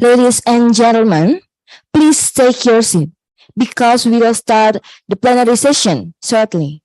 Ladies and gentlemen, please take your seat because we will start the plenary session shortly.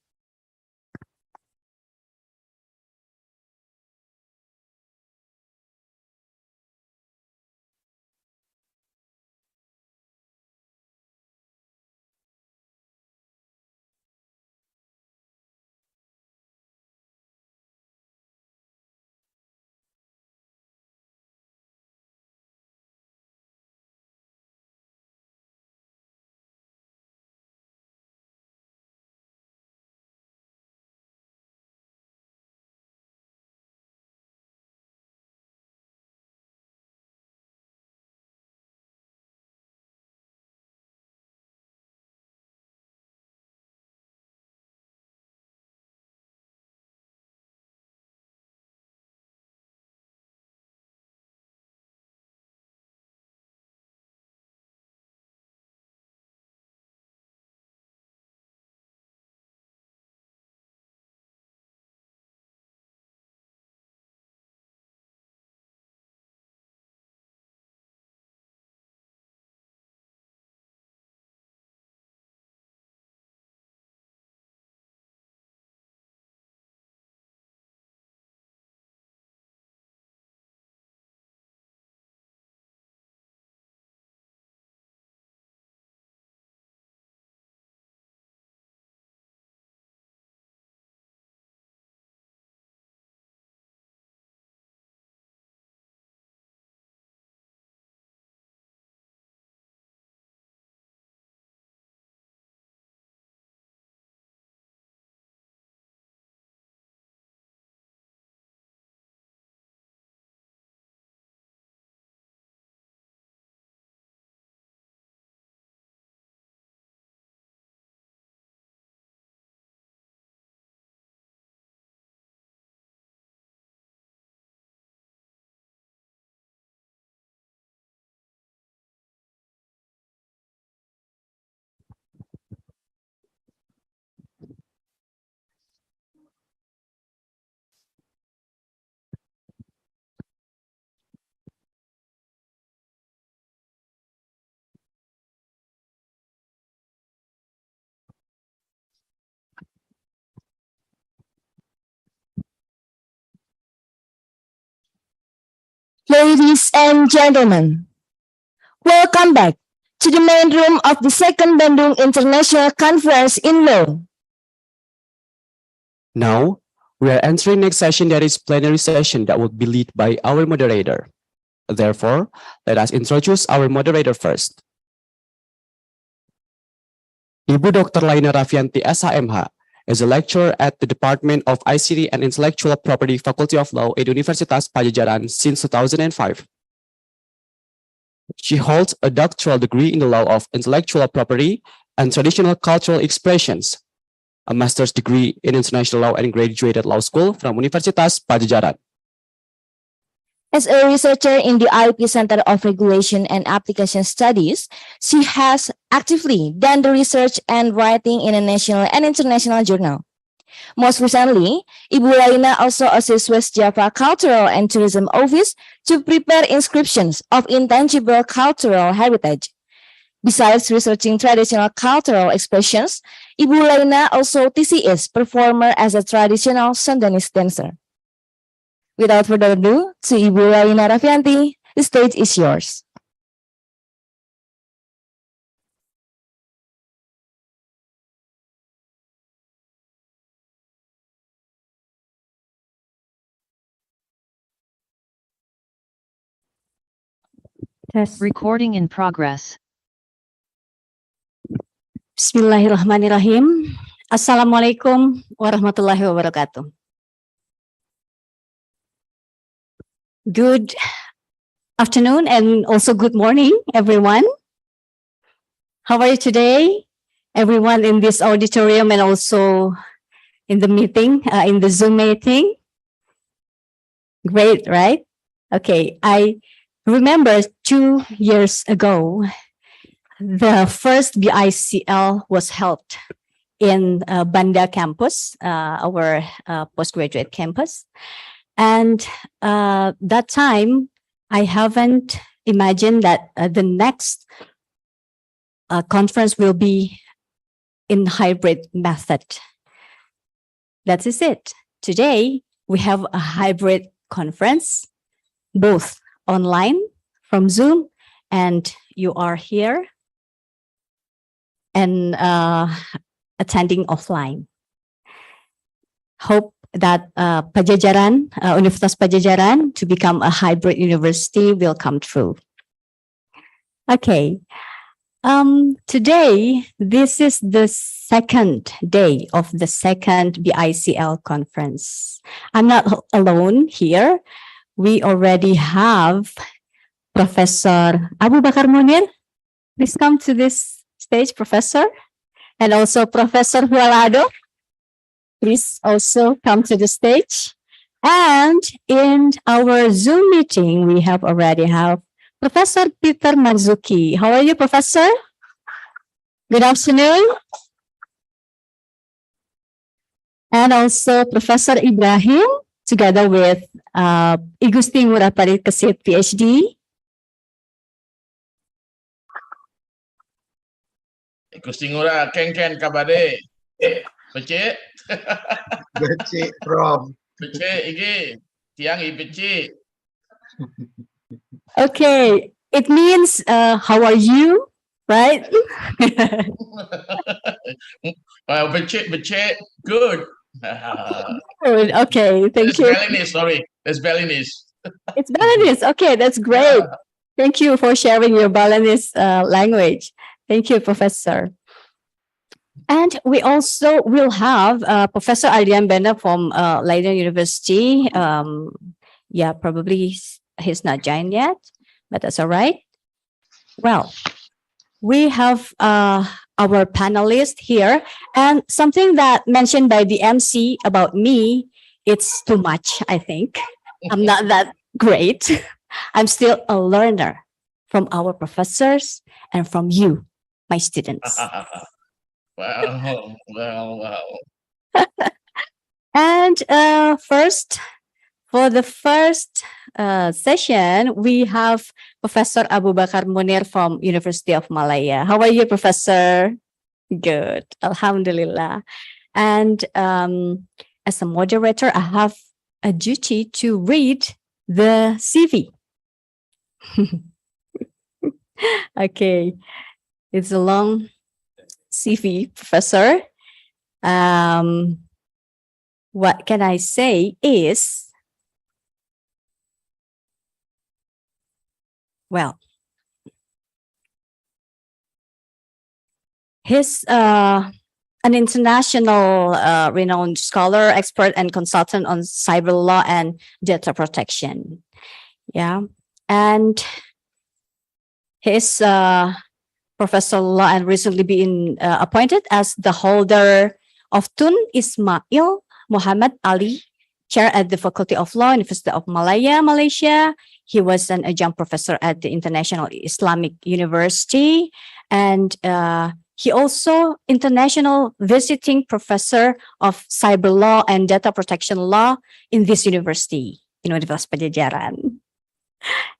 Ladies and gentlemen, welcome back to the main room of the second Bandung International Conference in Law. Now, we are entering next session, that is plenary session that will be led by our moderator. Therefore, let us introduce our moderator first. Ibu Dr. Laina Rafianti SHMH is a lecturer at the Department of ICT and Intellectual Property Faculty of Law at Universitas Padjadjaran since 2005. She holds a doctoral degree in the law of intellectual property and traditional cultural expressions, a master's degree in international law and graduated law school from Universitas Padjadjaran. As a researcher in the IP Center of Regulation and Application Studies, she has actively done the research and writing in a national and international journal. Most recently, Ibu Laina also assists West Java Cultural and Tourism Office to prepare inscriptions of intangible cultural heritage. Besides researching traditional cultural expressions, Ibu Laina also TCS performer as a traditional Sundanese dancer. Without further ado, to Ibu Laina Rafianti, the stage is yours. Test. Recording in progress. Bismillahirrahmanirrahim. Assalamualaikum warahmatullahi wabarakatuh. Good afternoon and also good morning, everyone. How are you today? Everyone in this auditorium and also in the meeting, in the Zoom meeting. Great, right? Okay, I remember 2 years ago, the first BICL was held in Banda campus, our postgraduate campus. And that time, I haven't imagine that the next conference will be in hybrid method. That is it. Today, we have a hybrid conference, both online from Zoom, and you are here and attending offline. Hope that Pajajaran, Universitas Pajajaran, to become a hybrid university will come true. Okay. Today, this is the second day of the second BICL conference. I'm not alone here. We already have Professor Abu Bakar Munir. Please come to this stage, Professor. And also Professor Hualado. Please also come to the stage. And in our Zoom meeting, we have already have Professor Peter Marzuki. How are you, Professor? Good afternoon. And also Professor Ibrahim, together with Igusti Ngurah Parit Kesit, PhD. Gusti Ngurah, ken kabade. Becik. Becik, Prof. Becik iki. Tiang i becik. Okay, it means how are you, right? Well, becik, good. Good. Okay, thank It's you. Balinese, sorry. It's Balinese. It's Balinese. Okay, that's great. Yeah. Thank you for sharing your Balinese language. Thank you, Professor. And we also will have Professor Adrian Bender from Leiden University. Yeah, probably he's not joined yet, but that's all right. Well, we have our panelists here, and something that mentioned by the MC about me, it's too much, I think. I'm not that great. I'm still a learner from our professors and from you, my students. Well. And first, for the first session, we have Professor Abu Bakar Munir from University of Malaya. How are you, Professor? Good, Alhamdulillah. And as a moderator, I have a duty to read the CV. Okay, it's a long CV, Professor. What can I say is, well, he's an international renowned scholar, expert, and consultant on cyber law and data protection. Yeah, and he's professor of law and recently been appointed as the holder of Tun Ismail Muhammad Ali Chair at the Faculty of Law, University of Malaya, Malaysia. He was an adjunct professor at the International Islamic University, and he also international visiting professor of cyber law and data protection law in this university, Universitas Padjadjaran.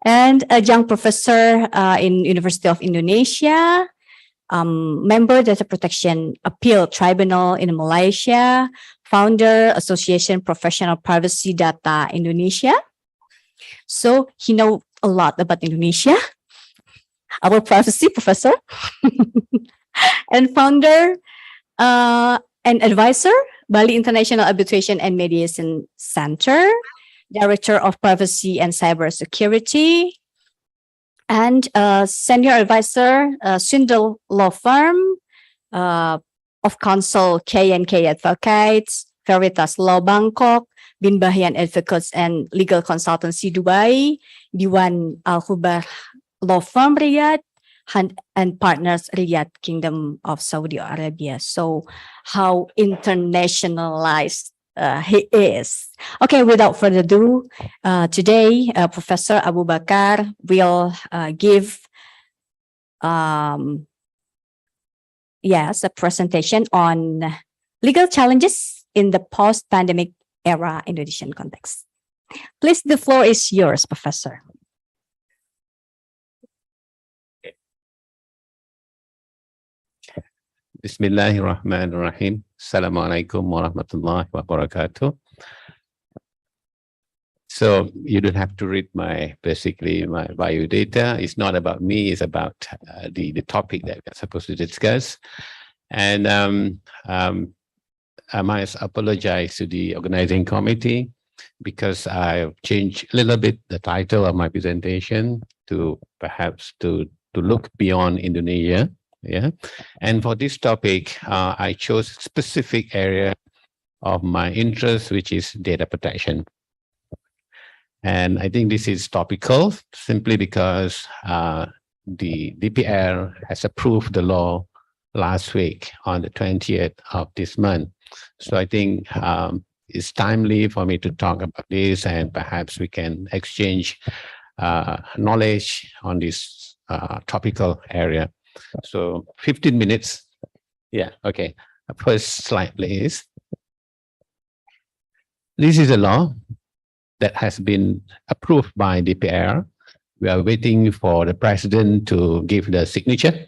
And adjunct professor in University of Indonesia, member Data Protection Appeal Tribunal in Malaysia, founder Association Professional Privacy Data Indonesia. So he knows a lot about Indonesia, our privacy professor, and founder and advisor, Bali International Arbitration and Mediation Center, director of Privacy and Cybersecurity, and senior advisor, Sundal Law Firm, of counsel K&K Advocates, Veritas Law Bangkok, Bin Bahian Advocates and Legal Consultancy Dubai, Diwan Al-Hubar Law Firm Riyadh, and partners Riyadh Kingdom of Saudi Arabia. So how internationalized he is. Okay, without further ado, today Professor Abu Bakar will give a presentation on legal challenges in the post-pandemic era Indonesian context. Please, the floor is yours, Professor. Bismillahirrahmanirrahim. Assalamualaikum warahmatullahi wabarakatuh. So you don't have to read basically my bio data. It's not about me. It's about the topic that we're supposed to discuss. And I must apologize to the organizing committee because I've changed a little bit the title of my presentation to perhaps to look beyond Indonesia. Yeah. And for this topic, I chose a specific area of my interest, which is data protection. And I think this is topical simply because the DPR has approved the law last week on the 20th of this month. So I think it's timely for me to talk about this, and perhaps we can exchange knowledge on this topical area. So 15 minutes. Yeah, okay. First slide, please. This is a law that has been approved by DPR. We are waiting for the president to give the signature.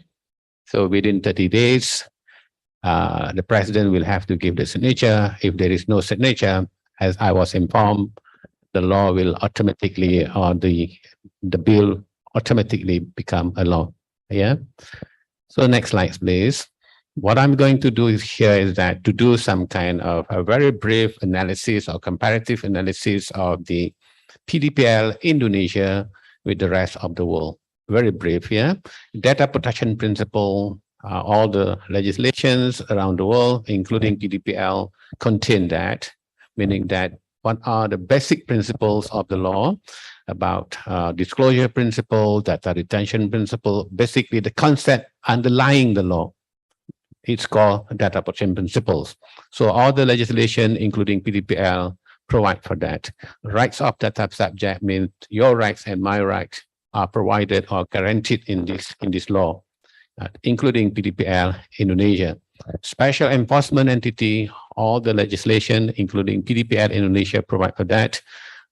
So within 30 days, the president will have to give the signature. If there is no signature, as I was informed, the law will automatically, or the bill automatically become a law. Yeah. So next slide, please. What I'm going to do here is that to do some kind of a very brief analysis or comparative analysis of the PDPL Indonesia with the rest of the world. Very brief, yeah. Data protection principle, all the legislations around the world, including PDPL, contain that, meaning that what are the basic principles of the law about disclosure principle, data retention principle, basically the concept underlying the law. It's called data protection principles. So all the legislation, including PDPL, provide for that. Rights of data subject means your rights and my rights are provided or guaranteed in this law, including PDPL Indonesia. Special enforcement entity, all the legislation, including PDPL Indonesia, provide for that.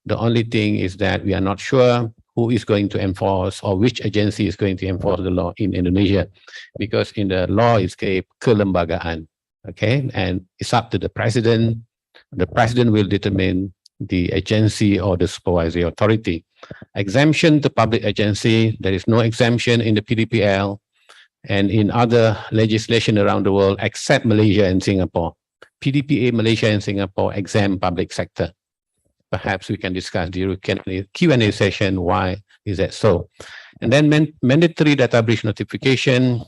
The only thing is that we are not sure who is going to enforce or which agency is going to enforce the law in Indonesia, because in the law it's called kelembagaan, okay? And it's up to the president. The president will determine the agency or the supervisory authority. Exemption to public agency, there is no exemption in the PDPL and in other legislation around the world except Malaysia and Singapore. PDPA, Malaysia and Singapore exempt public sector. Perhaps we can discuss during Q&A session why is that so. And then mandatory data breach notification,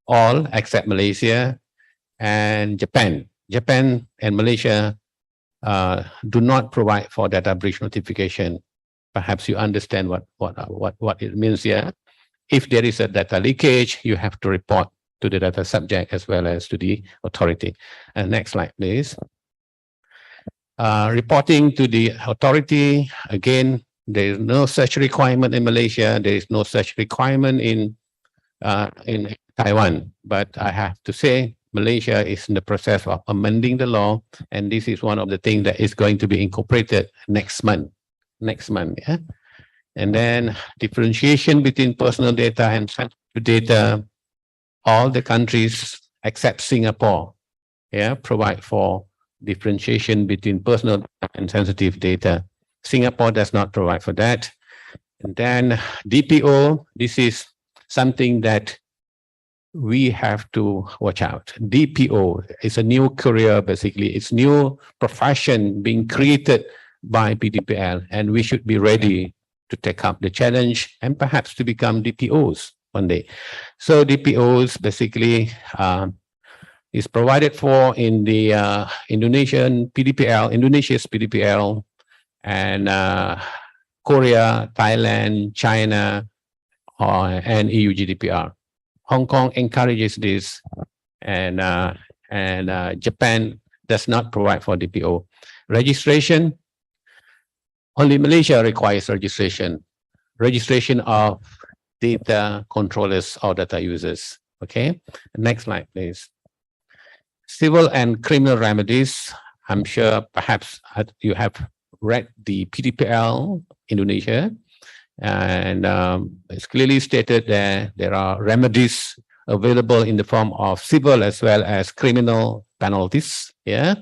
all except Malaysia and Japan. Japan and Malaysia do not provide for data breach notification. Perhaps you understand what it means here. If there is a data leakage, you have to report to the data subject as well as to the authority. And next slide, please. Reporting to the authority, again, there is no such requirement in Malaysia. There is no such requirement in Taiwan. But I have to say, Malaysia is in the process of amending the law, and this is one of the things that is going to be incorporated next month. Yeah. And then differentiation between personal data and sensitive data. All the countries except Singapore, yeah, provide for differentiation between personal and sensitive data. Singapore does not provide for that. And then DPO, this is something that we have to watch out. DPO is a new career, basically. It's new profession being created by PDPL, and we should be ready to take up the challenge and perhaps to become DPOs one day. So DPOs basically is provided for in the Indonesia's PDPL, and Korea, Thailand, China, and EU GDPR. Hong Kong encourages this, and Japan does not provide for DPO. Registration, only Malaysia requires registration. Registration of data controllers or data users. Okay, next slide, please. Civil and criminal remedies. I'm sure perhaps you have read the PDPL Indonesia, and it's clearly stated that there are remedies available in the form of civil as well as criminal penalties. Yeah,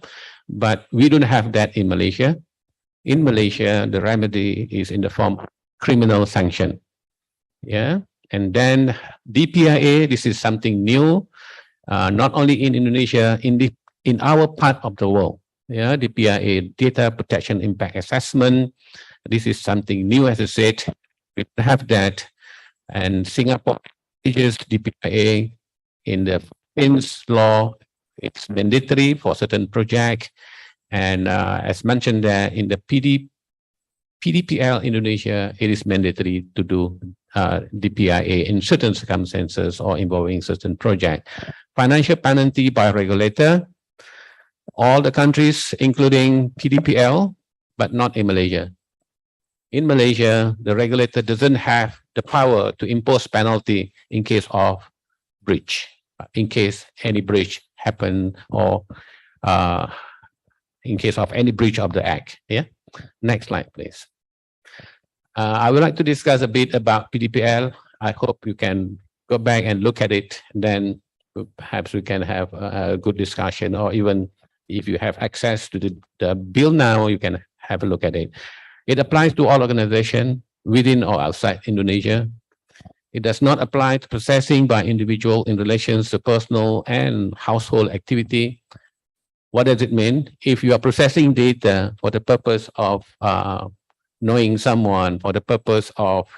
but we don't have that in Malaysia. In Malaysia, the remedy is in the form of criminal sanction. Yeah, and then DPIA. This is something new, not only in Indonesia, in our part of the world. Yeah, DPIA, Data Protection Impact Assessment. This is something new, as I said. We have that, and Singapore uses DPIA in the Philippines law. It's mandatory for certain project, and as mentioned there in the PDPL Indonesia, it is mandatory to do DPIA in certain circumstances or involving certain project. Financial penalty by regulator, all the countries including PDPL, but not in Malaysia. In Malaysia, the regulator doesn't have the power to impose penalty in case of breach, in case any breach happen, or in case of any breach of the act. Yeah. Next slide, please. I would like to discuss a bit about PDPL. I hope you can go back and look at it. Then perhaps we can have a good discussion, or even if you have access to the bill now, you can have a look at it. It applies to all organizations within or outside Indonesia. It does not apply to processing by individual in relations to personal and household activity. What does it mean? If you are processing data for the purpose of knowing someone, for the purpose of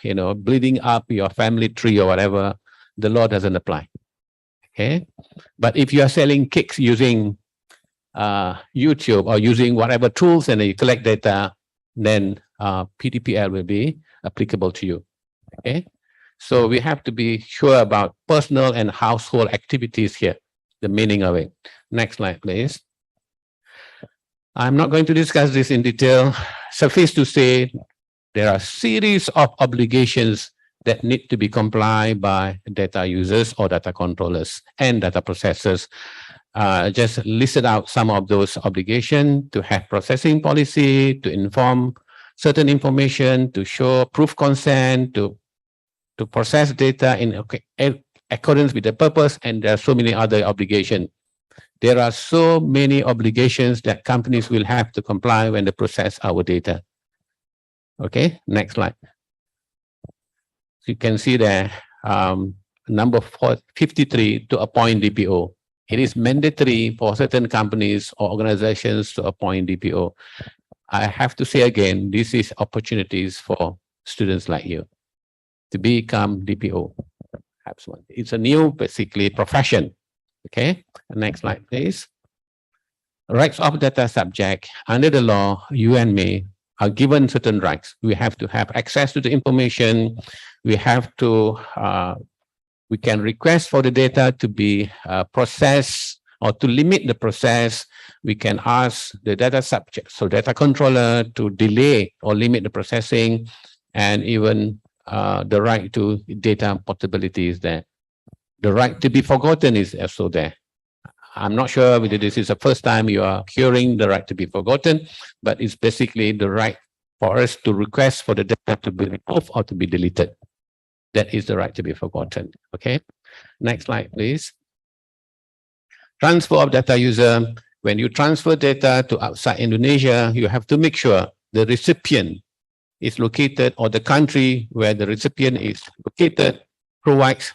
building up your family tree or whatever, the law doesn't apply. Okay, but if you are selling cakes using YouTube or using whatever tools and you collect data, then PDPL will be applicable to you. Okay, so we have to be sure about personal and household activities here, the meaning of it. Next slide, please. I'm not going to discuss this in detail. Suffice to say, there are a series of obligations that need to be complied by data users or data controllers and data processors. Just listed out some of those obligations: to have processing policy, to inform certain information, to show proof consent, to process data in accordance with the purpose, and there are so many other obligations. There are so many obligations that companies will have to comply when they process our data. Okay, next slide. So you can see there, number 53, to appoint DPO. It is mandatory for certain companies or organizations to appoint DPO. I have to say again, this is opportunities for students like you to become DPO. Perhaps one. It's a new, basically, profession. Okay, next slide, please. Rights of data subject. Under the law, you and me are given certain rights. We have to have access to the information. We have to, we can request for the data to be processed or to limit the process. We can ask the data subject, so data controller, to delay or limit the processing, and even the right to data portability is there. The right to be forgotten is also there. I'm not sure whether this is the first time you are hearing the right to be forgotten, but it's basically the right for us to request for the data to be removed or to be deleted. That is the right to be forgotten. Okay, next slide, please. Transfer of data user. When you transfer data to outside Indonesia, you have to make sure the recipient is located, or the country where the recipient is located provides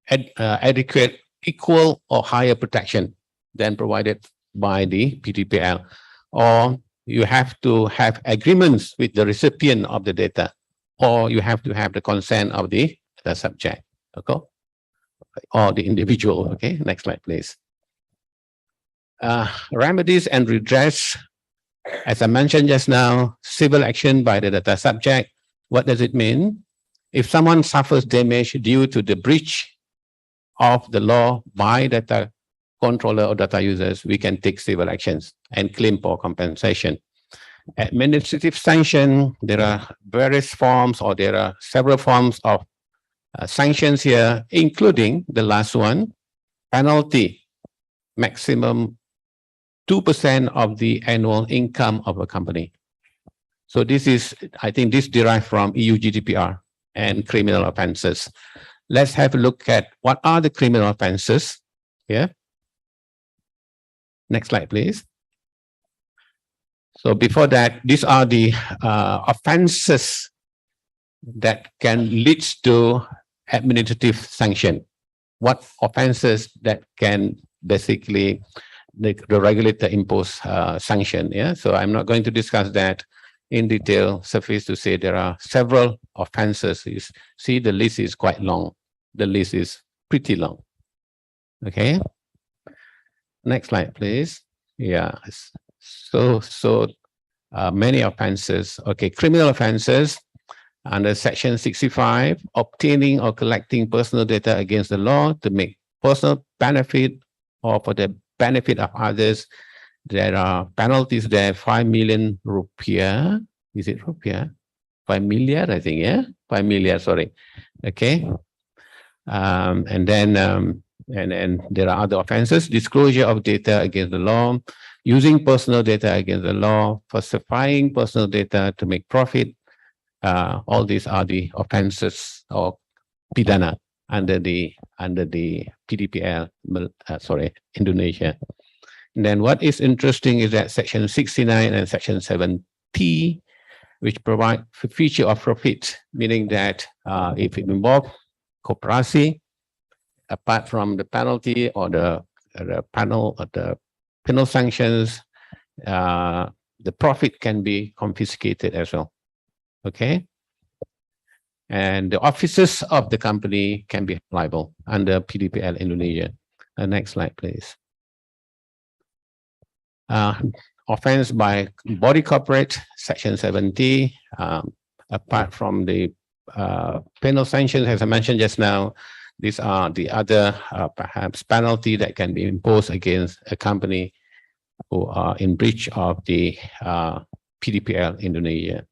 adequate, equal, or higher protection than provided by the PDPL. Or you have to have agreements with the recipient of the data, or you have to have the consent of the subject, okay, or the individual. Okay, next slide, please. Remedies and redress. As I mentioned just now, civil action by the data subject. What does it mean? If someone suffers damage due to the breach of the law by data controller or data users, we can take civil actions and claim for compensation. Administrative sanction, there are various forms, or there are several forms of sanctions here, including the last one, penalty, maximum 2% of the annual income of a company. So this is, I think this derived from EU GDPR and criminal offenses. let's have a look at what are the criminal offenses. Yeah. Next slide, please. So before that, these are the offenses that can lead to administrative sanction. What offenses that can basically the regulator impose sanction. Yeah. So I'm not going to discuss that in detail. Suffice to say there are several offenses. You see the list is quite long. The list is pretty long. Okay. Next slide, please. Yeah. So many offenses. Okay. Criminal offenses under Section 65, obtaining or collecting personal data against the law to make personal benefit or for the benefit of others. There are penalties there, 5 million rupiah. Is it rupiah? 5 million, I think, yeah? 5 million, sorry. Okay. And then and there are other offenses, disclosure of data against the law, using personal data against the law, falsifying personal data to make profit. All these are the offenses or pidana under the PDPL, Indonesia. And then what is interesting is that Section 69 and Section 7T, which provide for feature of profit, meaning that if it involves koperasi, apart from the penalty or the penal sanctions, the profit can be confiscated as well. Okay. And the officers of the company can be liable under PDPL Indonesia. Next slide, please. Offense by body corporate, Section 70. Apart from the penal sanctions, as I mentioned just now, these are the other perhaps penalty that can be imposed against a company who are in breach of the PDPL Indonesia.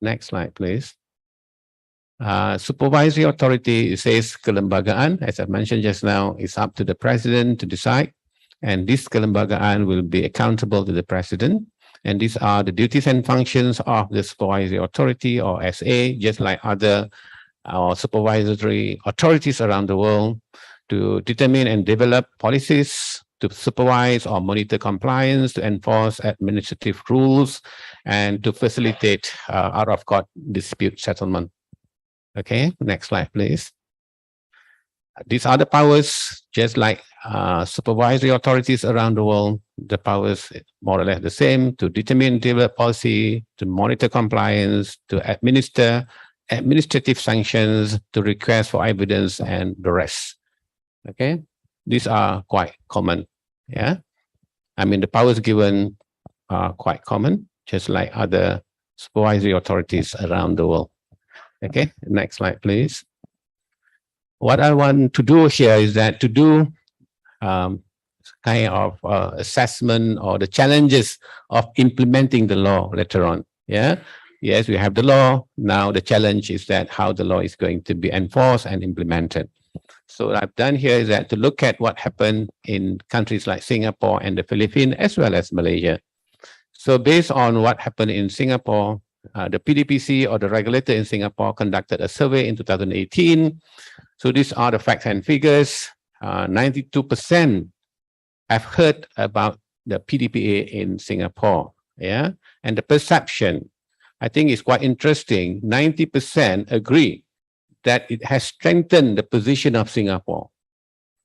Next slide, please. Supervisory authority, it says kelembagaan, as I mentioned just now, is up to the president to decide. And this kelembagaan will be accountable to the president. And these are the duties and functions of the supervisory authority or SA, just like other supervisory authorities around the world, to determine and develop policies, to supervise or monitor compliance, to enforce administrative rules, and to facilitate out-of-court dispute settlement. Okay, next slide, please. These are the powers, just like supervisory authorities around the world. The powers more or less the same: to determine, develop policy, to monitor compliance, to administer administrative sanctions, to request for evidence, and the rest. Okay, these are quite common. Yeah, I mean the powers given are quite common, just like other supervisory authorities around the world. Okay, next slide, please. What I want to do here is that to do kind of assessment or the challenges of implementing the law later on. Yeah. Yes, we have the law. Now the challenge is that how the law is going to be enforced and implemented. So what I've done here is that to look at what happened in countries like Singapore and the Philippines, as well as Malaysia. So based on what happened in Singapore, the PDPC or the regulator in Singapore conducted a survey in 2018. So these are the facts and figures. 92% have heard about the PDPA in Singapore. Yeah, and the perception, I think, is quite interesting. 90% agree that it has strengthened the position of Singapore.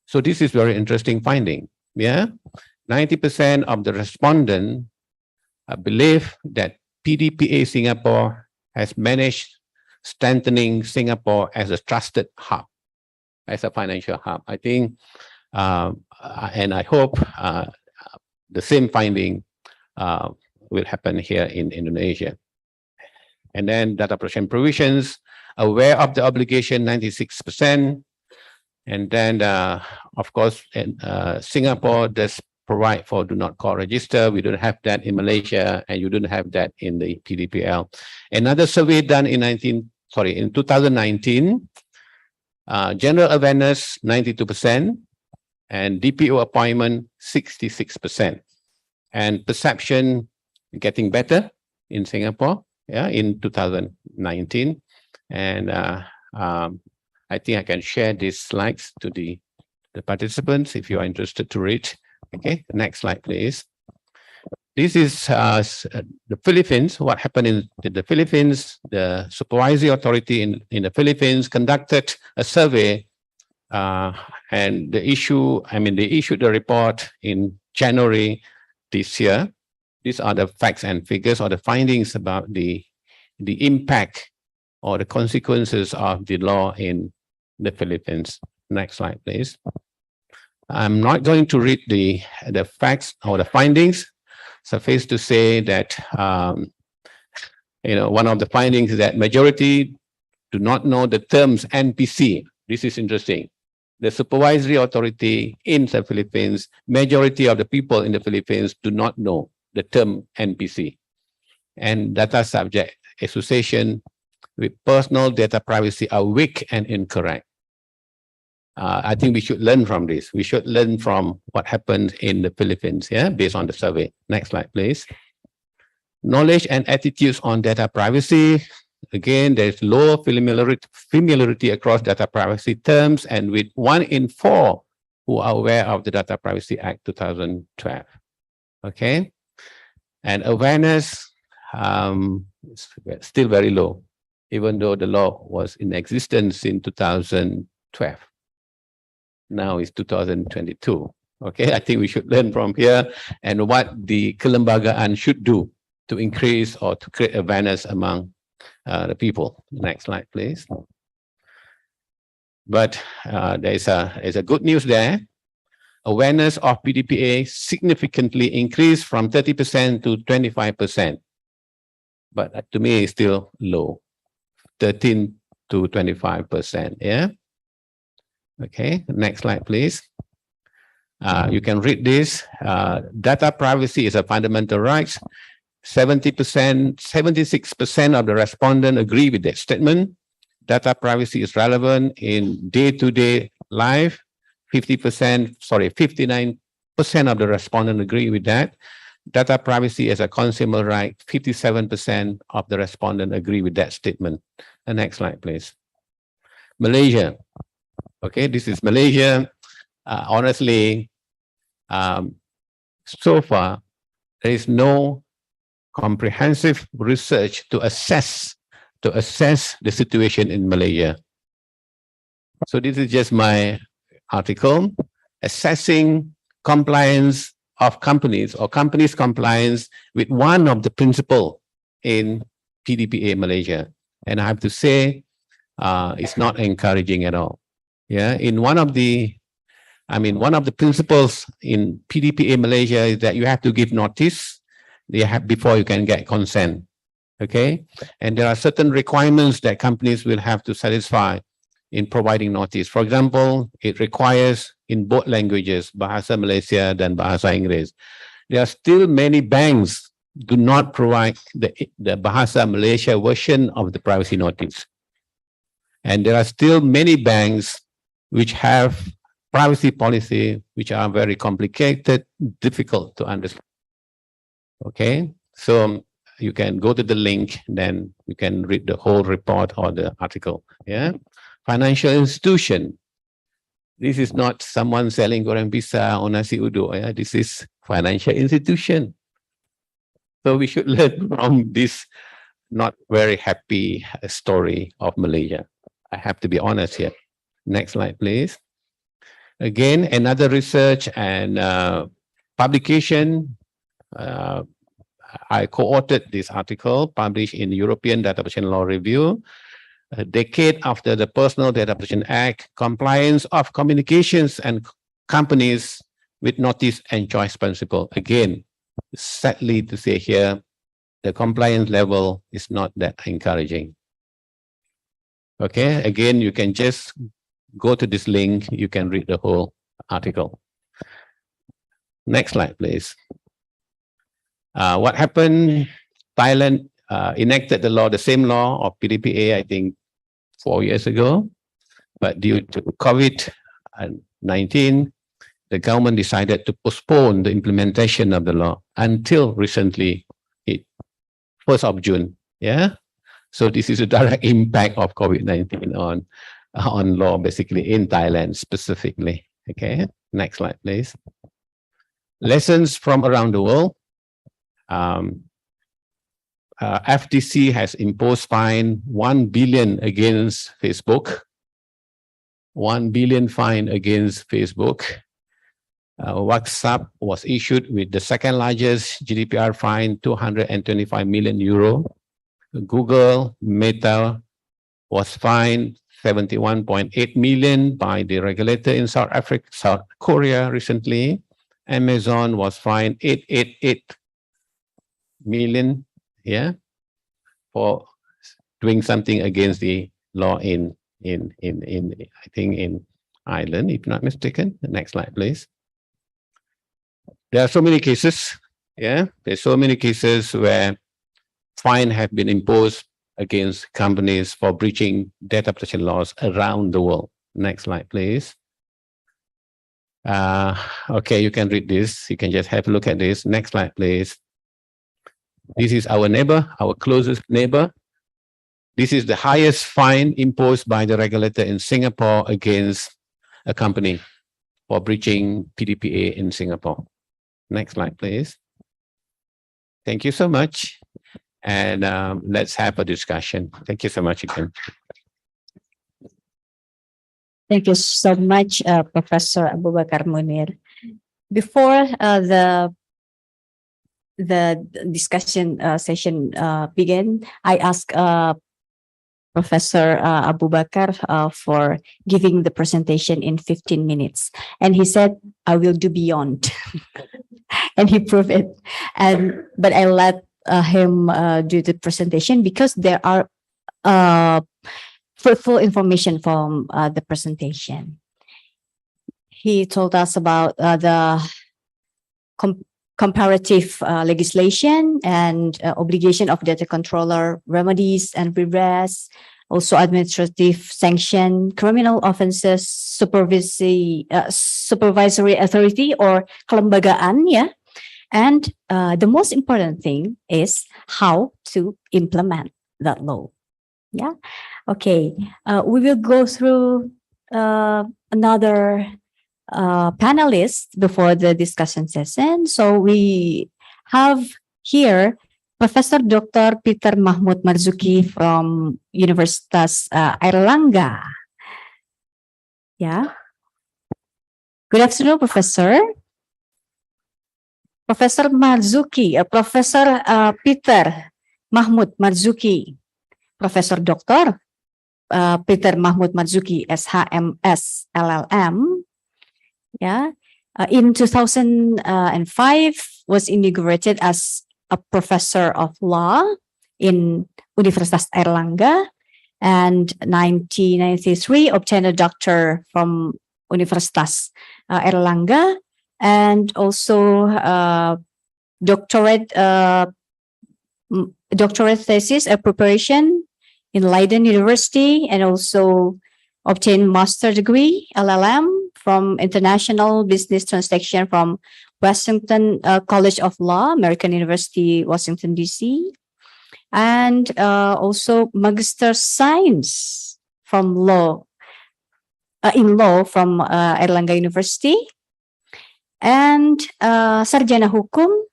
So this is very interesting finding. Yeah, 90% of the respondents believe that PDPA Singapore has managed strengthening Singapore as a trusted hub, as a financial hub. I think, and I hope the same finding will happen here in Indonesia. And then data protection provisions, aware of the obligation, 96%. And then, of course, Singapore does provide for do not call register. We don't have that in Malaysia, and you don't have that in the PDPL. Another survey done in 2019, general awareness, 92%, and DPO appointment, 66%. And perception getting better in Singapore, yeah, in 2019. And I think I can share these slides to the participants if you are interested to read. Okay, next slide, please. This is the Philippines. What happened in the Philippines? The supervisory authority in the Philippines conducted a survey, and they issued the report in January this year. These are the facts and figures or the findings about the impact or the consequences of the law in the Philippines. Next slide, please. I'm not going to read the facts or the findings. Suffice to say that one of the findings is that majority do not know the terms NPC. This is interesting. The supervisory authority in the Philippines, majority of the people in the Philippines do not know the term NPC. And data subject association with personal data privacy are weak and incorrect. I think we should learn from this. We should learn from what happened in the Philippines, based on the survey. Next slide, please. Knowledge and attitudes on data privacy. Again, there's low familiarity across data privacy terms, and with 1 in 4 who are aware of the Data Privacy Act 2012. Okay, and awareness is still very low, even though the law was in existence in 2012. Now it's 2022. Okay, I think we should learn from here and what the kelembagaan should do to increase or to create awareness among the people. Next slide, please. But there's a good news there. Awareness of PDPA significantly increased from 30% to 25%. But to me, it's still low, 13 to 25%. Yeah. Okay, next slide, please. You can read this. Data privacy is a fundamental right. 76% of the respondents agree with that statement. Data privacy is relevant in day-to-day life. 59% of the respondents agree with that. Data privacy is a consumer right. 57% of the respondents agree with that statement. The next slide, please. Malaysia. Okay, this is Malaysia. Honestly, so far, there is no comprehensive research to assess the situation in Malaysia. So this is just my article, assessing compliance of companies or companies' compliance with one of the principles in PDPA Malaysia. And I have to say, it's not encouraging at all. Yeah, one of the principles in PDPA Malaysia is that you have to give notice before you can get consent. Okay, and there are certain requirements that companies will have to satisfy in providing notice. For example, it requires in both languages, Bahasa Malaysia dan Bahasa Inggris. There are still many banks do not provide the Bahasa Malaysia version of the privacy notice. And there are still many banks which have privacy policy which are very complicated, difficult to understand. Okay, so you can go to the link, then you can read the whole report or the article. Yeah, financial institution. This is not someone selling goreng pisang or nasi uduk. Yeah? This is financial institution. So we should learn from this not very happy story of Malaysia. I have to be honest here. Next slide, please. Again, another research and publication. I co-authored this article published in European Data Protection Law Review. A decade after the Personal Data Protection Act, compliance of communications and companies with notice and choice principle. Again, sadly to say here, the compliance level is not that encouraging. Okay, again, you can just go to this link, you can read the whole article. Next slide, please. What happened? Thailand enacted the law, the same law of PDPA, I think 4 years ago, but due to COVID-19, the government decided to postpone the implementation of the law until recently, 1st of June. Yeah. So this is a direct impact of COVID-19 on on law, basically in Thailand specifically. Okay, next slide, please. Lessons from around the world. FTC has imposed fine 1 billion against Facebook. 1 billion fine against Facebook. WhatsApp was issued with the second largest GDPR fine, 225 million euro. Google, Meta was fined 71.8 million by the regulator in South Korea recently. Amazon was fined 888 million, yeah, for doing something against the law in I think in Ireland, if not mistaken. The next slide, please. There are so many cases, yeah. There's so many cases where fine have been imposed against companies for breaching data protection laws around the world. Next slide, please. Okay, you can read this. You can just have a look at this. Next slide, please. This is our neighbor, our closest neighbor. This is the highest fine imposed by the regulator in Singapore against a company for breaching PDPA in Singapore. Next slide, please. Thank you so much. And let's have a discussion. Thank you so much again. Thank you so much, Professor Abu Bakar Munir. Before the discussion session begin, I asked Professor Abu Bakar for giving the presentation in 15 minutes. And he said, I will do beyond. And he proved it. But I let him do the presentation because there are fruitful information from the presentation. He told us about the comparative legislation and obligation of data controller, remedies and redress, also administrative sanction, criminal offenses, supervisory authority or kelembagaan, yeah. And the most important thing is how to implement that law. Yeah. Okay. We will go through another panelists before the discussion session. So we have here Professor Dr. Peter Mahmud Marzuki from Universitas Airlangga. Yeah. Good afternoon, Professor. Professor Marzuki, Professor Peter Mahmud Marzuki, Professor Dr. Peter Mahmud Marzuki, SHMS LLM. Yeah, in 2005 was inaugurated as a professor of law in Universitas Airlangga, and 1993 obtained a doctor from Universitas Airlangga, and also doctorate thesis preparation in Leiden University, and also obtained master degree LLM from International Business Transaction from Washington College of Law, American University, Washington, D.C. And also Magister Science from law, in law from Airlangga University. And Sarjana Hukum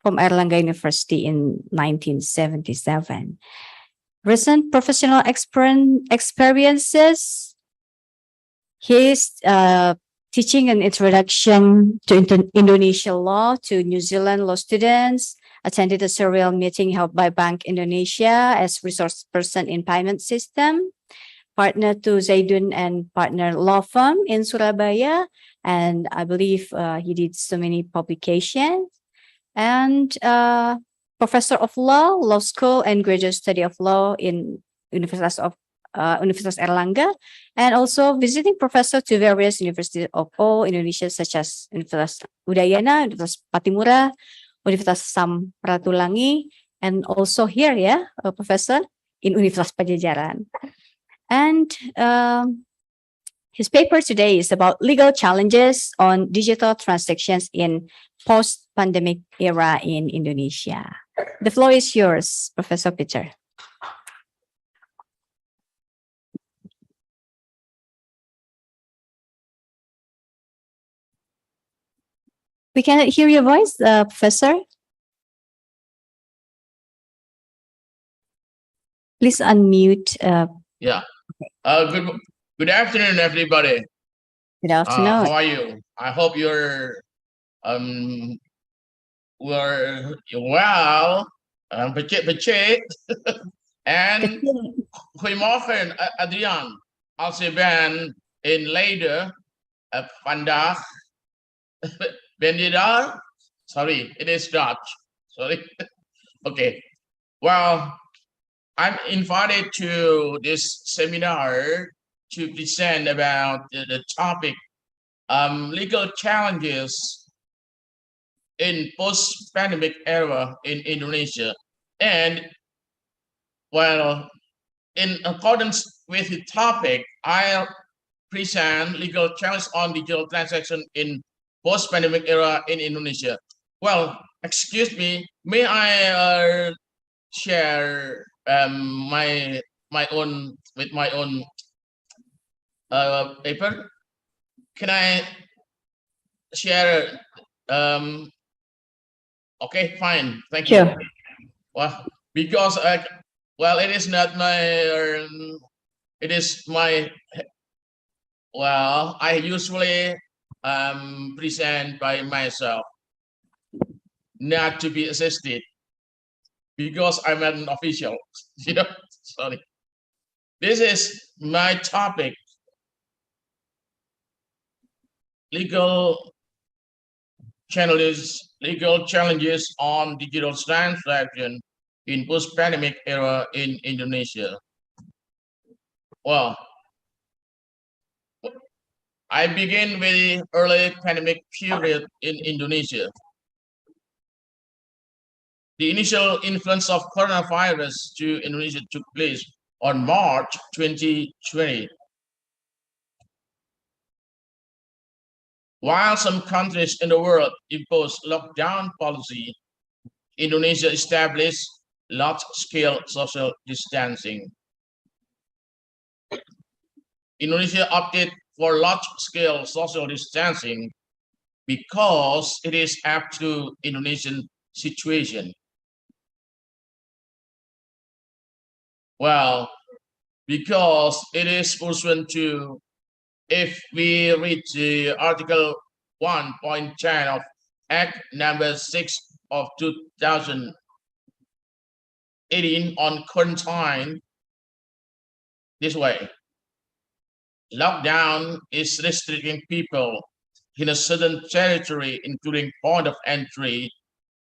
from Airlangga University in 1977. Recent professional experiences. He's teaching an introduction to Indonesian law to New Zealand law students, attended a serial meeting held by Bank Indonesia as resource person in payment system, partner to Zaidun and Partner law firm in Surabaya, and I believe he did so many publications, and professor of law, law school and graduate study of law in Universitas Airlangga, and also visiting professor to various universities of all Indonesia, such as Universitas Udayana, Universitas Patimura, Universitas Samratulangi, and also here, yeah, a professor in Universitas Pajajaran. And his paper today is about legal challenges on digital transactions in post-pandemic era in Indonesia. The floor is yours, Professor Peter. We cannot hear your voice, Professor. Please unmute. Yeah. Good afternoon, everybody. Good afternoon. How are you? I hope you're were well. Becek. En goedemorgen, Adriaan. Als je bent in Leiden vandaag, ben je daar? Sorry, it is Dutch. Sorry. Okay. Well, I'm invited to this seminar to present about the topic legal challenges in post-pandemic era in Indonesia. And well, in accordance with the topic, I'll present legal challenges on digital transaction in post-pandemic era in Indonesia. Well, excuse me, may I share my own paper? Can I share? Okay, fine. Thank you. Sure. Well, because it is not my. It is my. Well, I usually present by myself, not to be assisted, because I'm an official. You know, sorry. This is my topic: legal challenges on digital transaction in post-pandemic era in Indonesia. Well, I begin with the early pandemic period in Indonesia. The initial influence of coronavirus to Indonesia took place on March 2020. While some countries in the world imposed lockdown policy, Indonesia established large-scale social distancing. Indonesia opted for large-scale social distancing because it is up to Indonesian situation. Well, because it is pursuant to, if we read the Article 1.10 of Act number 6 of 2018 on quarantine, this way. Lockdown is restricting people in a certain territory, including point of entry,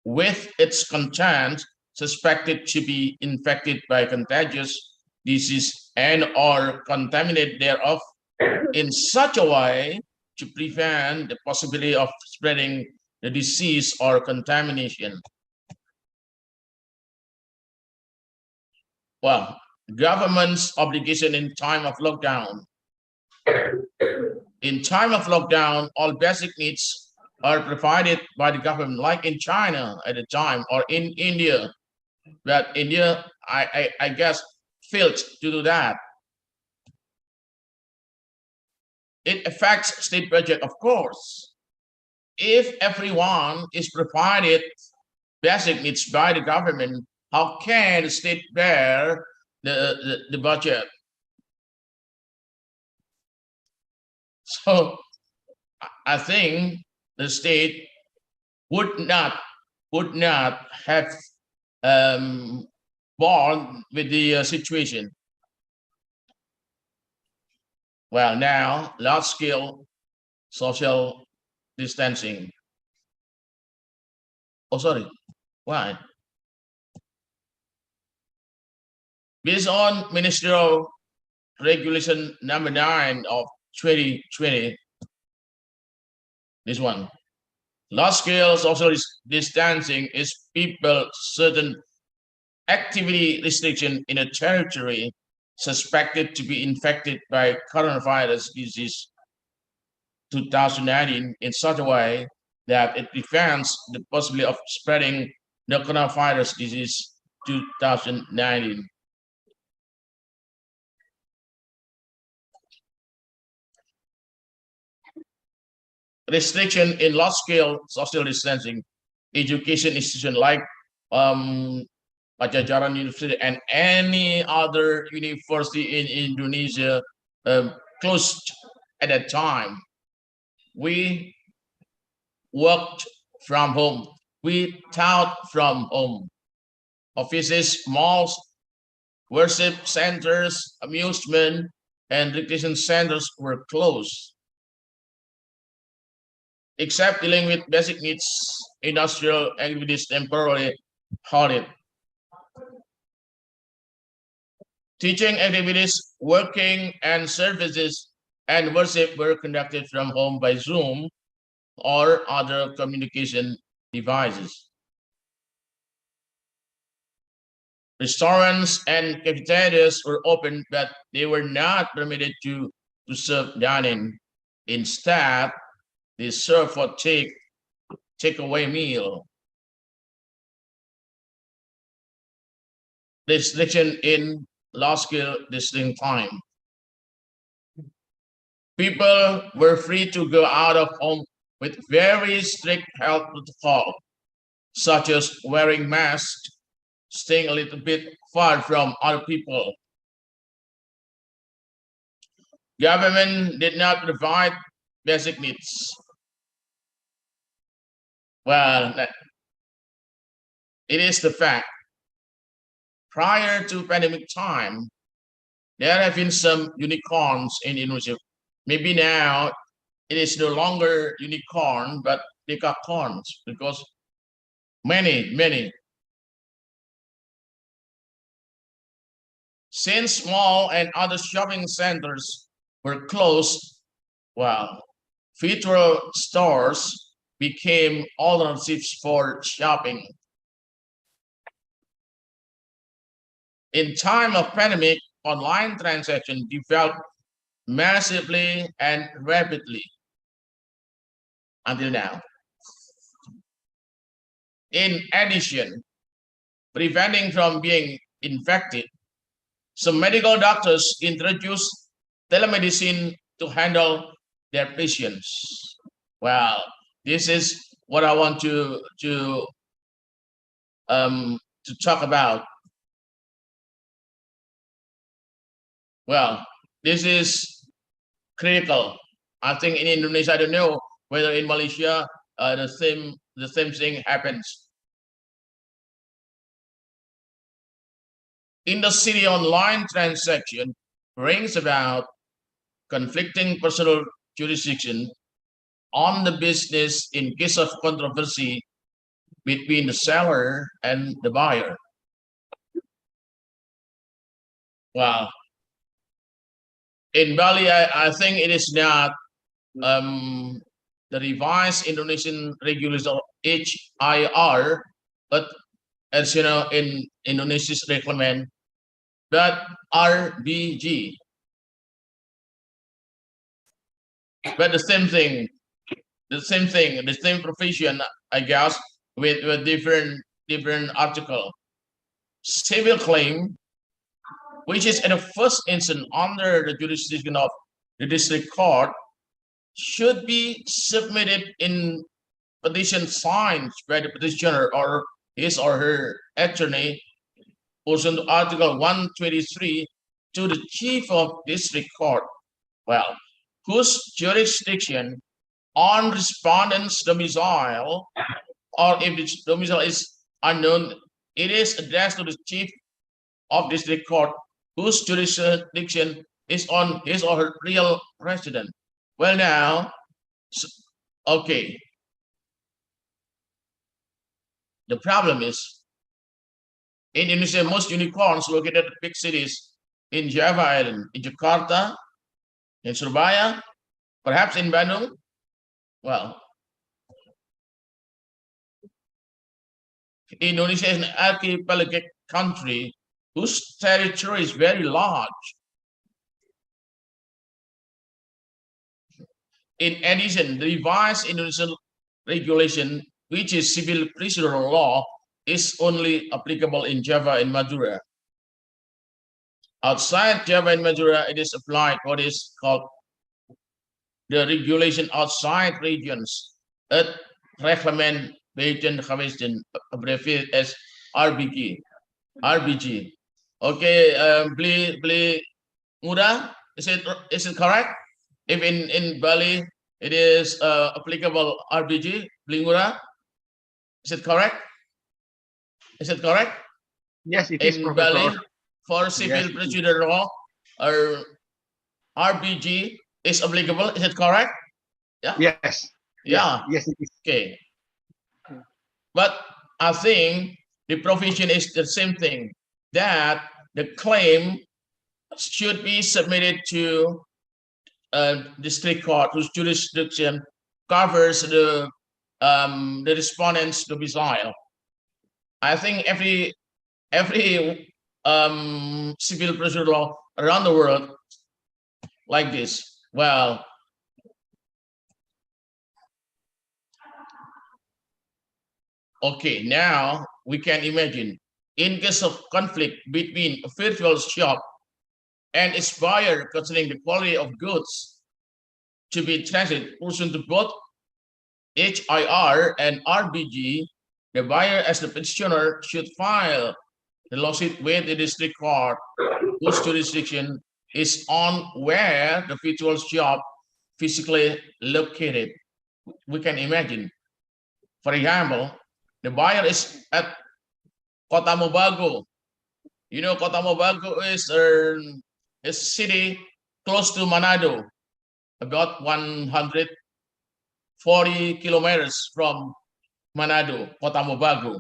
with its content suspected to be infected by contagious disease and or contaminated thereof, in such a way to prevent the possibility of spreading the disease or contamination. Well, government's obligation in time of lockdown. In time of lockdown, all basic needs are provided by the government, like in China at the time, or in India. But India, I guess, failed to do that. It affects state budget, of course. If everyone is provided basic needs by the government, how can the state bear the budget? So I think the state would not have borne with the situation. Well, now large-scale social distancing. Oh, sorry. Why? Based on Ministerial Regulation number 9 of 2020, this one, large-scale social distancing is people certain activity restriction in a territory suspected to be infected by coronavirus disease 2019 in such a way that it prevents the possibility of spreading the coronavirus disease 2019. restriction in large-scale social distancing, education institution like Pajajaran University and any other university in Indonesia closed at that time. We worked from home. We taught from home. Offices, malls, worship centers, amusement, and recreation centers were closed. Except dealing with basic needs, industrial activities temporarily halted. Teaching activities, working, and services and worship were conducted from home by Zoom or other communication devices. Restaurants and cafeterias were open, but they were not permitted to serve dining. Instead, they serve for takeaway meal. Restriction in large-scale distancing time. People were free to go out of home with very strict health protocol, such as wearing masks, staying a little bit far from other people. Government did not provide basic needs. Well, it is the fact. Prior to pandemic time, there have been some unicorns in Indonesia. Maybe now it is no longer unicorn, but decacorns, because many. Since mall and other shopping centers were closed, well, virtual stores became alternatives for shopping. In time of pandemic, online transaction developed massively and rapidly until now. In addition, preventing from being infected, some medical doctors introduced telemedicine to handle their patients. Well, this is what I want to talk about. Well, this is critical. I think in Indonesia, I don't know whether in Malaysia the same thing happens. In the city, online transaction brings about conflicting personal jurisdiction on the business in case of controversy between the seller and the buyer. Wow. In Bali, I think it is not the revised Indonesian regulation HIR, but as you know, in Indonesia's reglement, but RBG. But the same thing, the same provision, I guess, with different article. Civil claim, which is at the first instance under the jurisdiction of the district court, should be submitted in petition signed by the petitioner or his or her attorney, pursuant to Article 123, to the chief of district court, well, whose jurisdiction on respondent's domicile, or if the domicile is unknown, it is addressed to the chief of district court, whose jurisdiction is on his or her real resident. Well, now, okay. The problem is, in Indonesia, most unicorns located at big cities in Java Island, in Jakarta, in Surabaya, perhaps in Bandung. Well, Indonesia is an archipelagic country whose territory is very large. In addition, the revised Indonesian regulation, which is civil procedural law, is only applicable in Java and Madura. Outside Java and Madura, it is applied what is called the regulation outside regions at Reglement Buiten Gewesten, abbreviated as RBG. RBG. Okay, beli murah, is it correct? If in Bali it is applicable RBG, beli murah, is it correct? Is it correct? Yes, it is, In Professor. Bali, for civil Yes. procedure law, or RBG is applicable. Is it correct? Yeah. Yes. Yeah. Yes, it is. Okay. But I think the provision is the same thing, that the claim should be submitted to a district court whose jurisdiction covers the respondent's domicile. I think every civil procedure law around the world like this. Well, okay, now we can imagine, in case of conflict between a virtual shop and its buyer concerning the quality of goods to be transferred pursuant to both HIR and RBG, the buyer as the petitioner should file the lawsuit with the district court whose jurisdiction is on where the virtual shop physically located. We can imagine, for example, the buyer is at Kota Mobagu. You know, Kota Mobagu is a city close to Manado, about 140 kilometers from Manado, Kota Mobagu,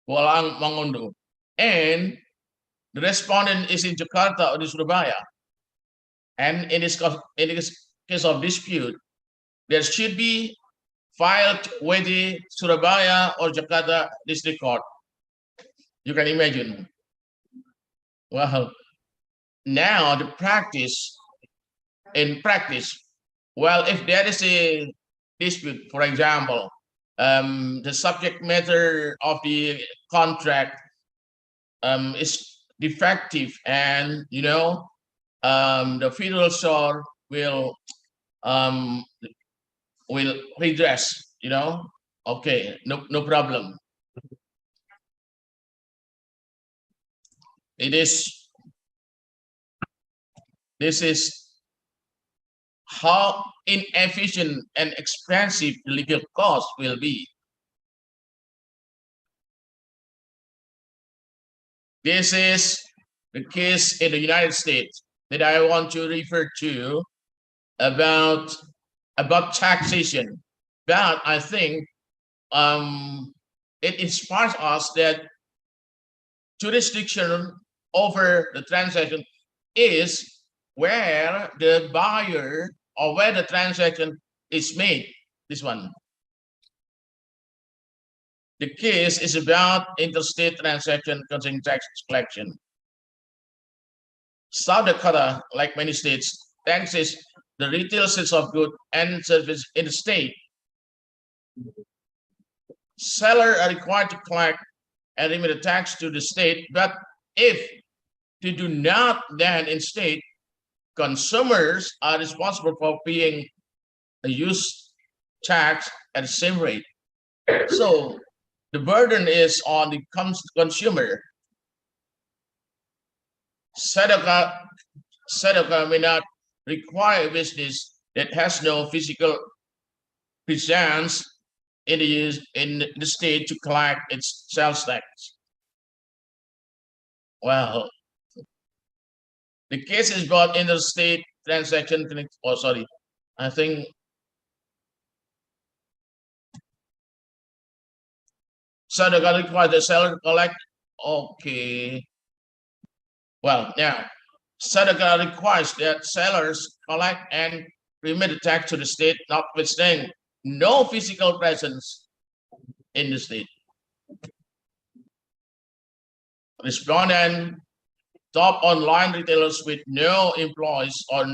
Walang Mangundo. And the respondent is in Jakarta or in Surabaya. And in this case of dispute, there should be filed with the Surabaya or Jakarta district court. You can imagine. Well, now the practice, in practice, well, if there is a dispute, for example, the subject matter of the contract is defective, and the federal shore will redress. Okay, no problem. This is how inefficient and expensive the legal cost will be. This is the case in the United States that I want to refer to about taxation. But I think it inspires us that jurisdiction over the transaction is where the buyer or where the transaction is made. This one. The case is about interstate transaction concerning tax collection. South Dakota, like many states, taxes the retail sales of goods and services in the state. Sellers are required to collect and remit a tax to the state, but if they do not, then in state, consumers are responsible for paying a use tax at the same rate. So the burden is on the consumer. Sadaka may not require a business that has no physical presence in the state to collect its sales tax. Well, the case is brought interstate transaction. Oh, sorry, I think Sadaka requires the seller to collect. Okay. Well, now Sadaka requires that sellers collect and remit the tax to the state, notwithstanding no physical presence in the state. Respondent, top online retailers with no employees or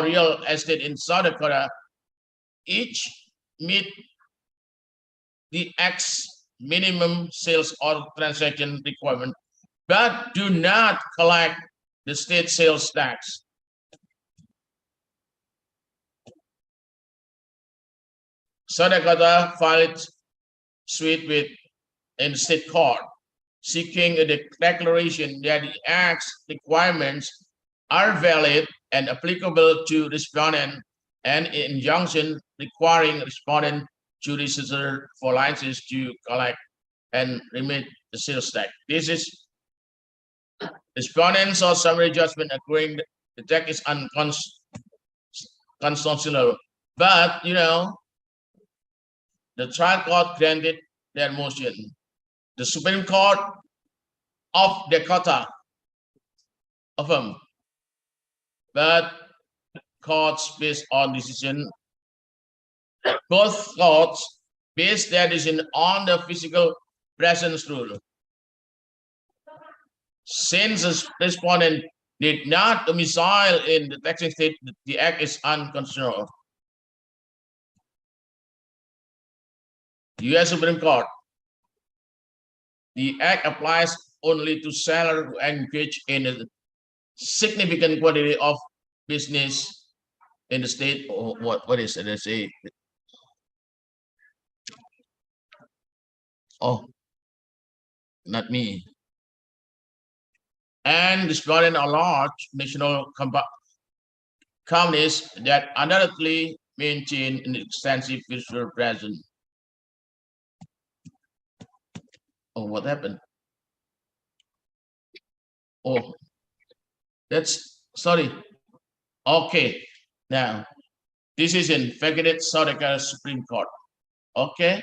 real estate in South Dakota each meet the X minimum sales or transaction requirement, but do not collect the state sales tax. Sadakata filed suit with in state court, seeking a declaration that the Act's requirements are valid and applicable to respondent, and an injunction requiring respondent to register for license to collect and remit the sales tax. This is respondents or summary judgment agreeing the tax is unconstitutional. But the trial court granted their motion. The Supreme Court of Dakota affirmed, but courts based on decision, both courts based their decision on the physical presence rule. Since the respondent did not domicile in the taxing state, the act is unconstitutional. U.S. Supreme Court. The act applies only to sellers who engage in a significant quantity of business in the state. Or what is it? Let's say. Oh, not me. And respondent are large national companies that undoubtedly maintain an extensive physical presence. Oh, what happened? Oh, that's sorry. Okay, now this is in Faggot South Dakota Supreme Court. Okay.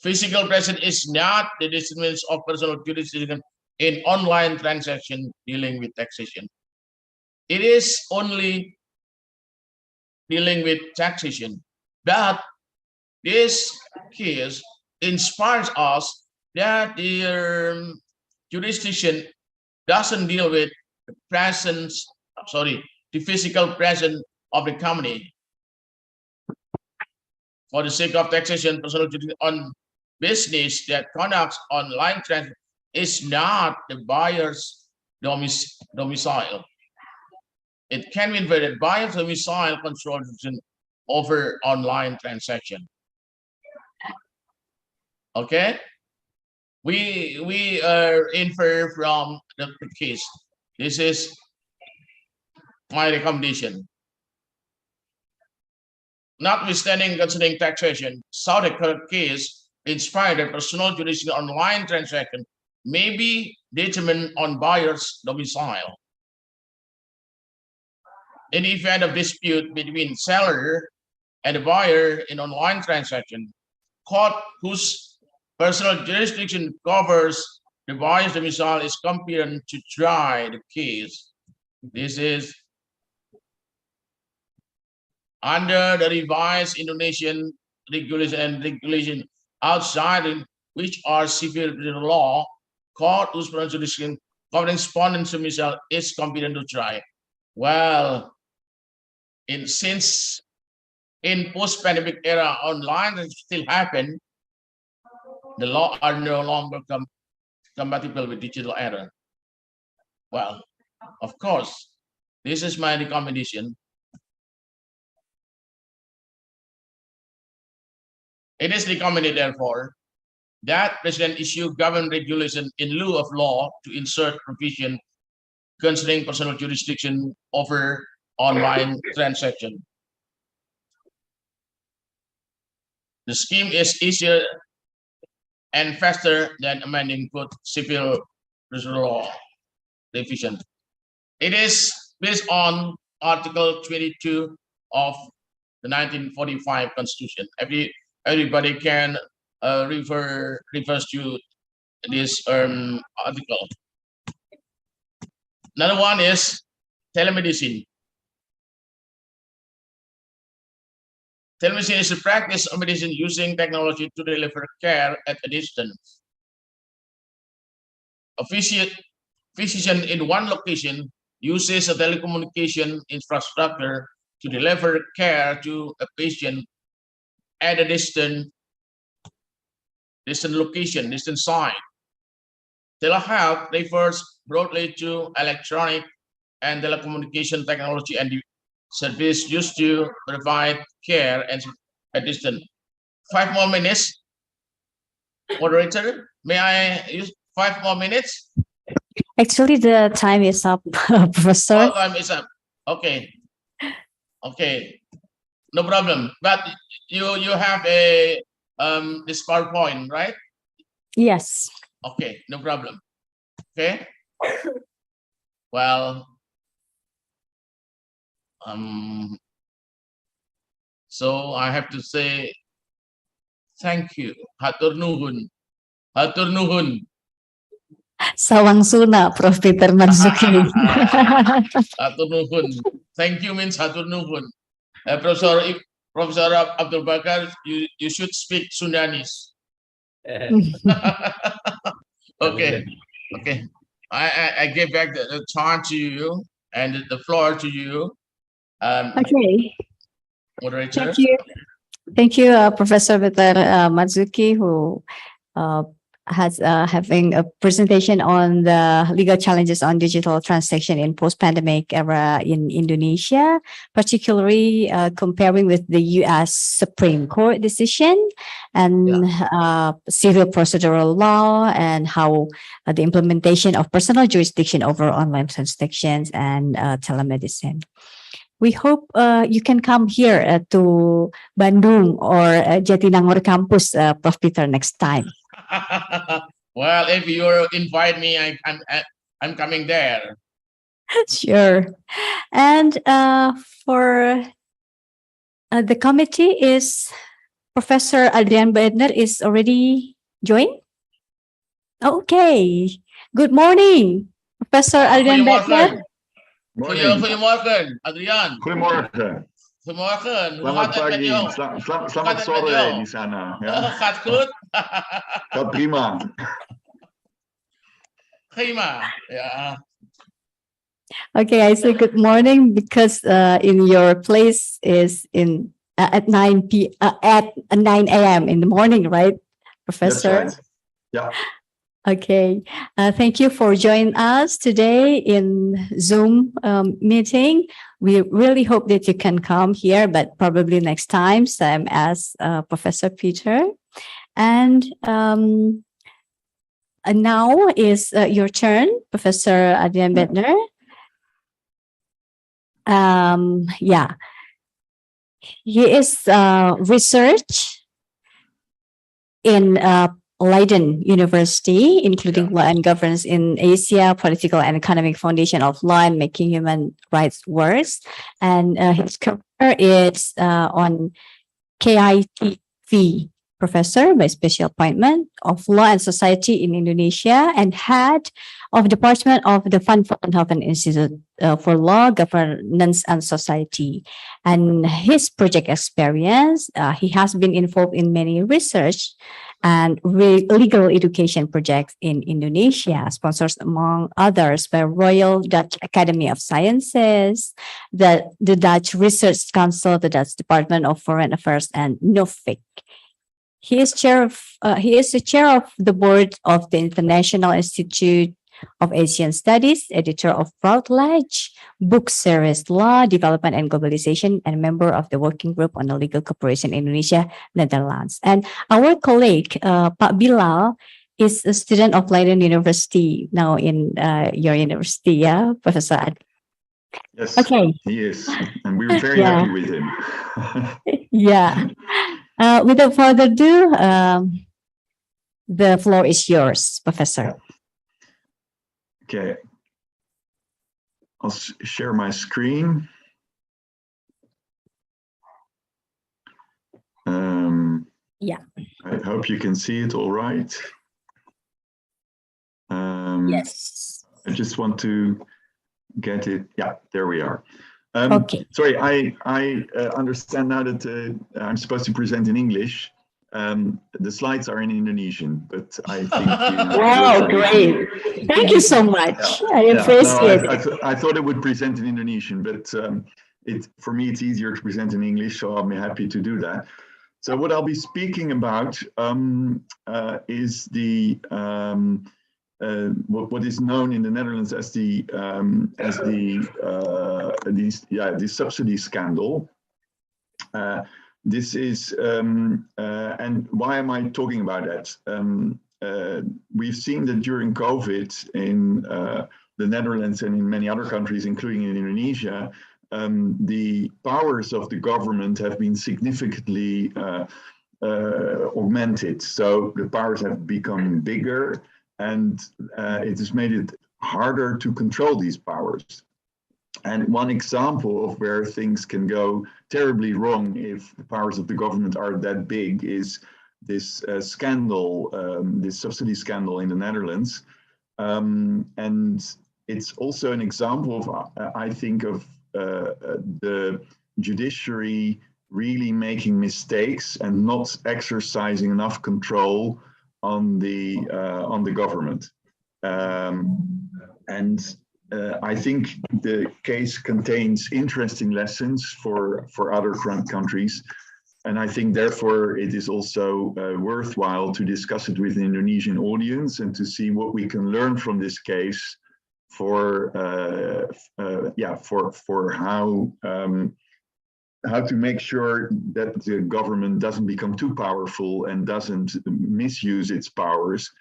Physical presence is not the determinants of personal jurisdiction in online transaction dealing with taxation. It is only dealing with taxation. But this case inspires us that the jurisdiction doesn't deal with the presence, the physical presence of the company. For the sake of taxation, personal jurisdiction on business that conducts online transaction is not the buyer's domicile. It can be inverted buyer's domicile control over online transaction. Okay, we infer from the case. This is my recommendation. Notwithstanding considering taxation, South Dakota case inspired that personal jurisdiction online transaction may be determined on buyer's domicile. In the event of dispute between seller and the buyer in online transaction, court whose personal jurisdiction covers the buyer's domicile is competent to try the case. This is under the revised Indonesian regulation and regulation outside in which are civil law, court whose personal jurisdiction covering respondent's domicile is competent to try. Well, since in post-pandemic era online still happen, the law are no longer compatible with digital era. Well, of course, this is my recommendation. It is recommended, therefore, that President issue government regulation in lieu of law to insert provision concerning personal jurisdiction over online transaction. The scheme is easier and faster than amending code civil procedure law revision. It is based on Article 22 of the 1945 Constitution. Everybody can refers to this article. Another one is telemedicine. Telemedicine is the practice of medicine using technology to deliver care at a distance. A physician in one location uses a telecommunication infrastructure to deliver care to a patient at a distant location, distant site. Telehealth refers broadly to electronic and telecommunication technology and service used to provide care and assistance. 5 more minutes. Moderator, may I use 5 more minutes? Actually, the time is up, Professor. All time is up. Okay. Okay. No problem. But you have a this PowerPoint, right? Yes. Okay, no problem. Okay. Well, so I have to say thank you. Hatur nuhun. Hatur nuhun. Sawang Suna, Prof. Peter Marzuki. Hatur nuhun. Thank you means hatur nuhun. Professor Abdul Bakar, you should speak Sundanese. Okay. Okay. I give back the time to you and the floor to you. Okay. Moderator. Thank you. Thank you, Professor Peter Marzuki, who has having a presentation on the legal challenges on digital transaction in post-pandemic era in Indonesia, particularly comparing with the U.S. Supreme Court decision and civil procedural law and how the implementation of personal jurisdiction over online transactions and telemedicine. We hope you can come here to Bandung or Jatinangor campus, Prof. Peter, next time. Well, if you invite me, I'm coming there. Sure. And for the committee is Professor Adrian Bedner is already joined. Okay. Good morning, Professor Adrian Bedner. Goedemorgen, Adrian. Goedemorgen. Goedemorgen. Selamat pagi. Selamat sore di sana. Ya. Gaat goed? Gaat prima. Prima. Yeah. Okay, I say good morning because in your place is in at 9 a.m. in the morning, right, Professor? That's right. Yeah. Okay, thank you for joining us today in Zoom meeting. We really hope that you can come here, but probably next time, same as Professor Peter. And now is your turn, Professor Adrian Bedner. Yeah, he is research in Leiden University, including law and governance in Asia, political and economic foundation of law and making human rights worse. And his career is on KITV professor by special appointment of law and society in Indonesia and head of department of the Van Vollenhoven Institute for Law, Governance and Society. And his project experience, he has been involved in many research and legal education projects in Indonesia, sponsored among others by Royal Dutch Academy of Sciences, the Dutch Research Council, the Dutch Department of Foreign Affairs, and NOFIC. He is the chair of the board of the International Institute of Asian Studies, editor of Routledge, book series Law, Development and Globalization, and member of the working group on the legal cooperation in Indonesia, Netherlands. And our colleague, Pak Bilal, is a student of Leiden University now in your university, yeah, Professor Ad? Yes, okay. He is. And we're very happy with him. Yeah. Without further ado, the floor is yours, Professor. Okay. I'll share my screen. Yeah. I hope you can see it all right. Yes. I just want to get it. Yeah, there we are. Okay. Sorry, I understand now that I'm supposed to present in English. The slides are in Indonesian, but I think wow, great! Thank you so much. I appreciate it. I thought it would present in Indonesian, but for me it's easier to present in English, so I'm happy to do that. So what I'll be speaking about is the what is known in the Netherlands as the subsidy scandal. This is, and why am I talking about that? We've seen that during COVID in the Netherlands and in many other countries, including in Indonesia, the powers of the government have been significantly augmented. So the powers have become bigger, and it has made it harder to control these powers. And one example of where things can go terribly wrong if the powers of the government are that big is this scandal, this subsidy scandal in the Netherlands. And it's also an example of, I think, of the judiciary really making mistakes and not exercising enough control on the government. I think the case contains interesting lessons for other countries. And I think, therefore, it is also worthwhile to discuss it with an Indonesian audience and to see what we can learn from this case for how to make sure that the government doesn't become too powerful and doesn't misuse its powers,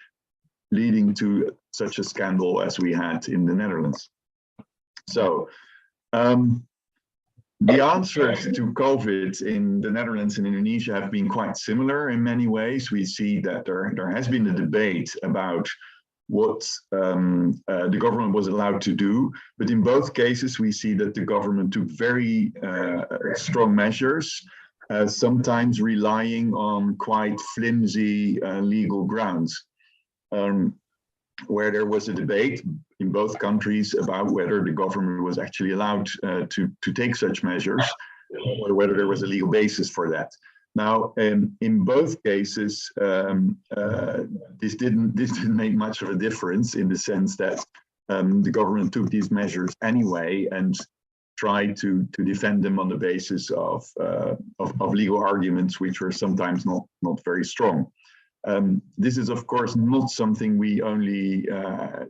leading to such a scandal as we had in the Netherlands. So the answers to COVID in the Netherlands and Indonesia have been quite similar in many ways. We see that there has been a debate about what the government was allowed to do, but in both cases we see that the government took very strong measures, sometimes relying on quite flimsy legal grounds. Where there was a debate in both countries about whether the government was actually allowed to take such measures, or whether there was a legal basis for that. Now, in both cases, this didn't make much of a difference, in the sense that the government took these measures anyway and tried to defend them on the basis of legal arguments, which were sometimes not very strong. This is, of course, not something we only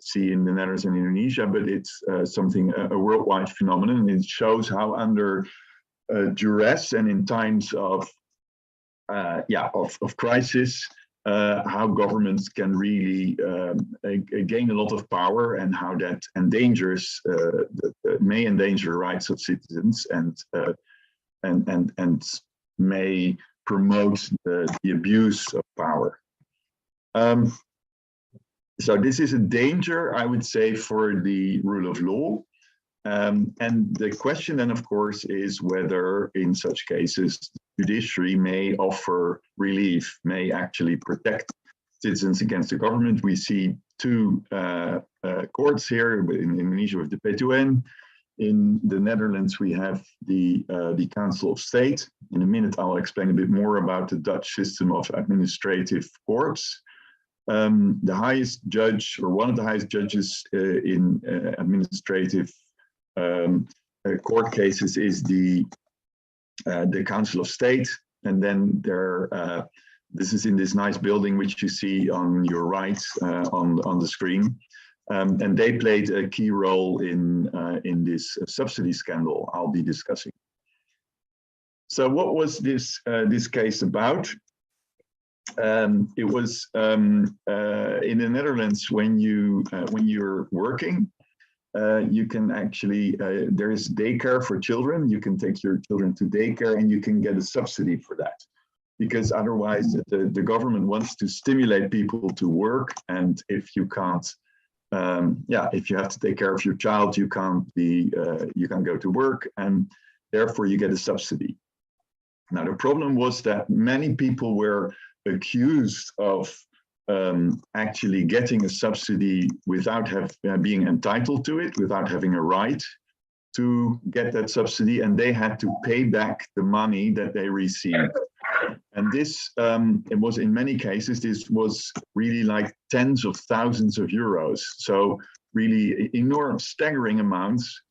see in the Netherlands and Indonesia, but it's something, a worldwide phenomenon. And it shows how under duress and in times of crisis, how governments can really gain a lot of power, and how that endangers, may endanger the rights of citizens, and may promote the abuse of power. So this is a danger, I would say, for the rule of law. And the question then, of course, is whether in such cases, the judiciary may offer relief, may actually protect citizens against the government. We see two courts here, in Indonesia with the P2N. In the Netherlands, we have the Council of State. In a minute, I'll explain a bit more about the Dutch system of administrative courts. The highest judge, or one of the highest judges in administrative court cases, is the Council of State. And then this is in this nice building, which you see on your right on the screen. And they played a key role in this subsidy scandal I'll be discussing. So what was this case about? It was in the Netherlands, when you're working, you can actually, there is daycare for children. You can take your children to daycare and you can get a subsidy for that. Because otherwise the government wants to stimulate people to work. And if you can't, if you have to take care of your child, you can't go to work, and therefore you get a subsidy. Now, the problem was that many people were accused of actually getting a subsidy without being entitled to it, without having a right to get that subsidy, and they had to pay back the money that they received. And this, it was, in many cases, this was really like tens of thousands of euros. So really enormous, staggering amounts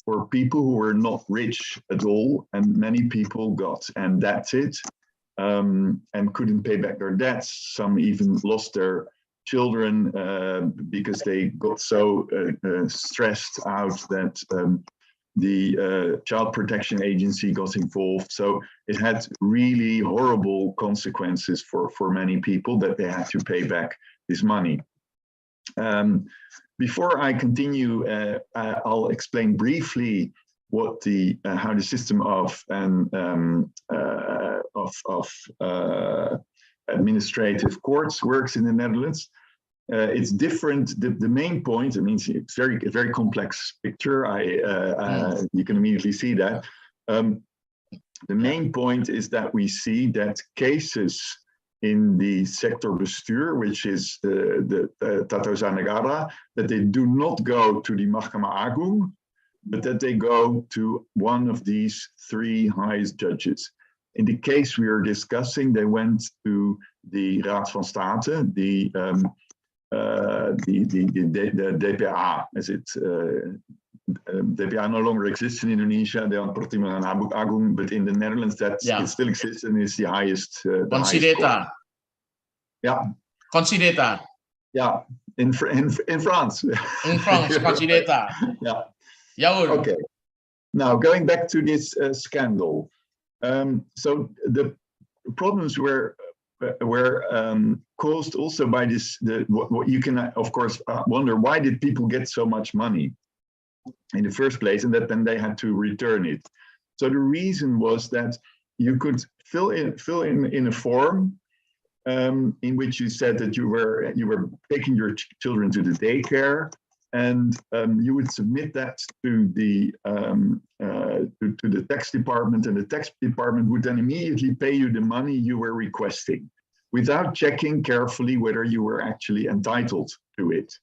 for people who were not rich at all. And many people got, and that's it, and couldn't pay back their debts. Some even lost their children because they got so stressed out that the Child Protection Agency got involved. So it had really horrible consequences for many people that they had to pay back this money. Before I continue, I'll explain briefly what how the system of administrative courts works in the Netherlands. It's different. The main point, I mean, it's a very complex picture. You can immediately see that. The main point is that we see that cases in the sector bestuur, which is the Tata Usaha Negara, that they do not go to the Mahkamah Agung, but that they go to one of these three highest judges. In the case we are discussing, they went to the Raad van State, the DPA, as it DPA no longer exists in Indonesia. They are Pertimbangan Agung, but in the Netherlands, it still exists and is the highest. Consideta. Yeah. Consideta. Yeah, in France. In France, Consideta. Yeah. Jawohl. Okay. Now going back to this scandal. So the problems were caused also by this. What you can of course wonder, why did people get so much money in the first place, and that then they had to return it. So the reason was that you could fill in a form in which you said that you were taking your children to the daycare, and you would submit that to the tax department, and the tax department would then immediately pay you the money you were requesting, without checking carefully whether you were actually entitled to it.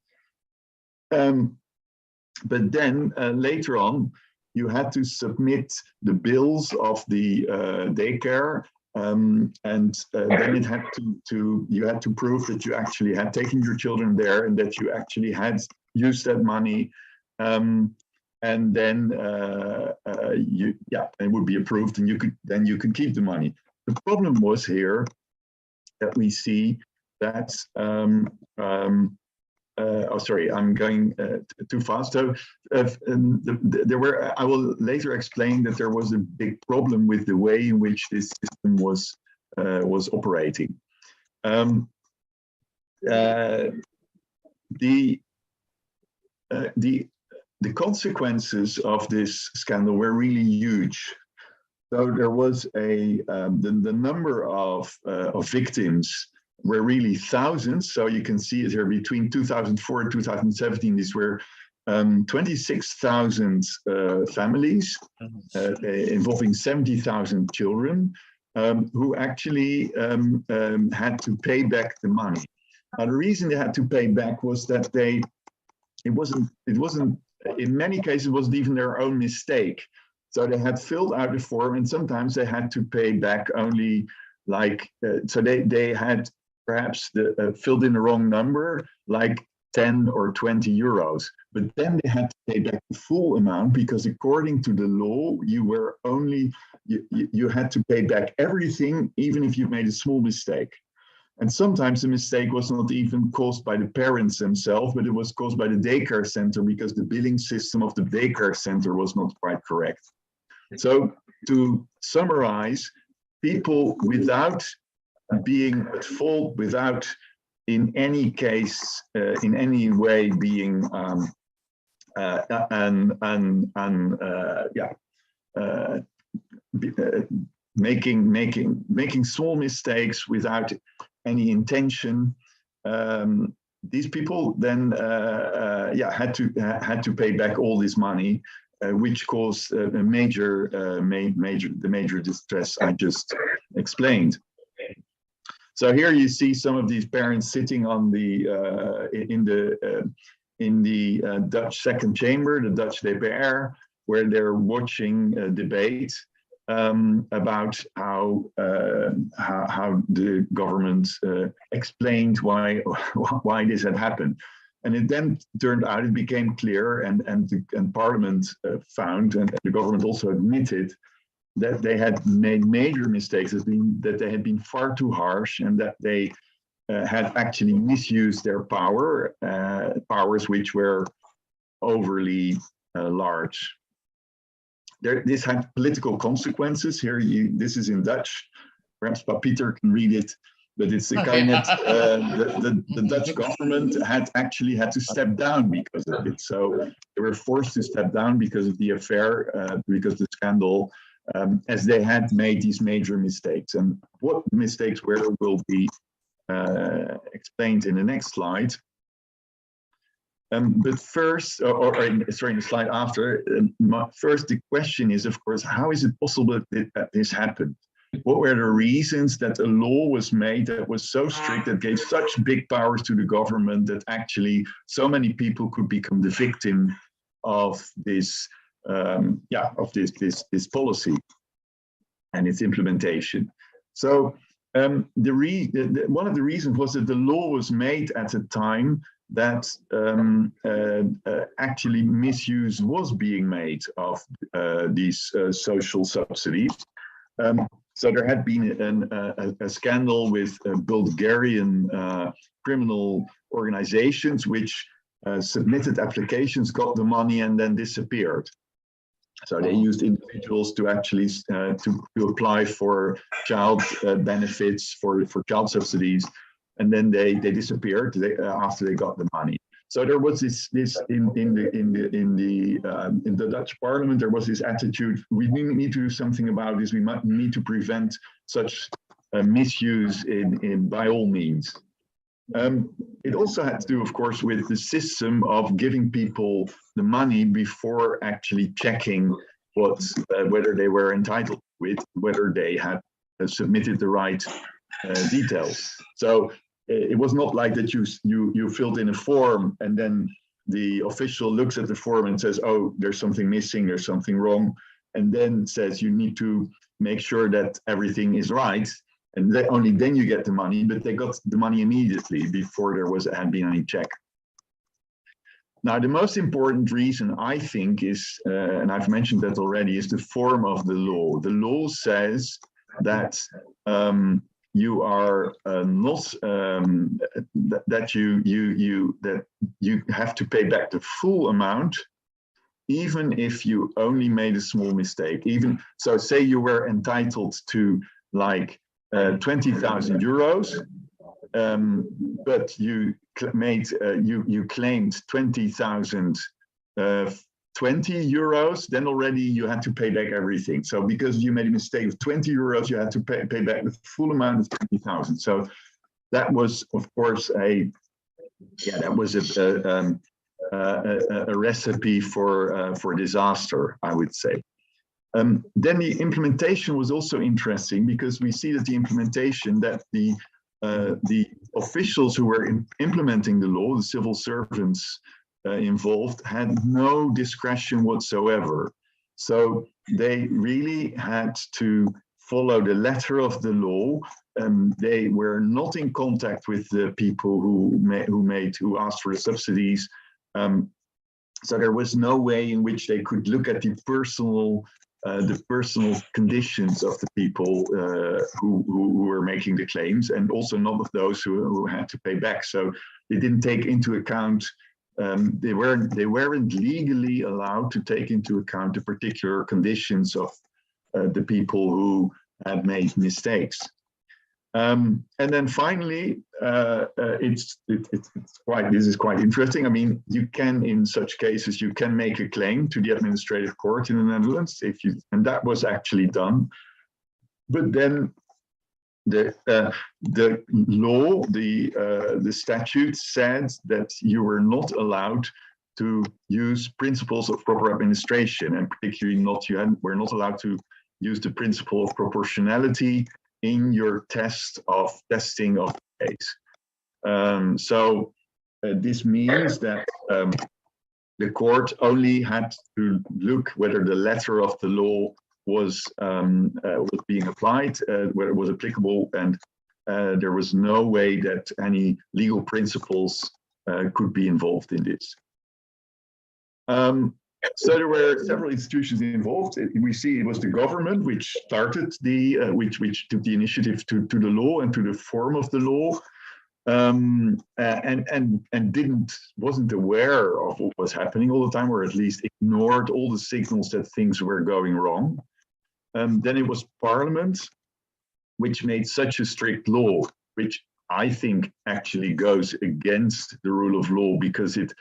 But then later on, you had to submit the bills of the daycare, and then it had you had to prove that you actually had taken your children there and that you actually had used that money, and then it would be approved, and you could keep the money. The problem was here that we see that oh, sorry, I'm going too fast. So I will later explain that there was a big problem with the way in which this system was operating. The consequences of this scandal were really huge. So there was the number of victims were really thousands. So you can see it here between 2004 and 2017, these were 26,000 families involving 70,000 children who actually had to pay back the money. Now, the reason they had to pay back was that it wasn't, in many cases, it wasn't even their own mistake. So they had filled out the form, and sometimes they had to pay back only like, so they had perhaps filled in the wrong number, like 10 or 20 euros. But then they had to pay back the full amount, because according to the law, you had to pay back everything, even if you made a small mistake. And sometimes the mistake was not even caused by the parents themselves, but it was caused by the daycare center, because the billing system of the daycare center was not quite correct. So to summarize, people without being at fault, without in any case, in any way being making small mistakes without any intention, these people then had to pay back all this money, which caused the major distress I just explained. So here you see some of these parents sitting on in the Dutch second chamber, the Dutch DPR, where they're watching a debate about how the government explained why this had happened. And it then turned out, it became clear, and Parliament found, and the government also admitted, that they had made major mistakes, that they had been far too harsh, and that they had actually misused their power, powers which were overly large. This had political consequences. Here, this is in Dutch. Perhaps Peter can read it, but it's the kabinet. The Dutch government had to step down because of it. So they were forced to step down because of the affair, because of the scandal, as they had made these major mistakes. And what mistakes were will be explained in the next slide. But first, sorry, in the slide after, first the question is, of course, how is it possible that this happened? What were the reasons that a law was made that was so strict, that gave such big powers to the government, that actually so many people could become the victim of this, this policy and its implementation? So one of the reasons was that the law was made at a time that actually misuse was being made of these social subsidies. So there had been a scandal with Bulgarian criminal organizations which submitted applications, got the money, and then disappeared. So they used individuals to actually to apply for child benefits, for child subsidies, and then they disappeared after they got the money. So there was this in the Dutch parliament, there was this attitude: we need to do something about this. We might need to prevent such misuse by all means. It also had to do, of course, with the system of giving people the money before actually checking whether they were entitled to it, whether they had submitted the right details. So it was not like that you filled in a form and then the official looks at the form and says, oh, there's something missing, there's something wrong, and then says you need to make sure that everything is right, and only then you get the money. But they got the money immediately before there had been any check. Now, the most important reason, I think, is, and I've mentioned that already, is the form of the law. The law says that you are not that you have to pay back the full amount, even if you only made a small mistake. Even so, say you were entitled to like 20,000 euros, but you claimed 20 euros, then already you had to pay back everything. So because you made a mistake of 20 euros, you had to pay back the full amount of 20,000. So that was, of course, a recipe for disaster, I would say. Then the implementation was also interesting, because we see that the implementation, that the officials who were implementing the law, the civil servants involved, had no discretion whatsoever. So they really had to follow the letter of the law. They were not in contact with the people who asked for the subsidies. So there was no way in which they could look at the personal conditions of the people who were making the claims, and also not of those who had to pay back. So they didn't take into account. They weren't legally allowed to take into account the particular conditions of the people who had made mistakes. And then finally, this is quite interesting. I mean, you can, in such cases, you can make a claim to the administrative court in the Netherlands, and that was actually done. But then the law, the statute said that you were not allowed to use principles of proper administration, and particularly were not allowed to use the principle of proportionality in your testing of the case. So this means that the court only had to look whether the letter of the law was being applied, whether it was applicable, and there was no way that any legal principles could be involved in this. So there were several institutions involved. We see it was the government which started which took the initiative to the law and to the form of the law. and wasn't aware of what was happening all the time, or at least ignored all the signals that things were going wrong. Then it was Parliament which made such a strict law, which I think actually goes against the rule of law, because it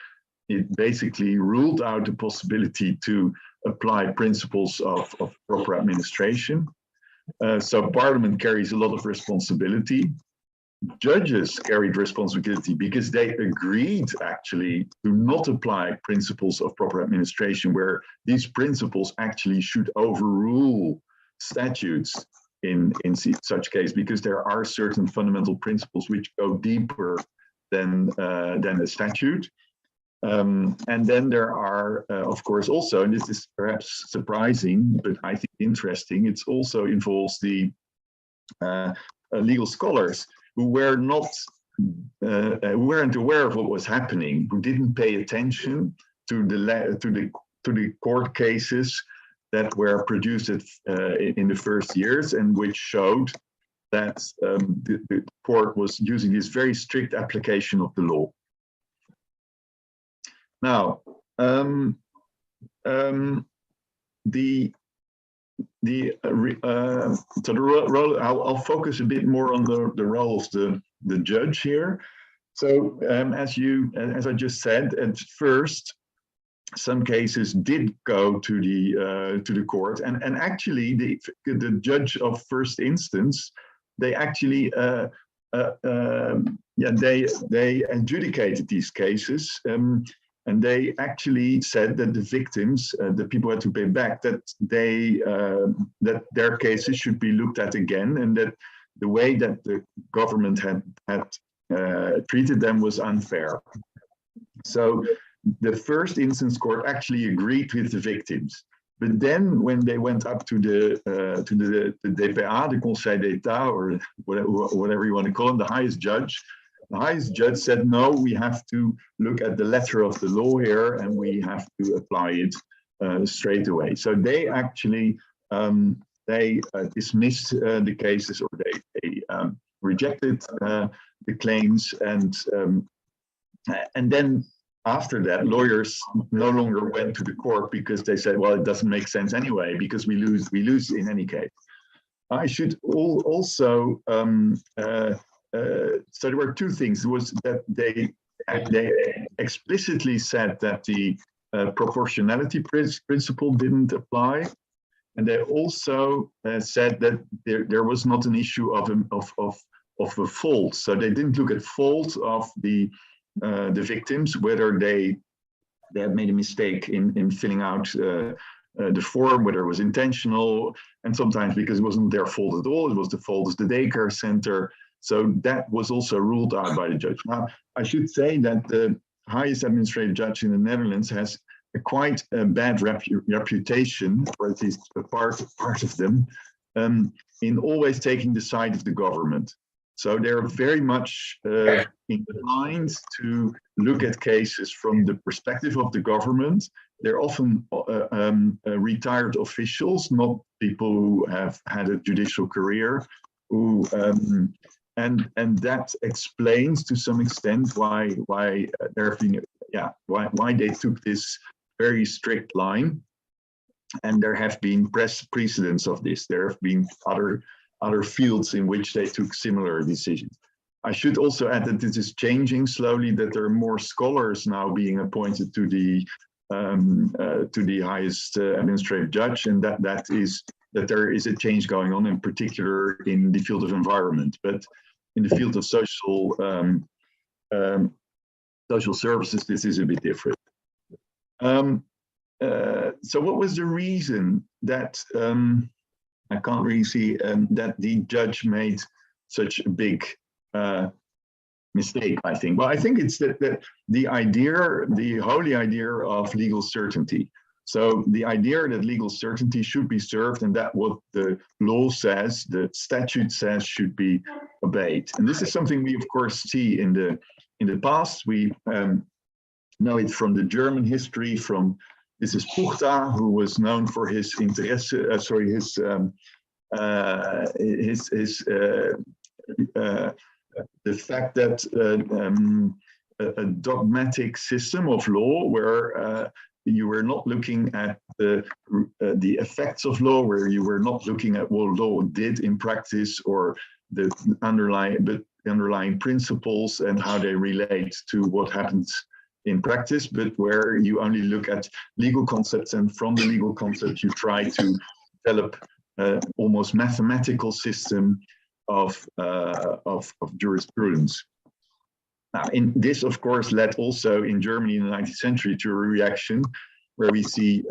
basically ruled out the possibility to apply principles of proper administration. So Parliament carries a lot of responsibility. Judges carried responsibility because they agreed actually to not apply principles of proper administration, where these principles actually should overrule statutes in such case, because there are certain fundamental principles which go deeper than a statute. And then there are, of course, also, and this is perhaps surprising, but I think interesting, it also involves the legal scholars who were not, weren't aware of what was happening, who didn't pay attention to the court cases that were produced in the first years, and which showed that the court was using this very strict application of the law. Now, I'll focus a bit more on the role of the judge here. So, as I just said, at first, some cases did go to the court, and actually the judge of first instance, they actually they adjudicated these cases, and they actually said that the victims, the people had to pay back, that that their cases should be looked at again, and that the way that the government had treated them was unfair. So the first instance court actually agreed with the victims, but then when they went up to the DPA, the Conseil d'État, or whatever you want to call him, the highest judge said, no, we have to look at the letter of the law here, and we have to apply it straight away. So they actually dismissed the cases, or they rejected the claims, and then after that, lawyers no longer went to the court, because they said, well, it doesn't make sense anyway, because we lose in any case. I should also, so there were two things. It was that they explicitly said that the proportionality principle didn't apply. And they also said that there was not an issue of a fault. So they didn't look at fault of the victims, whether they had made a mistake in filling out the form, whether it was intentional, and sometimes because it wasn't their fault at all, it was the fault of the daycare center. So that was also ruled out by the judge. Now, I should say that the highest administrative judge in the Netherlands has quite a bad reputation, or at least a part of them, in always taking the side of the government. So they're very much inclined to look at cases from the perspective of the government. They're often retired officials, not people who have had a judicial career, who and that explains to some extent why there have been why they took this very strict line. And there have been precedents of this. There have been other fields in which they took similar decisions. I should also add that this is changing slowly, that there are more scholars now being appointed to the highest administrative judge, and that there is a change going on, in particular in the field of environment. But in the field of social services, this is a bit different. So what was the reason that I can't really see that the judge made such a big mistake, I think? Well, I think it's that the holy idea of legal certainty. So the idea that legal certainty should be served, and that what the law says, the statute says, should be obeyed. And this is something we, of course, see in the past. We know it from the German history. This is Puchta, who was known for his the fact that a dogmatic system of law where you were not looking at the effects of law, where you were not looking at what law did in practice or the underlying principles and how they relate to what happens in practice, but where you only look at legal concepts, and from the legal concepts you try to develop almost mathematical system of jurisprudence. Now, in this, of course, led also in Germany in the 19th century to a reaction where we see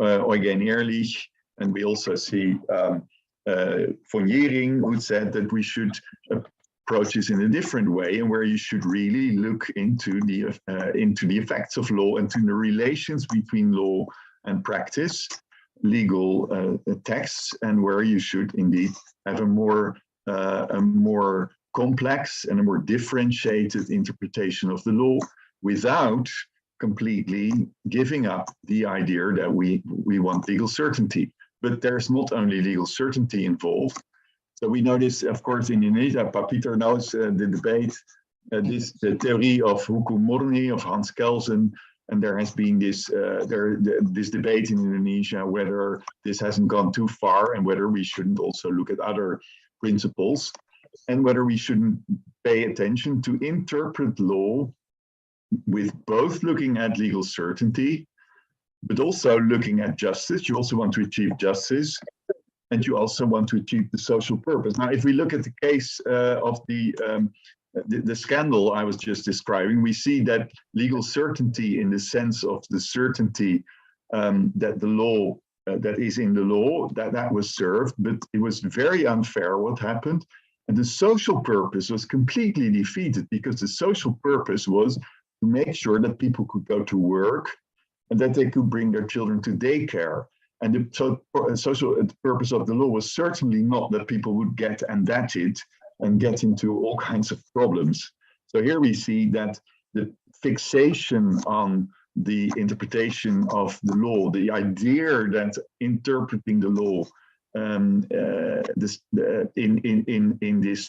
Eugen Ehrlich, and we also see von Jhering, who said that we should approach this in a different way, and where you should really look into the effects of law and to the relations between law and practice, legal texts, and where you should indeed have a more complex and a more differentiated interpretation of the law without completely giving up the idea that we want legal certainty. But there's not only legal certainty involved. So we know this, of course, in Indonesia. Peter knows the debate, the theory of hukum murni of Hans Kelsen, and there has been this debate in Indonesia whether this hasn't gone too far and whether we shouldn't also look at other principles, and whether we shouldn't pay attention to interpret law with both looking at legal certainty, but also looking at justice. You also want to achieve justice, and you also want to achieve the social purpose. Now, if we look at the case of the scandal I was just describing, we see that legal certainty, in the sense of the certainty that the law that is in the law, that was served, but it was very unfair what happened. And the social purpose was completely defeated, because the social purpose was to make sure that people could go to work and that they could bring their children to daycare. And the social purpose of the law was certainly not that people would get indebted and get into all kinds of problems. So here we see that the fixation on the interpretation of the law, the idea that interpreting the law in this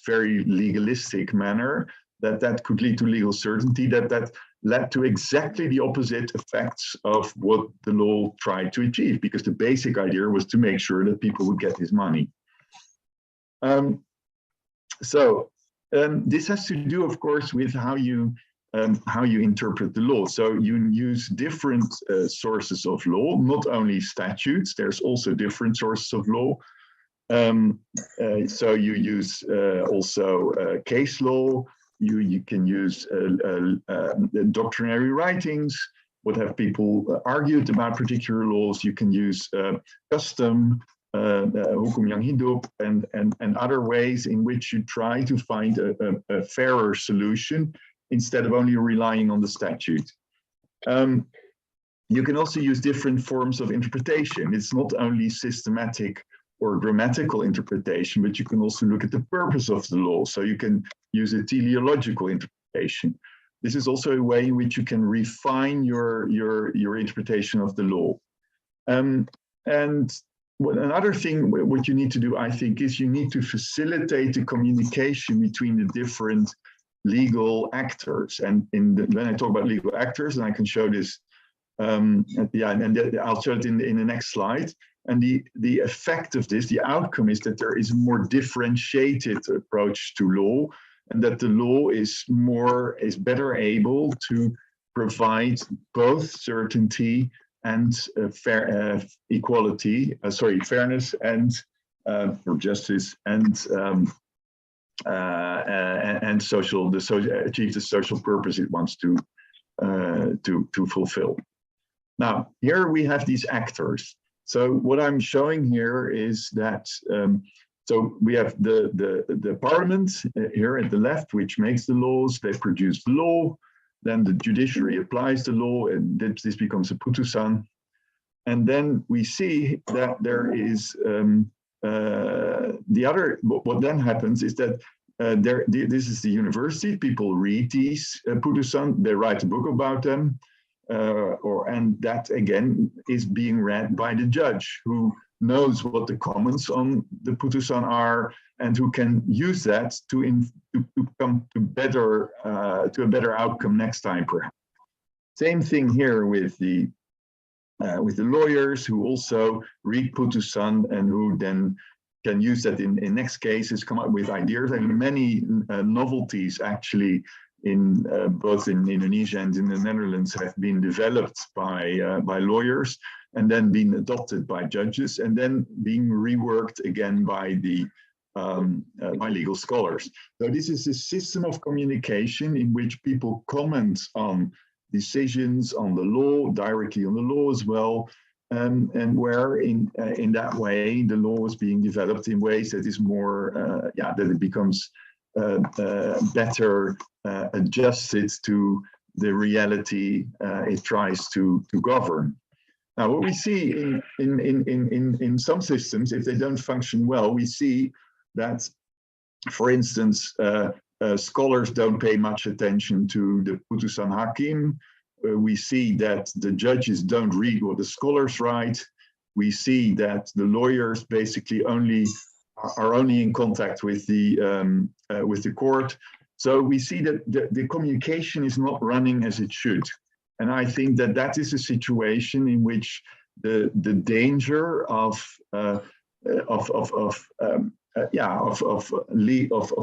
very legalistic manner, that could lead to legal certainty, that led to exactly the opposite effects of what the law tried to achieve, because the basic idea was to make sure that people would get this money. This has to do, of course, with how you interpret the law. So you use different sources of law, not only statutes, there's also different sources of law. So you use also case law, you can use doctrinary writings, what have people argued about particular laws, you can use custom, hukum yang hidup, and other ways in which you try to find a fairer solution, instead of only relying on the statute. You can also use different forms of interpretation. It's not only systematic or grammatical interpretation, but you can also look at the purpose of the law. So you can use a teleological interpretation. This is also a way in which you can refine your interpretation of the law. And another thing what you need to do, I think, is you need to facilitate the communication between the different legal actors. And when I talk about legal actors, and I can show this at the end, and I'll show it in the next slide. And the effect of this, the outcome, is that there is a more differentiated approach to law, and that the law is better able to provide both certainty and fairness and or justice and achieve the social purpose it wants to fulfill. Now, here we have these actors. So what I'm showing here is that so we have the parliament here at the left, which makes the laws. They produce the law. Then the judiciary applies the law, and this becomes a putusan. And then we see that there is what then happens is that this is the university. People read these putusan. They write a book about them. And that again is being read by the judge, who knows what the comments on the putusan are, and who can use that to come to a better outcome next time, perhaps. Same thing here with the lawyers who also read putusan and who then can use that in next cases, come up with ideas. And many novelties actually in both in Indonesia and in the Netherlands have been developed by lawyers and then been adopted by judges and then being reworked again by the by legal scholars. So this is a system of communication in which people comment on decisions, on the law, directly on the law as well, and where in that way the law is being developed in ways that is more, that it becomes better adjusted to the reality it tries to govern. Now, what we see in some systems, if they don't function well, we see that, for instance, scholars don't pay much attention to the putusan hakim. We see that the judges don't read what the scholars write. We see that the lawyers basically are only in contact with the court. So we see that the communication is not running as it should. And I think that that is a situation in which the danger of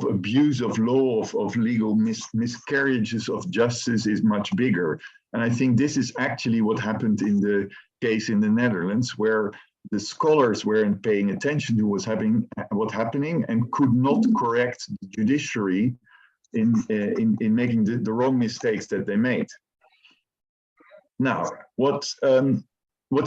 abuse of law, of legal miscarriages of justice is much bigger. And I think this is actually what happened in the case in the Netherlands, where the scholars weren't paying attention to what's happening and could not correct the judiciary in making the wrong mistakes that they made. Now, what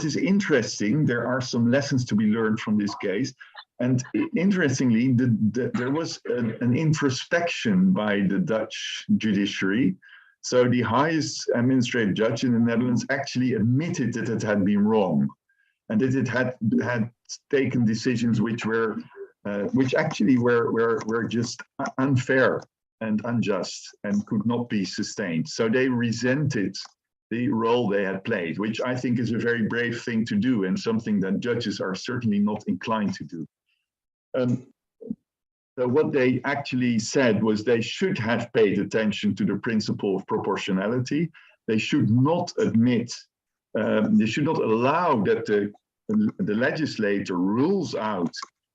is interesting, there are some lessons to be learned from this case. And interestingly, there was an introspection by the Dutch judiciary. So the highest administrative judge in the Netherlands actually admitted that it had been wrong, and that it had taken decisions which actually were just unfair and unjust and could not be sustained. So they resented the role they had played, which I think is a very brave thing to do and something that judges are certainly not inclined to do. So what they actually said was they should have paid attention to the principle of proportionality. They should not admit, they should not allow that the legislator rules out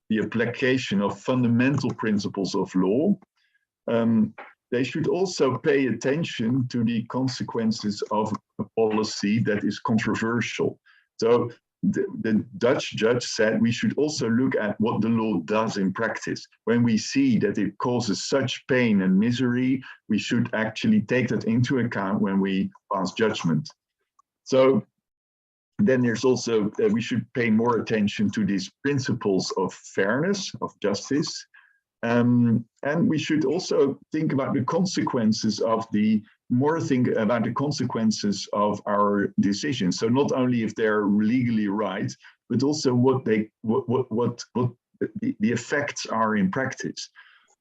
the application of fundamental principles of law. They should also pay attention to the consequences of a policy that is controversial. So the Dutch judge said we should also look at what the law does in practice. When we see that it causes such pain and misery, we should actually take that into account when we pass judgment. So then there's also, we should pay more attention to these principles of fairness, of justice. And we should also think about the consequences of the consequences of our decisions. So not only if they're legally right, but also what the effects are in practice.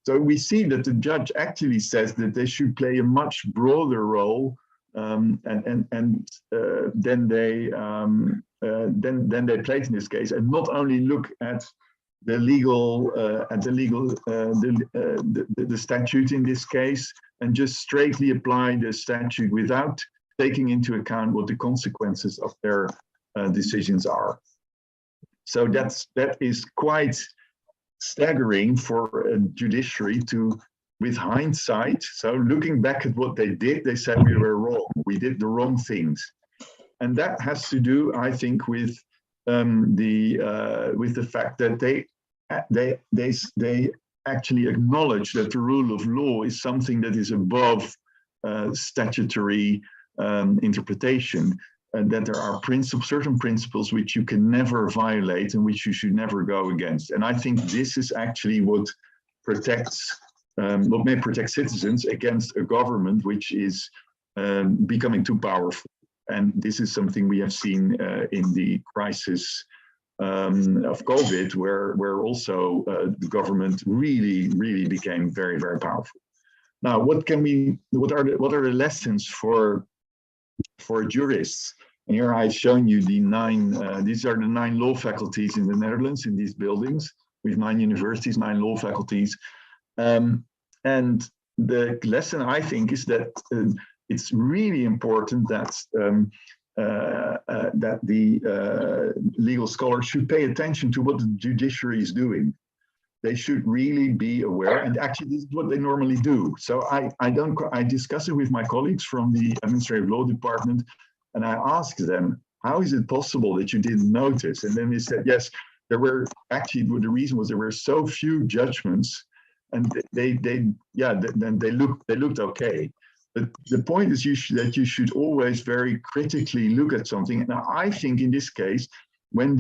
So we see that the judge actually says that they should play a much broader role than they played in this case, and not only look at the statute in this case, and just straightly apply the statute without taking into account what the consequences of their decisions are. So that is quite staggering for a judiciary to, with hindsight, so looking back at what they did, they said we were wrong, we did the wrong things. And that has to do, I think, with the fact that they actually acknowledge that the rule of law is something that is above statutory interpretation, and that there are certain principles which you can never violate and which you should never go against. And I think this is actually what may protect citizens against a government which is becoming too powerful. And this is something we have seen in the crisis of COVID, where also the government really became very, very powerful. Now, what are the lessons for jurists? And here I've shown you the these are the 9 law faculties in the Netherlands in these buildings. We have 9 universities, 9 law faculties. And the lesson, I think, is that it's really important that that the legal scholars should pay attention to what the judiciary is doing. They should really be aware, and actually this is what they normally do. So I discuss it with my colleagues from the administrative law department, and I asked them, how is it possible that you didn't notice? And then they said, yes, there were actually, the reason was there were so few judgments, and they looked okay. But the point is that you should always very critically look at something. Now, I think in this case, when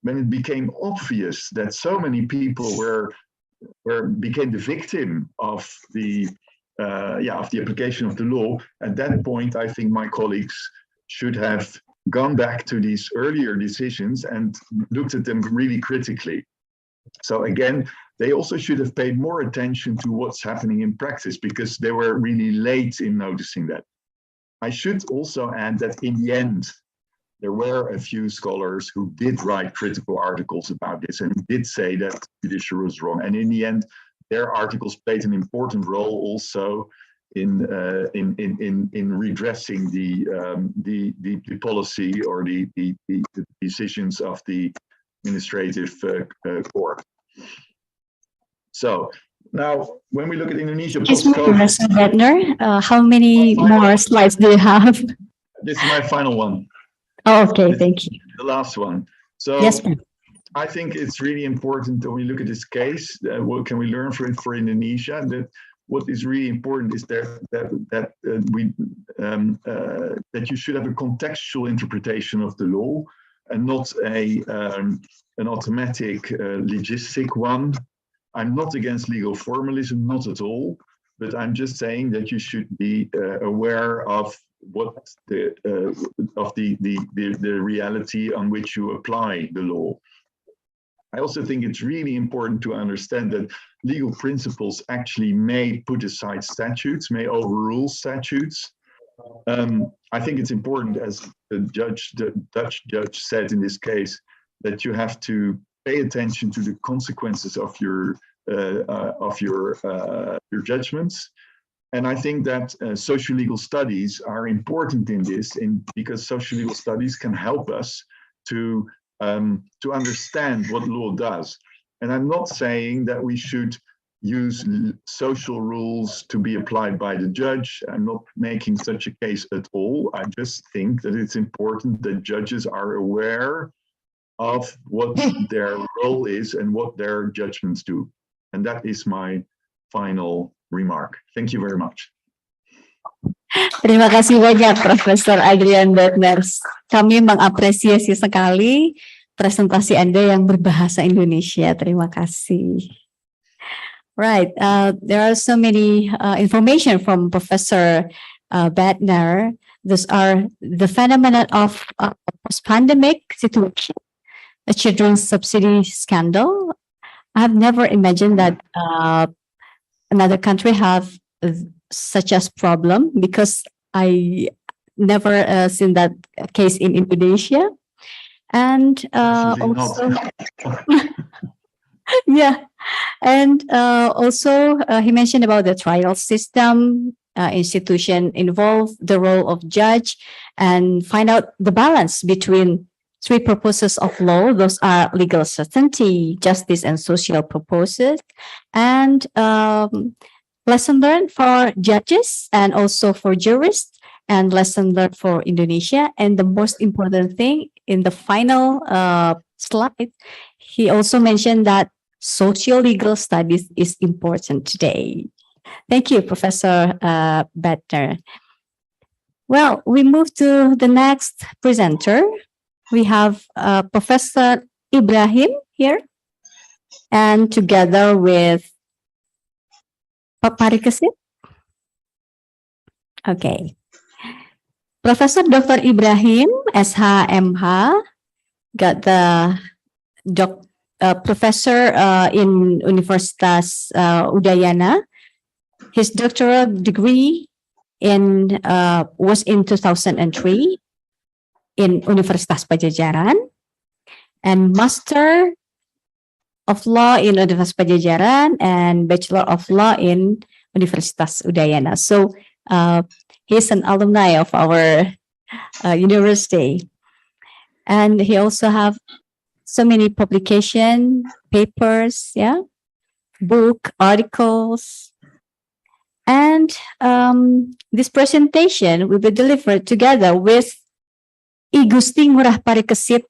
it became obvious that so many people became the victim of the application of the law, at that point, I think my colleagues should have gone back to these earlier decisions and looked at them really critically. So again, they also should have paid more attention to what's happening in practice, because they were really late in noticing that. I should also add that in the end, there were a few scholars who did write critical articles about this and did say that the judiciary was wrong. And in the end, their articles played an important role also in redressing the policy or the decisions of the administrative court. So now, when we look at Indonesia post-COVID, Professor Bedner, how many more slides do you have? This is my final one. Oh, okay, thank you. The last one. So Yes, please. I think it's really important that we look at this case. What can we learn from it for Indonesia? That what is really important is that you should have a contextual interpretation of the law and not an automatic logistic one. I'm not against legal formalism, not at all, but I'm just saying that you should be aware of what the reality on which you apply the law. I also think it's really important to understand that legal principles actually may put aside statutes, may overrule statutes. I think it's important, as the Dutch judge said in this case, that you have to pay attention to the consequences of your judgments. And I think that social legal studies are important in this, because social legal studies can help us to understand what law does. And I'm not saying that we should use social rules to be applied by the judge. I'm not making such a case at all. I just think that it's important that judges are aware of what their role is and what their judgments do. And that is my final remark. Thank you very much. Terima kasih banyak, Profesor Adrian Bedner. Kami mengapresiasi sekali presentasi Anda yang berbahasa Indonesia. Terima kasih. Right. There are so many information from Professor Bedner. Those are the phenomenon of post-pandemic situation, the children's subsidy scandal. I have never imagined that another country have such a problem, because I never seen that case in Indonesia. And also, yeah, and also he mentioned about the trial system, institution involved, the role of judge, and find out the balance between 3 purposes of law. Those are legal certainty, justice, and social purposes. And lesson learned for judges and also for jurists, and lesson learned for Indonesia. And the most important thing in the final slide, he also mentioned that social legal studies is important today. Thank you, Professor Bedner. Well, we move to the next presenter. We have Professor Ibrahim here, and together with Pak Parikesit. Okay. Professor Dr. Ibrahim, SHMH, got the professor in Universitas Udayana. His doctoral degree was in 2003. in Universitas Pajajaran and Master of Law in Universitas Pajajaran and Bachelor of Law in Universitas Udayana. So he's an alumni of our university. And he also have so many publication, papers, book, articles. And this presentation will be delivered together with I Gusti Ngurah Parikesit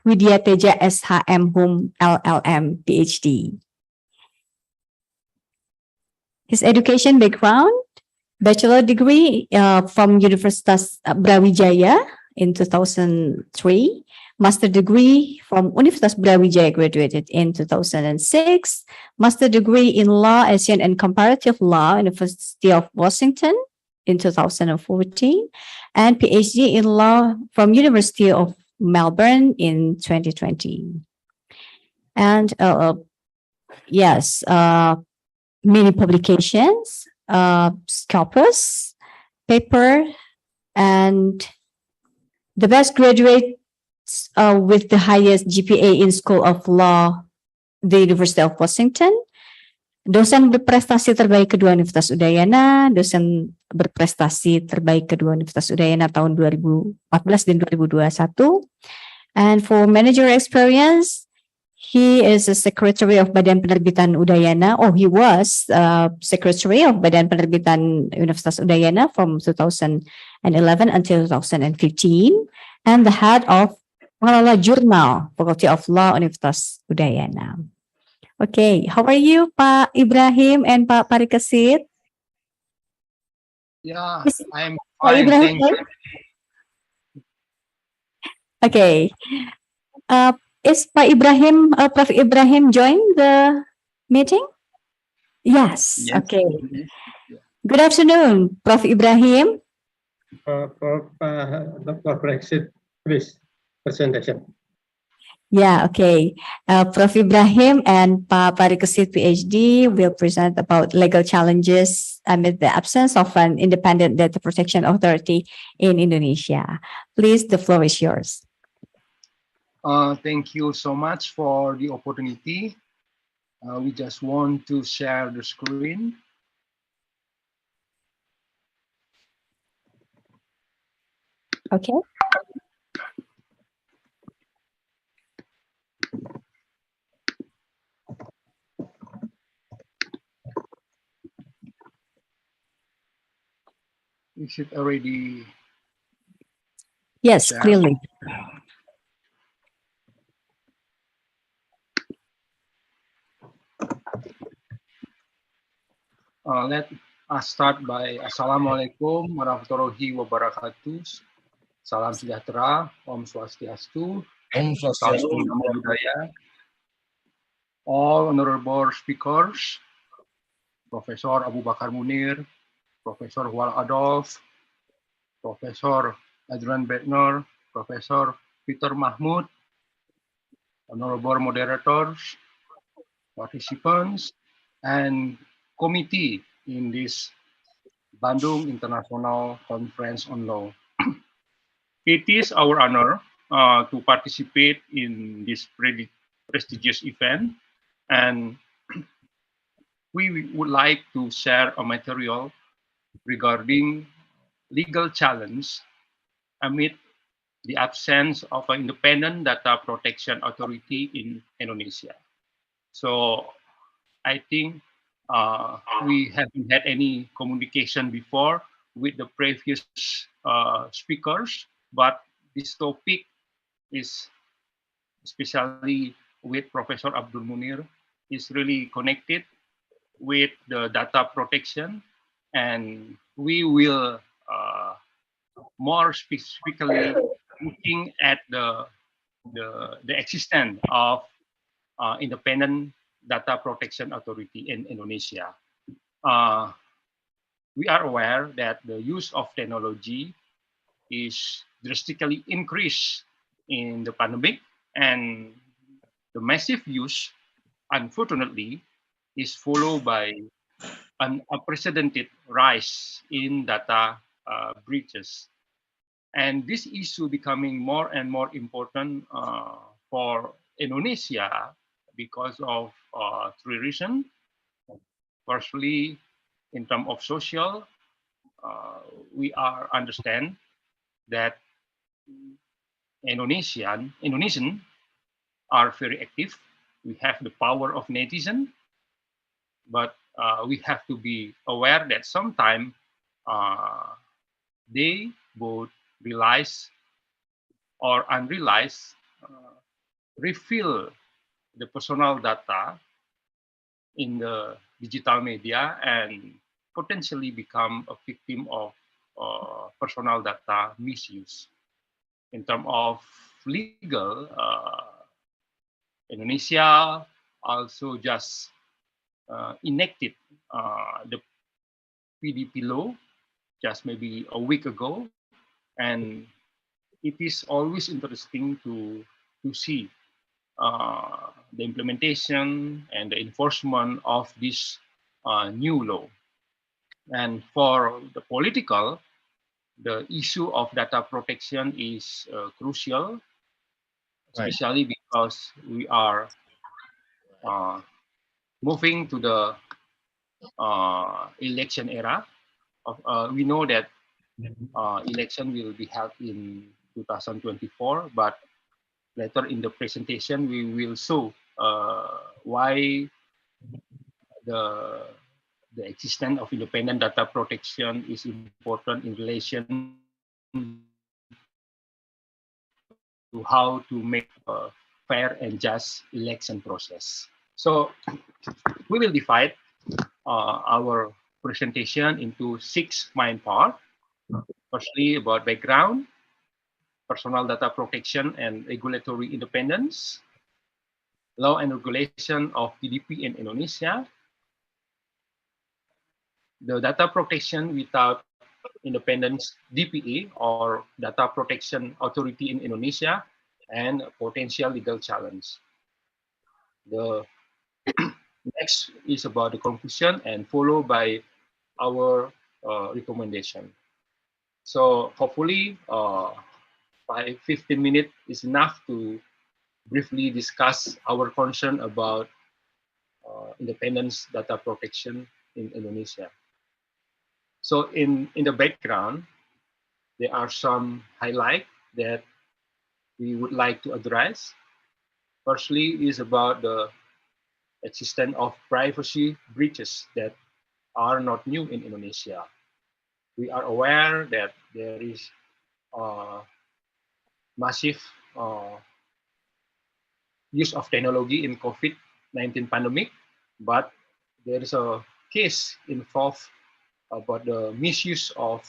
Widyateja SHM Hum LLM PhD. His education background, bachelor degree from Universitas Brawijaya in 2003, master degree from Universitas Brawijaya graduated in 2006, master degree in law, Asian and comparative law, University of Washington in 2014, and PhD in law from University of Melbourne in 2020. And yes, many publications, scopus, paper, and the best graduates with the highest GPA in School of Law, the University of Washington. Dosen berprestasi terbaik kedua Universitas Udayana, dosen berprestasi terbaik kedua Universitas Udayana tahun 2014 dan 2021. And for managerial experience, he is a secretary of Badan Penerbitan Udayana. He was secretary of Badan Penerbitan Universitas Udayana from 2011 until 2015, and the head of Pengelola Jurnal Faculty of Law Universitas Udayana. Okay, how are you, Pak Ibrahim and Pak Parikesit? Yeah, I'm Pak fine, Ibrahim. thank you. Okay. Is Pak Ibrahim, Prof. Ibrahim join the meeting? Yes. Yes. Okay. Good afternoon, Prof. Ibrahim. Dr. Brexit, please, presentation. Yeah, okay. Prof. Ibrahim and Pak Parikesit PhD will present about legal challenges amid the absence of an independent data protection authority in Indonesia. Please, the floor is yours. Thank you so much for the opportunity. We just want to share the screen. Okay. Is it already? Yes, shared? clearly. Let us start by Assalamualaikum warahmatullahi wabarakatuh. Salam sejahtera, Om Swastiastu, Om Salam Swastiastu. Namo Buddhaya. All honorable speakers, Professor Abu Bakar Munir, Professor Wal Adolf, Professor Adrian Bettner, Professor Peter Mahmud, honorable moderators, participants, and committee in this Bandung International Conference on Law. It is our honor to participate in this prestigious event, and we would like to share a material regarding legal challenge amid the absence of an independent data protection authority in Indonesia. So I think we haven't had any communication before with the previous speakers, but this topic is, especially with Professor Abdul Munir, is really connected with the data protection, and we will more specifically looking at the existence of independent data protection authority in Indonesia. We are aware that the use of technology is drastically increased in the pandemic, and the massive use, unfortunately, is followed by an unprecedented rise in data breaches. And this issue becoming more and more important for Indonesia because of three reasons. Firstly, in terms of social, we are understand that Indonesian are very active. We have the power of netizen, but we have to be aware that sometimes they both realize or unrealized reveal the personal data in the digital media and potentially become a victim of personal data misuse. In terms of legal, Indonesia also just enacted the PDP law just maybe a week ago, and it is always interesting to see the implementation and the enforcement of this new law. And for the political, the issue of data protection is crucial, especially because we are moving to the election era. We know that election will be held in 2024, but later in the presentation we will show why the existence of independent data protection is important in relation to how to make a fair and just election process. So we will divide our presentation into 6 main parts. Firstly, about background, personal data protection and regulatory independence, law and regulation of PDP in Indonesia, the data protection without independence DPA or data protection authority in Indonesia, and potential legal challenge. The next is about the conclusion and followed by our recommendation. So hopefully 15 minutes is enough to briefly discuss our concern about independence data protection in Indonesia. So in the background, there are some highlights that we would like to address. Firstly is about the existence of privacy breaches that are not new in Indonesia. We are aware that there is massive use of technology in COVID-19 pandemic, but there is a case involved about the misuse of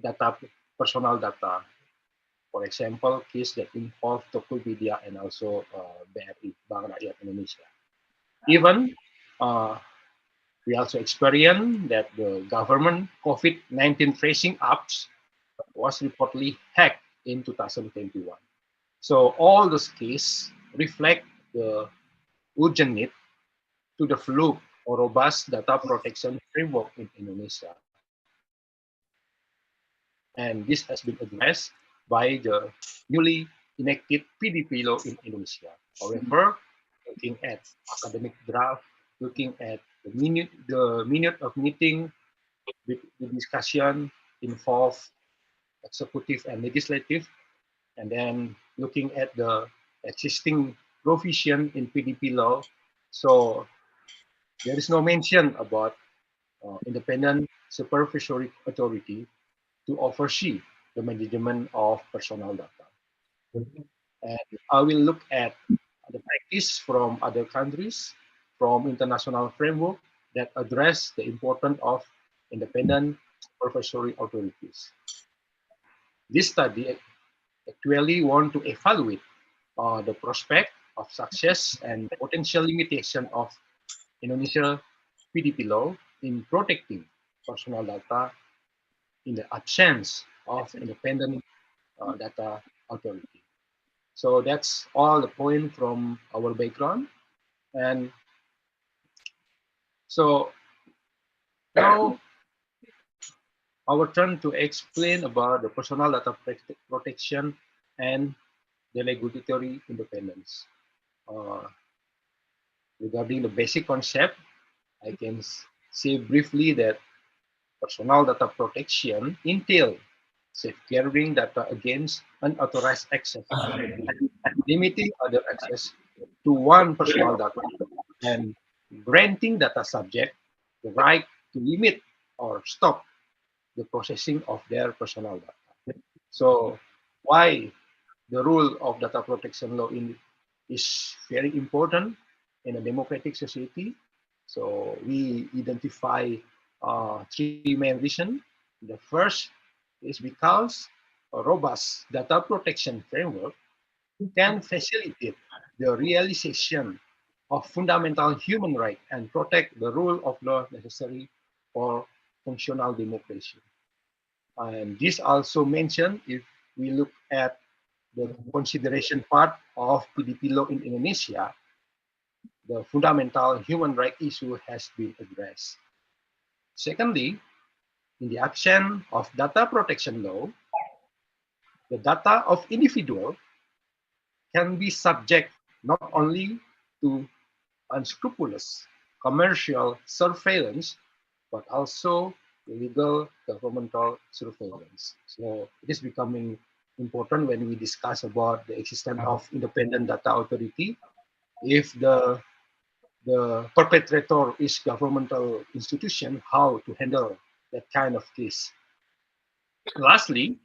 data, personal data. For example, case that involve Tokopedia and also BRI, Bank Rakyat Indonesia. Even we also experienced that the government COVID-19 tracing apps was reportedly hacked in 2021. So all those cases reflect the urgent need to develop a robust data protection framework in Indonesia. And this has been addressed by the newly enacted PDP law in Indonesia. However, looking at academic draft, looking at the minute of meeting, the discussion involve executive and legislative, and then looking at the existing provision in PDP law. So there is no mention about independent supervisory authority to oversee the management of personal data. And I will look at the practice from other countries, from international framework that address the importance of independent supervisory authorities. This study actually want to evaluate the prospect of success and potential limitation of Indonesia PDP law in protecting personal data in the absence of independent data authority. So that's all the point from our background. And so now our turn to explain about the personal data protection and the regulatory independence. Uh, Regarding the basic concept, I can say briefly that personal data protection entails safeguarding data against unauthorized access and limiting other access to one personal data and granting data subject the right to limit or stop the processing of their personal data. So why the rule of data protection law is very important in a democratic society. So we identify three main reasons. The first is because a robust data protection framework can facilitate the realization of fundamental human rights and protect the rule of law necessary for functional democracy. And this also mentioned if we look at the consideration part of PDP law in Indonesia, the fundamental human rights issue has been addressed. Secondly, in the absence of data protection law, the data of individual can be subject not only to unscrupulous commercial surveillance, but also illegal governmental surveillance. So it is becoming important when we discuss about the existence of independent data authority. If the perpetrator is governmental institution, how to handle that kind of case. Lastly,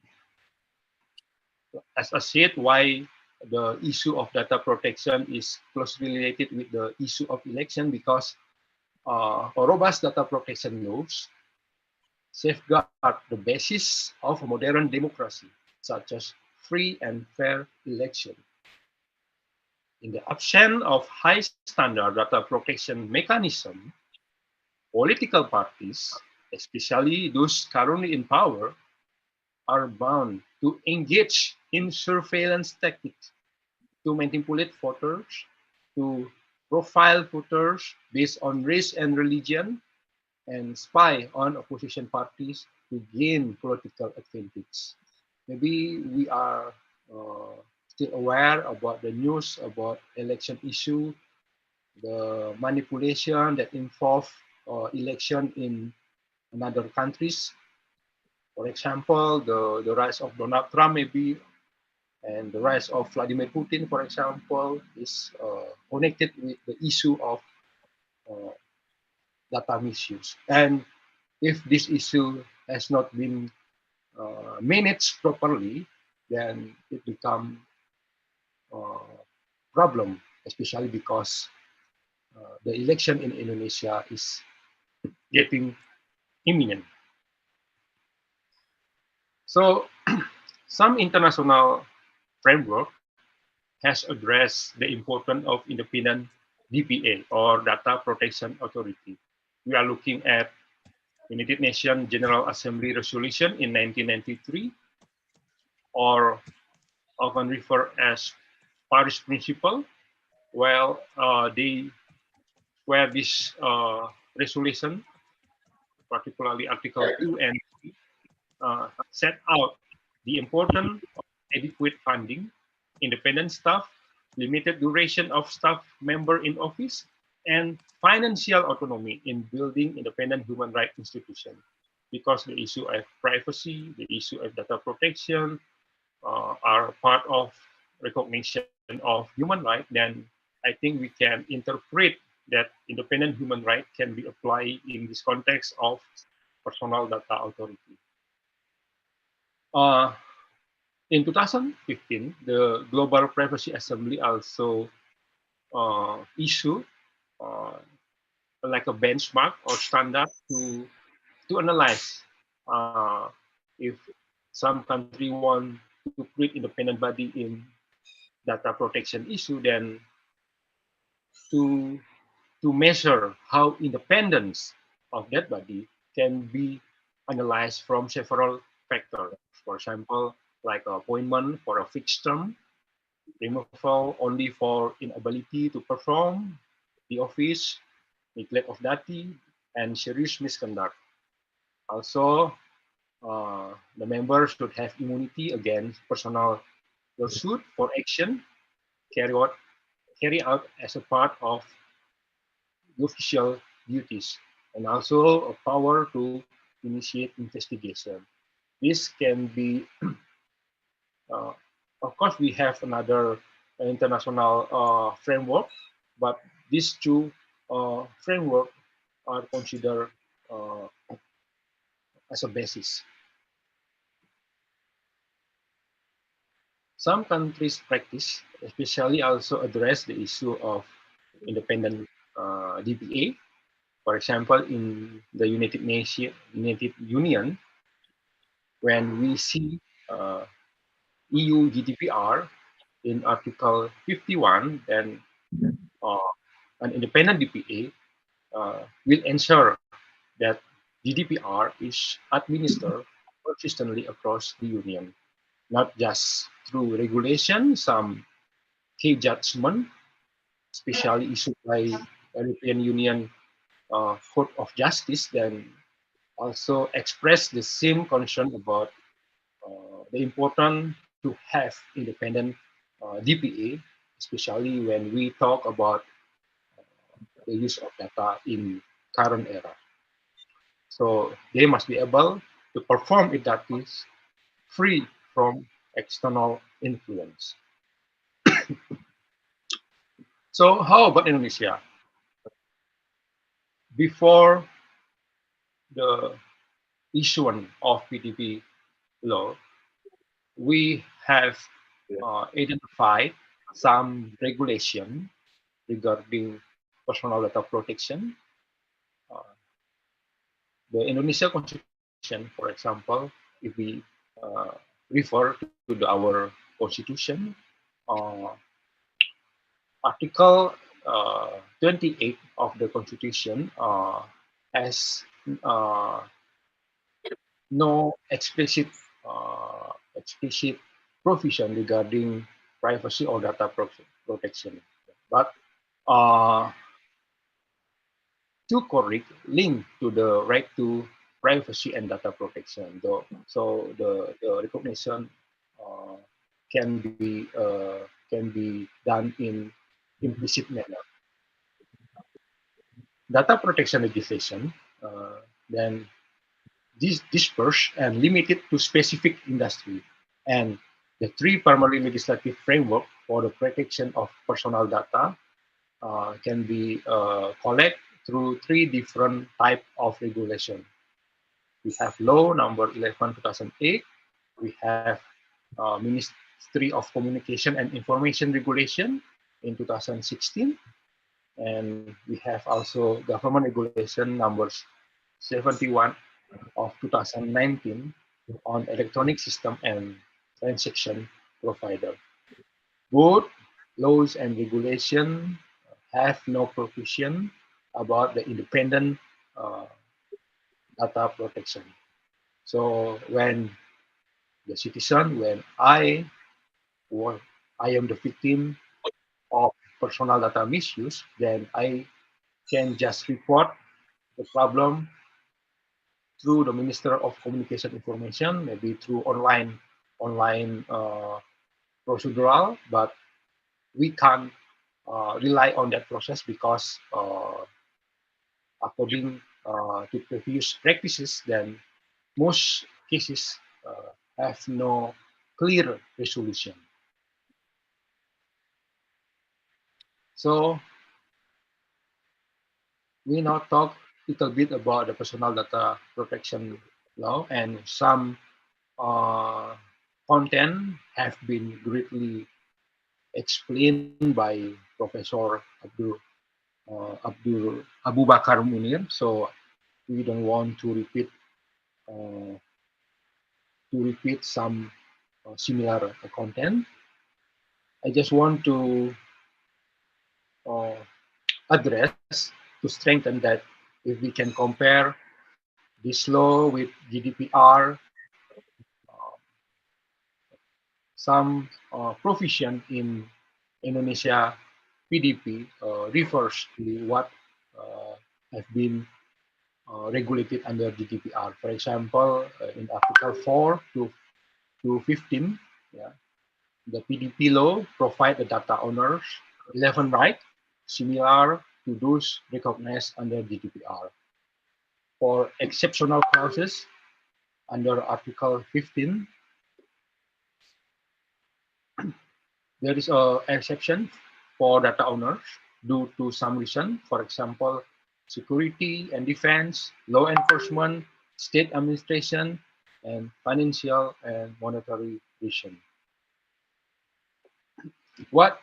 as I said, why the issue of data protection is closely related with the issue of election because robust data protection laws safeguard the basis of a modern democracy, such as free and fair election. In the absence of high standard data protection mechanism, political parties, especially those currently in power, are bound to engage in surveillance tactics to manipulate voters, to profile voters based on race and religion, and spy on opposition parties to gain political advantage. Maybe we are still aware about the news about election issue, the manipulation that involve election in another countries. For example, the rise of Donald Trump maybe and the rise of Vladimir Putin, for example, is connected with the issue of uh, data misuse. And if this issue has not been managed properly, then it becomes a problem, especially because the election in Indonesia is getting imminent. So some international framework has addressed the importance of independent DPA or Data Protection Authority. We are looking at United Nations General Assembly resolution in 1993, or often referred as Paris Principle, they where this resolution, particularly Article 2 and 3, set out the importance of adequate funding, independent staff, limited duration of staff member in office, and financial autonomy in building independent human rights institutions. Because the issue of privacy, the issue of data protection are part of recognition of human rights, then I think we can interpret that independent human right can be applied in this context of personal data authority. Uh, in 2015, the Global Privacy Assembly also issued uh, like a benchmark or standard to analyze if some country want to create independent body in data protection issue, then to to measure how independence of that body can be analyzed from several factors. For example, like appointment for a fixed term, removal only for inability to perform the office, neglect of duty, and serious misconduct. Also, The members should have immunity against personal lawsuit for action carried out, carried out as a part of official duties, and also a power to initiate investigation. This can be, uh, of course, we have another international framework, but these two framework are considered uh, as a basis. Some countries practice, especially also address the issue of independent DPA. For example, in the United Union, when we see EU GDPR in Article 51, then uh, an independent DPA will ensure that GDPR is administered consistently across the Union, not just through regulation. Some key judgment, especially issued by European Union Court of Justice, then also express the same concern about the importance to have independent DPA, especially when we talk about the use of data in current era. So they must be able to perform it that is free from external influence. So how about Indonesia? Before the issuance of PDB law, we have identified some regulation regarding personal data protection. Uh, the Indonesia Constitution, for example, if we refer to our Constitution, uh, Article 28 of the Constitution has uh, no explicit provision regarding privacy or data protection, but uh, two correct link to the right to privacy and data protection. So the recognition uh, can be done in implicit manner. Data protection legislation then dispersed and limited to specific industry, and the three primary legislative framework for the protection of personal data can be collected through three different type of regulation. We have law number 11 2008. We have Ministry of Communication and Information Regulation in 2016, and we have also government regulation numbers 71 of 2019 on electronic system and transaction provider. Both laws and regulation have no provision about the independent uh, data protection. So when the citizen, when or I am the victim of personal data misuse, then I can just report the problem through the Minister of Communication Information, maybe through online procedural, but we can't rely on that process because according to previous practices, then most cases have no clear resolution. So we now talk a little bit about the personal data protection law, and some uh, content have been greatly explained by Professor Abdul Abu Bakar Munir. So we don't want uh, to repeat some similar content. I just want to uh, address to strengthen that if we can compare this law with GDPR, some provision in Indonesia PDP refers to what have been regulated under GDPR. For example, in Article 4 to 15, yeah, the PDP law provide the data owners 11 rights similar to those recognized under GDPR. For exceptional clauses under Article 15, there is a exception for data owners due to some reason, for example, security and defense, law enforcement, state administration, and financial and monetary reason. What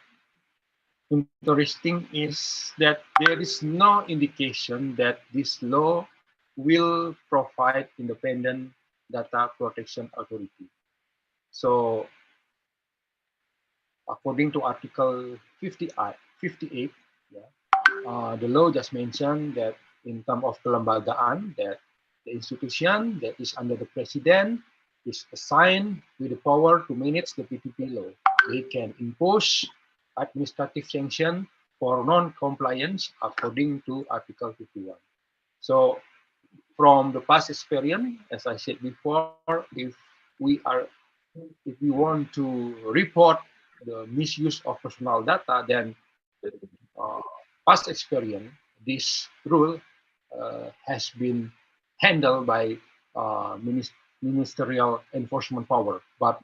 interesting is that there is no indication that this law will provide independent data protection authority. So according to Article 58, yeah, the law just mentioned that in terms of kelembagaan, that the institution that is under the president is assigned with the power to manage the PPP law. They can impose administrative sanction for non-compliance according to Article 51. So from the past experience, as I said before, if we want to report the misuse of personal data, then past experience, this rule has been handled by ministerial enforcement power, but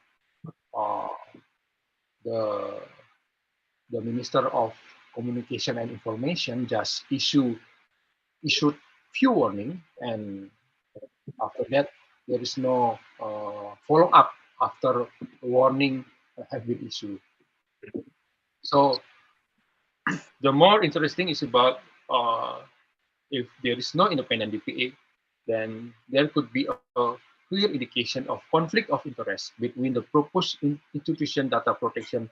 the Minister of Communication and Information just issued few warning, and after that there is no follow up after warning have been issued. So the more interesting is about if there is no independent DPA, then there could be a clear indication of conflict of interest between the proposed institution data protection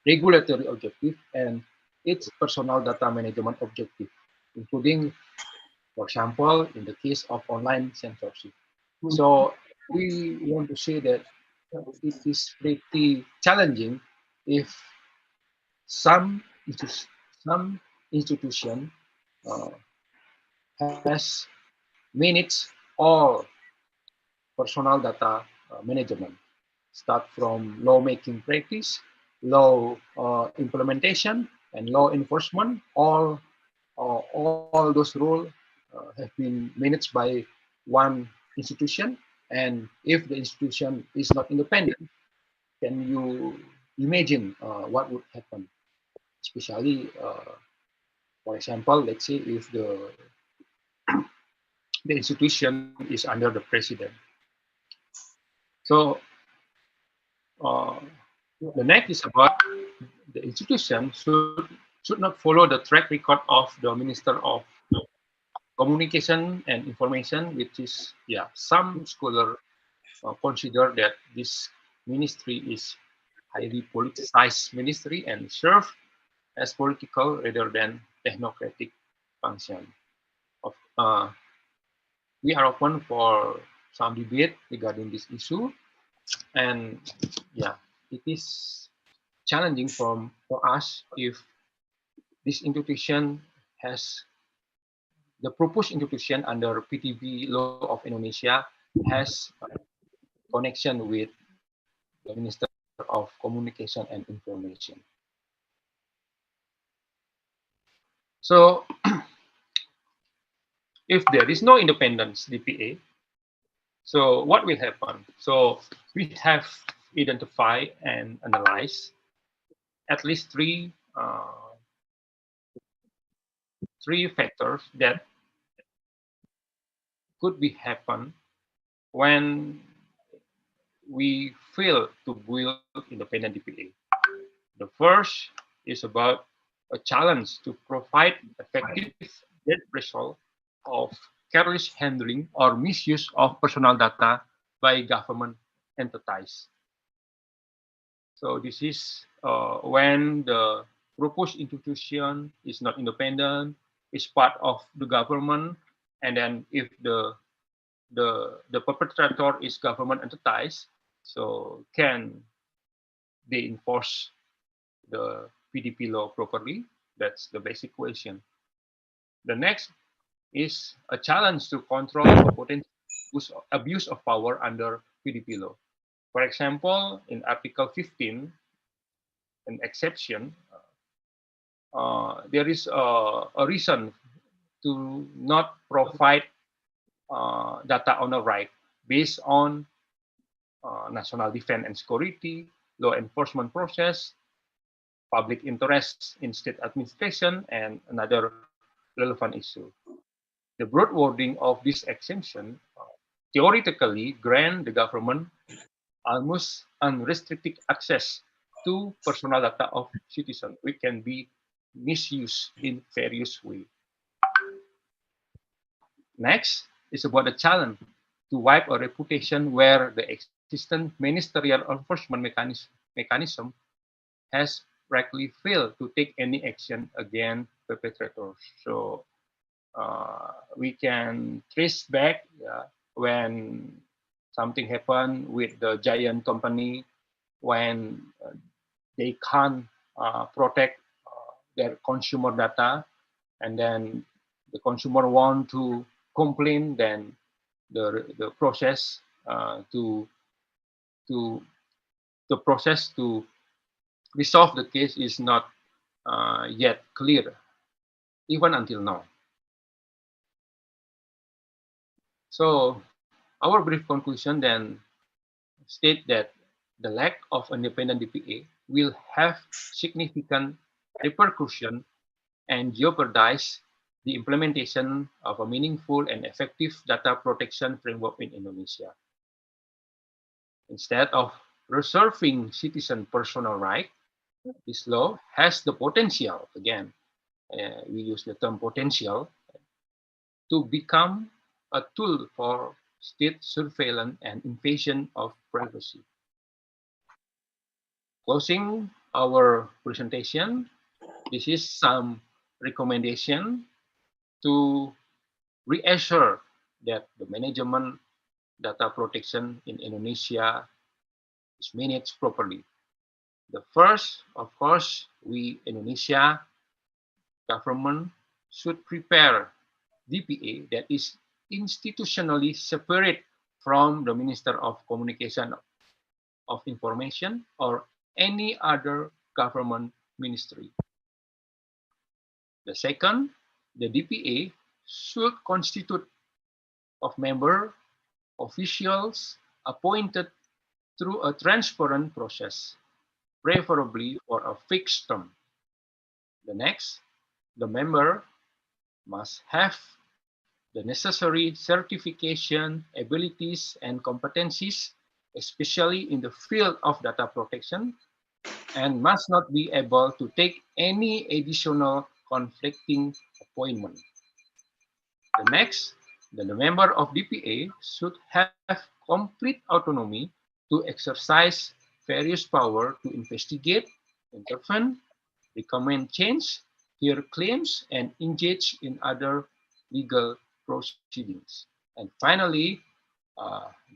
regulatory objective and its personal data management objective, including, for example, in the case of online censorship. So we want to say that it is pretty challenging if some institution has managed all personal data management, start from lawmaking practice, law implementation, and law enforcement. All those roles have been managed by one institution, and if the institution is not independent, can you imagine what would happen? Especially, for example, let's say if the institution is under the president. So the next is about the institution should not follow the track record of the Minister of Communication and Information, which is, yeah, some scholars consider that this ministry is highly politicized ministry and serve as political rather than technocratic function. We are open for some debate regarding this issue, and yeah, it is challenging for us if this institution has the proposed institution under PTB law of Indonesia has connection with the Minister of Communication and Information. So if there is no independence DPA, so what will happen? So we have identified and analyzed at least three factors that could be happen when we fail to build independent DPA. The first is about a challenge to provide effective repression of careless handling or misuse of personal data by government entities. So this is when the proposed institution is not independent, is part of the government, and then if the perpetrator is government entities, so can they enforce the PDP law properly? That's the basic question. The next is a challenge to control a potential abuse of power under PDP law. For example, in Article 15, an exception, there is a reason to not provide data on a right based on national defense and security, law enforcement process, public interest in state administration, and another relevant issue. The broad wording of this exemption theoretically grant the government almost unrestricted access to personal data of citizens, which can be misused in various ways. Next is about the challenge to wipe a reputation where the existing ministerial enforcement mechanism has rightly failed to take any action against perpetrators. So we can trace back when something happened with the giant company, when they can't protect their consumer data, and then the consumer want to complain, then the process to the process to resolve the case is not yet clear, even until now. So our brief conclusion then state that the lack of independent DPA will have significant repercussion and jeopardize the implementation of a meaningful and effective data protection framework in Indonesia. Instead of reserving citizen personal right, this law has the potential, again, we use the term potential, to become a tool for state surveillance and invasion of privacy. Closing our presentation, this is some recommendation to reassure that the management data protection in Indonesia is managed properly. The first, of course, we Indonesia government should prepare DPA that is institutionally separate from the Minister of Communication of Information or any other government ministry. The second, the DPA should constitute of member officials appointed through a transparent process, preferably for a fixed term. The next, the member must have the necessary certification, abilities, and competencies, especially in the field of data protection, and must not be able to take any additional conflicting appointment. The next, the member of DPA should have complete autonomy to exercise various power to investigate, intervene, recommend change, hear claims, and engage in other legal proceedings. And finally,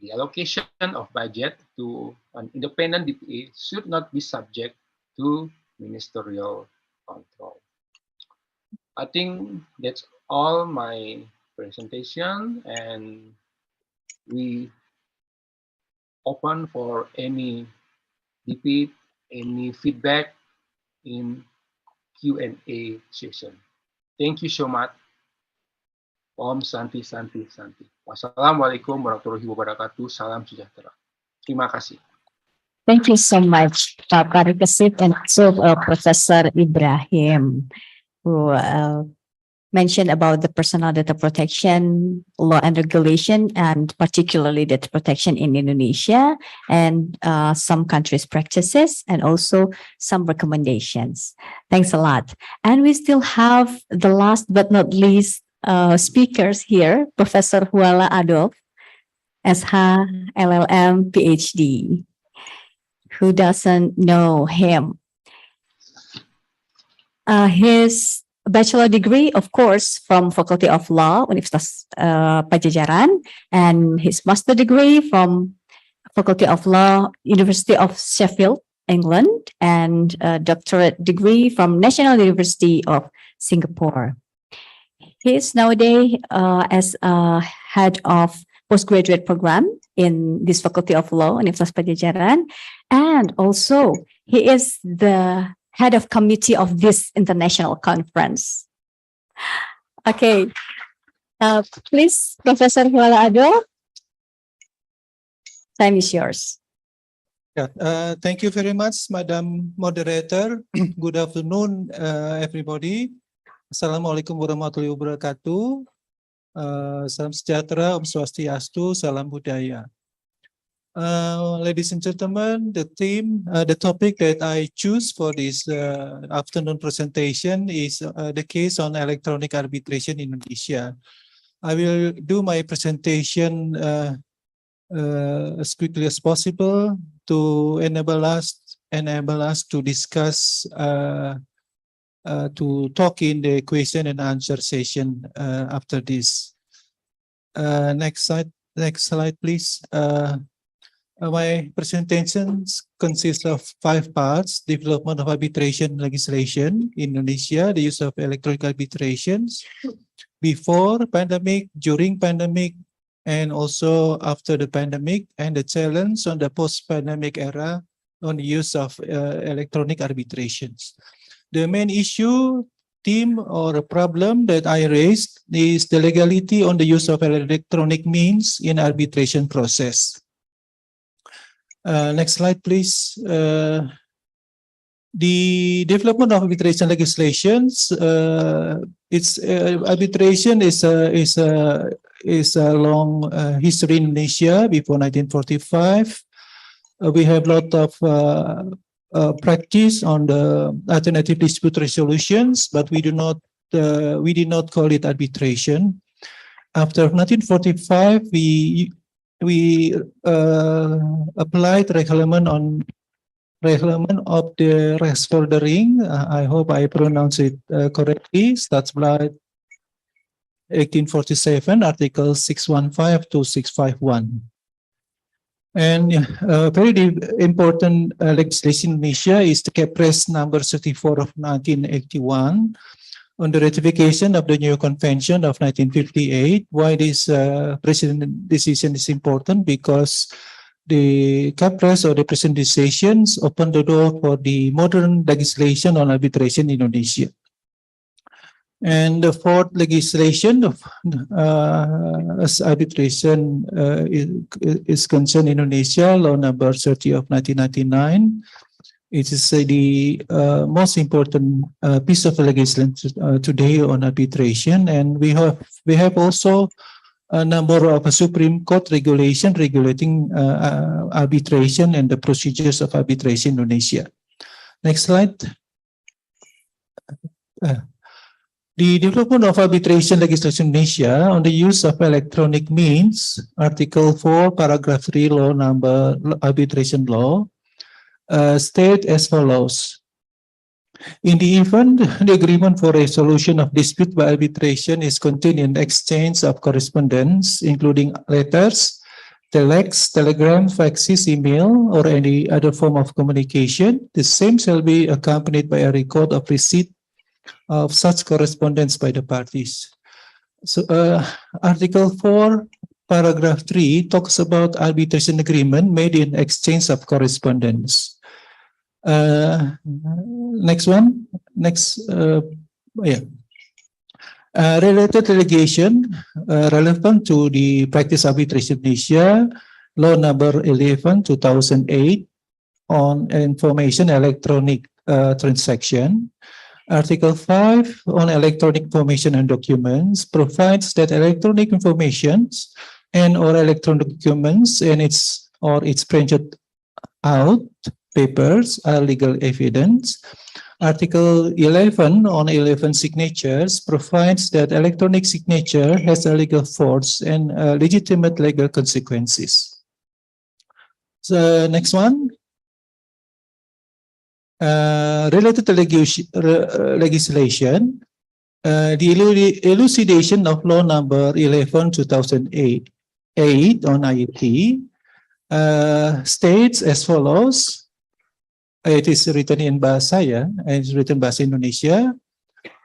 the allocation of budget to an independent DPA should not be subject to ministerial control. I think that's all my presentation, and we open for any debate, any feedback in Q&A session. Thank you so much. Om Santi Santi Santi. Wassalamualaikum warahmatullahi wabarakatuh. Salam sejahtera. Terima kasih. Thank you so much, Pak Parikesit, and also Professor Ibrahim, who mentioned about the personal data protection law and regulation, and particularly data protection in Indonesia, and some countries' practices, and also some recommendations. Thanks a lot. And we still have the last but not least speakers here, Professor Huala Adolf, SH, LLM, PhD. Who doesn't know him? His bachelor degree, of course, from Faculty of Law, Universitas Pajajaran, and his master degree from Faculty of Law, University of Sheffield, England, and a doctorate degree from National University of Singapore. He is nowadays as a head of postgraduate program in this Faculty of Law, Universitas Padjadjaran, and also he is the head of committee of this international conference. Okay, please, Professor Huala Ado, time is yours. Yeah, thank you very much, Madam Moderator. Good afternoon, everybody. Assalamualaikum warahmatullahi wabarakatuh. Salam sejahtera, Om Swastiastu, salam budaya. Ladies and gentlemen, the topic that I choose for this afternoon presentation is the case on electronic arbitration in Indonesia. I will do my presentation as quickly as possible to enable us to discuss to talk in the question and answer session after this. Next slide, please. My presentation consists of 5 parts: development of arbitration legislation in Indonesia, the use of electronic arbitrations before pandemic, during pandemic, and also after the pandemic, and the challenge on the post-pandemic era on the use of electronic arbitrations. The main issue, theme, or a problem that I raised is the legality on the use of electronic means in arbitration process. Next slide, please. The development of arbitration legislations, arbitration is a long history in Indonesia before 1945. We have a lot of practice on the alternative dispute resolutions, but we did not call it arbitration. After 1945, we applied reglement of the Rechtsvordering. I hope I pronounce it correctly. Stadsblad 1847, Article 615 to 651. And very important legislation in Indonesia is the Kepres number 34 of 1981 on the ratification of the new convention of 1958. Why this president decision is important? Because the Kepres or the present decisions open the door for the modern legislation on arbitration in Indonesia. And the fourth legislation of as arbitration is concerned in Indonesia, Law number 30 of 1999. It is the most important piece of legislation today on arbitration, and we have also a number of Supreme Court regulation regulating arbitration and the procedures of arbitration in Indonesia. Next slide. The development of arbitration legislation in Indonesia on the use of electronic means, Article 4, Paragraph 3, Law number Arbitration Law, state as follows. In the event the agreement for resolution of dispute by arbitration is contained in exchange of correspondence, including letters, telex, telegram, faxes, email, or any other form of communication, the same shall be accompanied by a record of receipt of such correspondence by the parties. So, Article 4, Paragraph 3 talks about arbitration agreement made in exchange of correspondence. Next one. Related litigation relevant to the practice arbitration in Asia, Law number 11, 2008 on information electronic transaction. Article 5 on electronic information and documents provides that electronic informations and or electronic documents and its printed out papers are legal evidence. Article 11 on 11 signatures provides that electronic signature has a legal force and legitimate legal consequences. So next one. Related to legislation, the elucidation of Law number 11, 2008 on IET states as follows. It is written in bahasa and it's written bahasa Indonesia.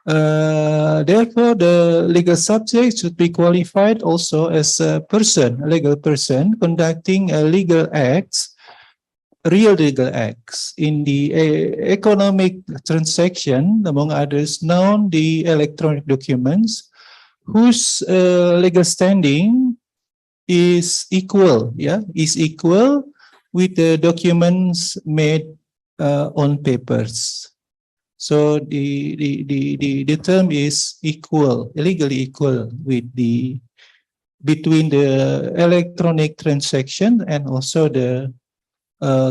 Therefore, the legal subject should be qualified also as a person, a legal person conducting a legal acts, real legal acts in the economic transaction, among others, known the electronic documents, whose legal standing is equal, is equal with the documents made on papers. So the term is equal, legally equal with the between the electronic transaction and also the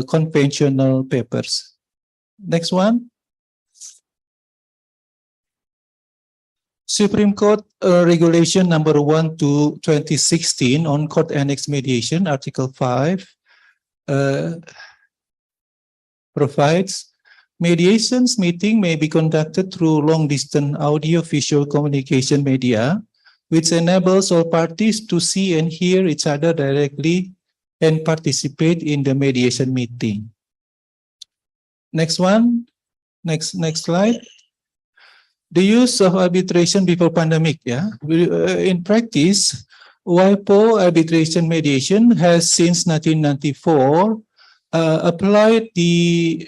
conventional papers. Next one. Supreme Court Regulation number 1 to 2016 on court annex mediation, Article 5, provides mediations meeting may be conducted through long-distance audio-visual communication media, which enables all parties to see and hear each other directly and participate in the mediation meeting. Next one. Next slide. The use of arbitration before pandemic. In practice, WIPO arbitration mediation has since 1994 applied the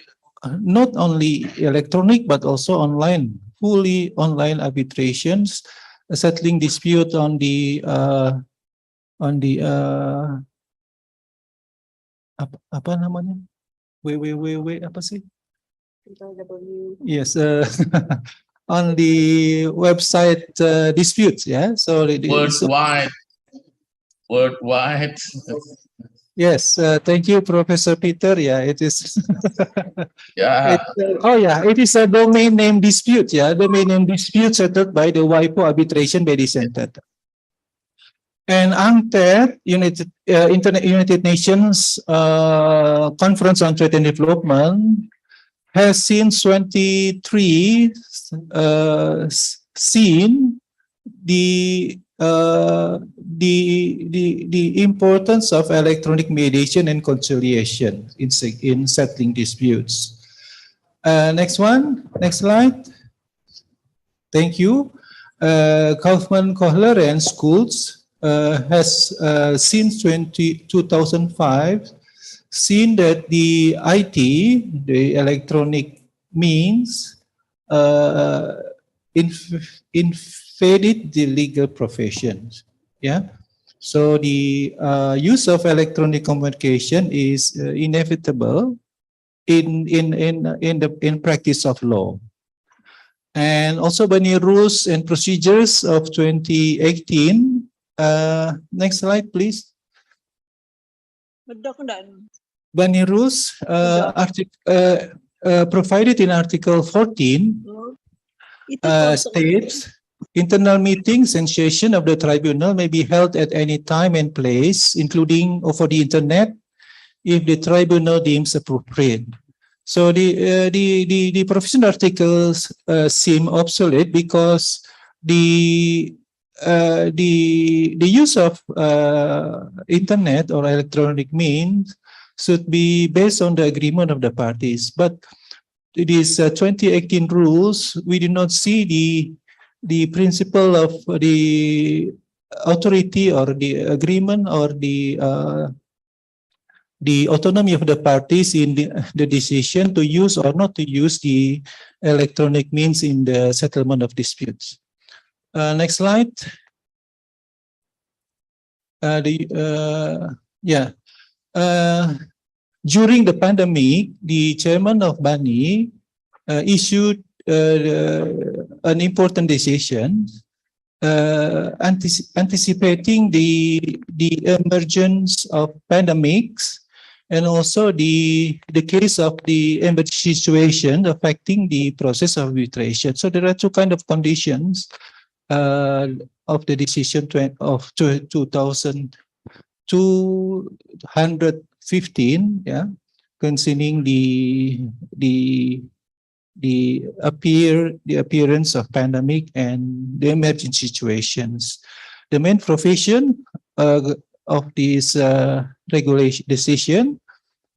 not only electronic but also online, fully online arbitrations, settling dispute on the apa namanya? Apa sih? Yes, on the website disputes. So worldwide. Yes, thank you, Professor Peter. It is. Yeah. It is a domain name dispute. Domain name dispute settled by the WIPO Arbitration Mediation Center. And UNCTAD, United Nations Conference on Trade and Development, has since 23 seen the importance of electronic mediation and conciliation in settling disputes. Next one, next slide. Thank you. Kaufman, Kohler, and Schools has since 2005 seen that the IT, the electronic means, invaded the legal professions. So the use of electronic communication is inevitable in practice of law. And also by the rules and procedures of 2018. Next slide, please. Bani rules provided in Article 14 states internal meetings and session of the tribunal may be held at any time and place, including over the internet, if the tribunal deems appropriate. So the provision articles seem obsolete because the use of internet or electronic means should be based on the agreement of the parties. But these 2018 rules, we do not see the principle of the authority or the agreement or the autonomy of the parties in the decision to use or not to use the electronic means in the settlement of disputes. Next slide. During the pandemic, the chairman of BANI issued an important decision anticipating the emergence of pandemics and also the case of the emergency situation affecting the process of arbitration. So there are two kind of conditions of the decision of 2215, concerning the appearance of pandemic and the emergency situations. The main provision of this regulation decision,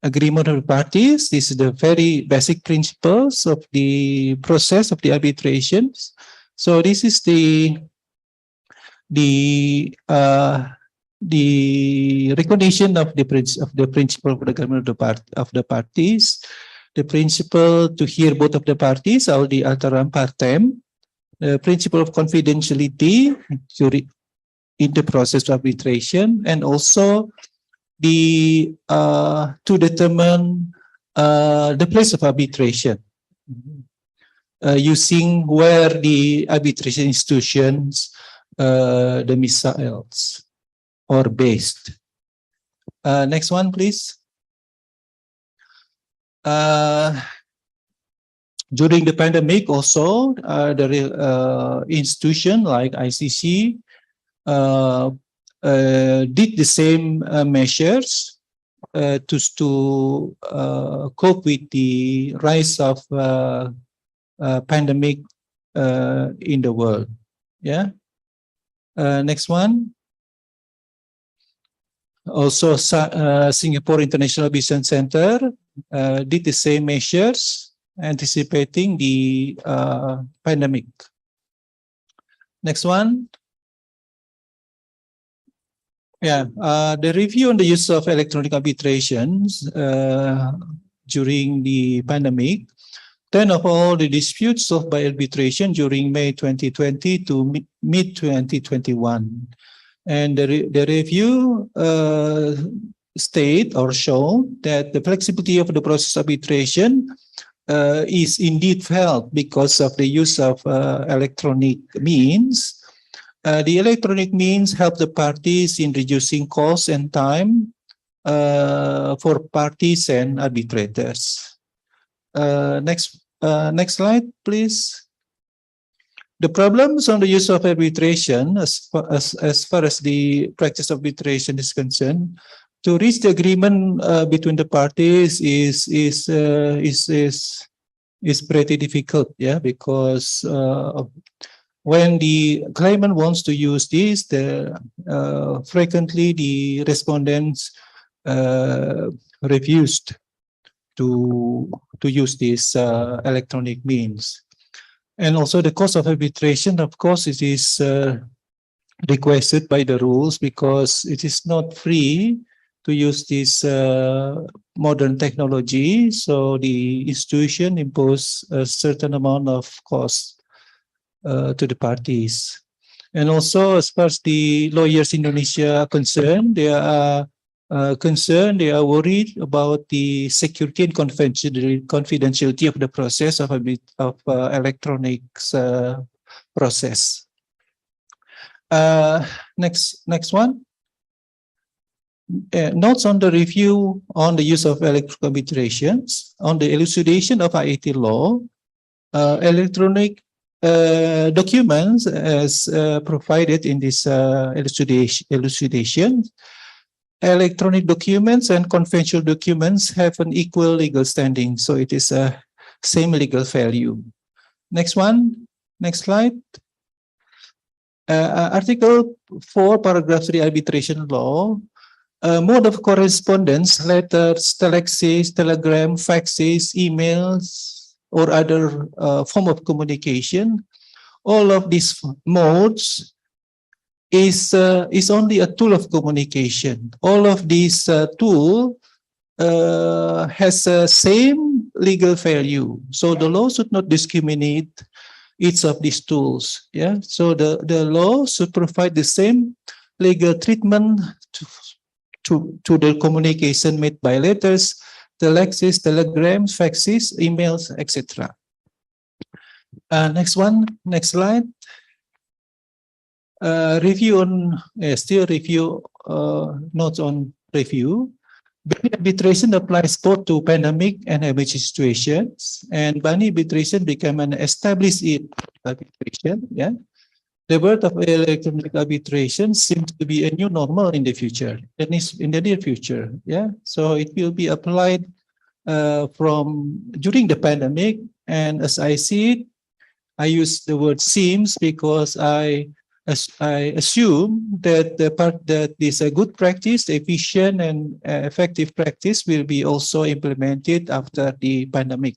agreement of the parties, this is the very basic principles of the process of the arbitrations. So this is the recognition of the principle of the government of the parties, the principle to hear both of the parties, or the alteram partem, the principle of confidentiality in the process of arbitration, and also the to determine the place of arbitration, using where the arbitration institutions domiciles or based. Next one, please. During the pandemic, also the institution like ICC did the same measures to cope with the rise of pandemic in the world. Yeah. Next one. Also, Singapore International Business Center did the same measures anticipating the pandemic. Next one. Yeah, the review on the use of electronic arbitrations during the pandemic. 10 of all the disputes solved by arbitration during May 2020 to mid 2021. And the review state or show that the flexibility of the process arbitration is indeed felt because of the use of electronic means. The electronic means help the parties in reducing costs and time for parties and arbitrators. Next slide, please. The problems on the use of arbitration, as far as the practice of arbitration is concerned, to reach the agreement between the parties is pretty difficult, yeah, because when the claimant wants to use this, frequently the respondents refused to use this electronic means. And also the cost of arbitration, of course, it is requested by the rules because it is not free to use this modern technology. So the institution impose a certain amount of cost to the parties. And also, as far as the lawyers in Indonesia are concerned, they are concerned, they are worried about the security and confidentiality of the process of electronics process. Next one. Notes on the review on the use of electronic arbitrations, on the elucidation of IAT law, electronic documents as provided in this elucidation. Electronic documents and conventional documents have an equal legal standing, so it is a same legal value. Next one, next slide. Article 4, paragraph 3 arbitration law. Mode of correspondence, letters, telexes, telegram, faxes, emails, or other form of communication. All of these modes is only a tool of communication. All of these tool has a same legal value. So the law should not discriminate each of these tools. Yeah. So the law should provide the same legal treatment to the communication made by letters, telexes, telegrams, faxes, emails, etc. Next one, next slide. Review on still review notes on review. Arbitration applies both to pandemic and emergency situations, and binding arbitration became an established arbitration. Yeah, the word of electronic arbitration seems to be a new normal in the future, in the near future. Yeah, so it will be applied from during the pandemic, and as I see it, I use the word seems because I assume that that is a good practice, efficient and effective practice will be also implemented after the pandemic.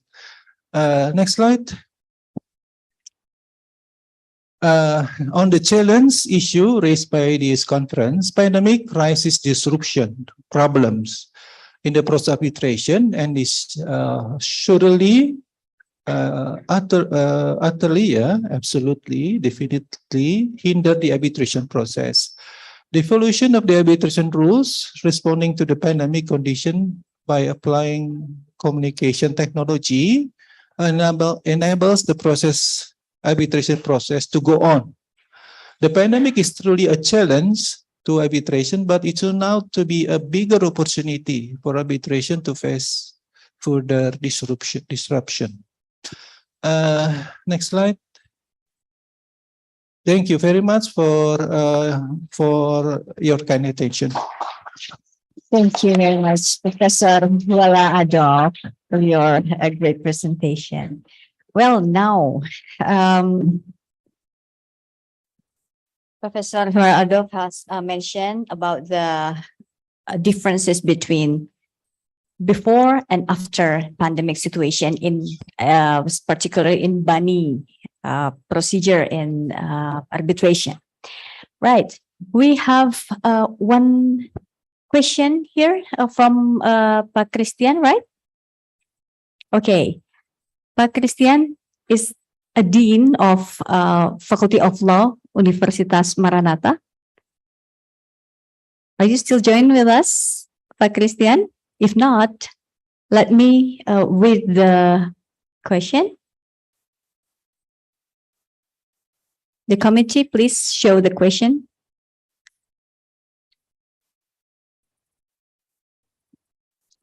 Next slide. On the challenge issue raised by this conference, pandemic raises disruption problems in the process of arbitration and is surely utterly, absolutely, definitely hinder the arbitration process. The evolution of the arbitration rules responding to the pandemic condition by applying communication technology enables the arbitration process to go on. The pandemic is truly a challenge to arbitration, but it turned out to be a bigger opportunity for arbitration to face further disruption. Next slide. Thank you very much for your kind attention. Thank you very much, Professor Wala Adolf, for your great presentation. Well, now, Professor Wala Adolf has mentioned about the differences between before and after pandemic situation in particularly in BANI procedure in arbitration. Right. We have one question here from Pak Christian, right? Okay. Pak Christian is a dean of Faculty of Law, Universitas Maranatha. Are you still joining with us, Pak Christian? If not, let me read the question. The committee, please show the question.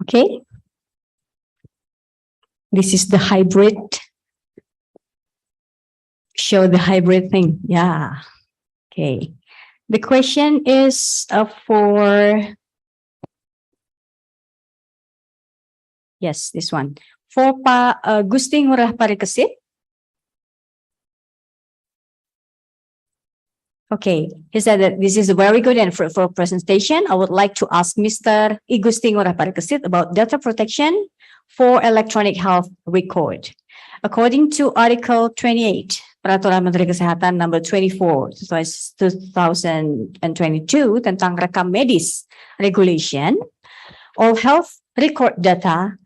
Okay. This is the hybrid. Show the hybrid thing. Yeah. Okay. The question is for, yes, this one. For Pak Gusti Ngurah Parikesit. Okay, he said that this is a very good and fruitful presentation. I would like to ask Mr. Igusti Ngurah Parikesit about data protection for electronic health record. According to Article 28, Peraturan Menteri Kesehatan number 24, 2022 tentang rekam medis regulation, all health record data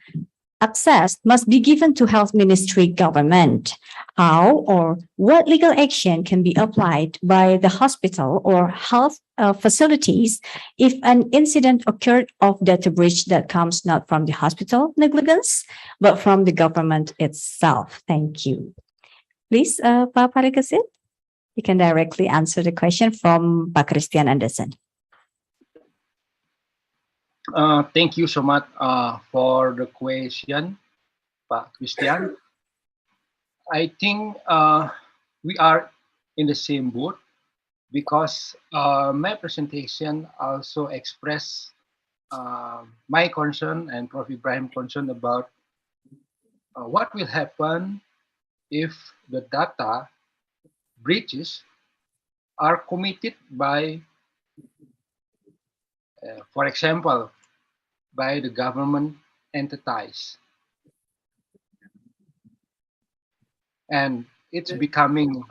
access must be given to health ministry government. How or what legal action can be applied by the hospital or health facilities if an incident occurred of data breach that comes not from the hospital negligence, but from the government itself? Thank you. Please, Pak Parikesit, you can directly answer the question from Pak Christian Anderson. Thank you so much for the question, Pak Christian. I think we are in the same boat because my presentation also expressed my concern and Prof. Ibrahim's concern about what will happen if the data breaches are committed by, for example, by the government entities. And it's becoming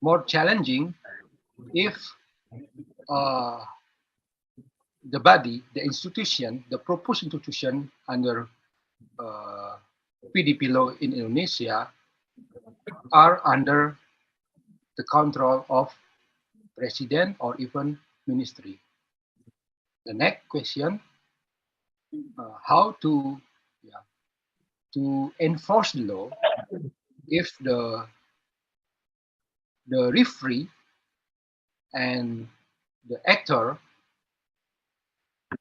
more challenging if the body, the institution, the proposed institution under PDP law in Indonesia are under the control of president or even ministry. The next question, how to enforce the law if the referee and the actor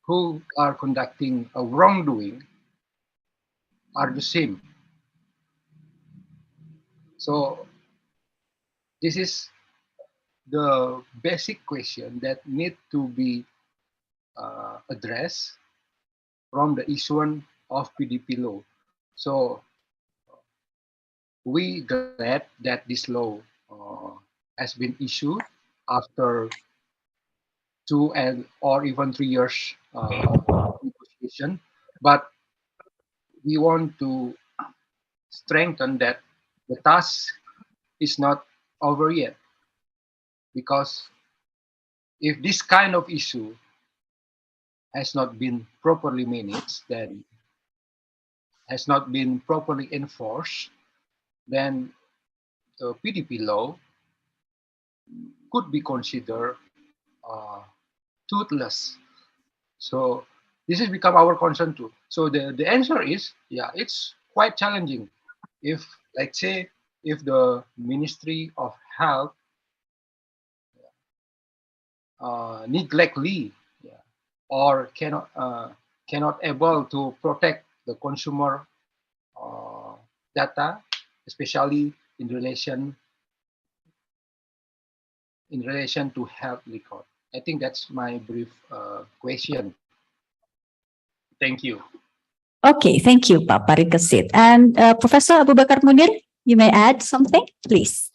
who are conducting a wrongdoing are the same. So this is the basic question that need to be addressed from the issuance of PDP law. So we glad that this law has been issued after 2 or even 3 years negotiation, but we want to strengthen that the task is not over yet, because if this kind of issue has not been properly managed, then has not been properly enforced, then the PDP law could be considered toothless. So this has become our concern too. So the answer is, yeah, it's quite challenging. If, let's say, if the Ministry of Health neglectly, or cannot able to protect the consumer data, especially in relation to health record. I think that's my brief question. Thank you. Okay, thank you, Pak Parikesit. And Professor Abu Bakar Munir, you may add something, please.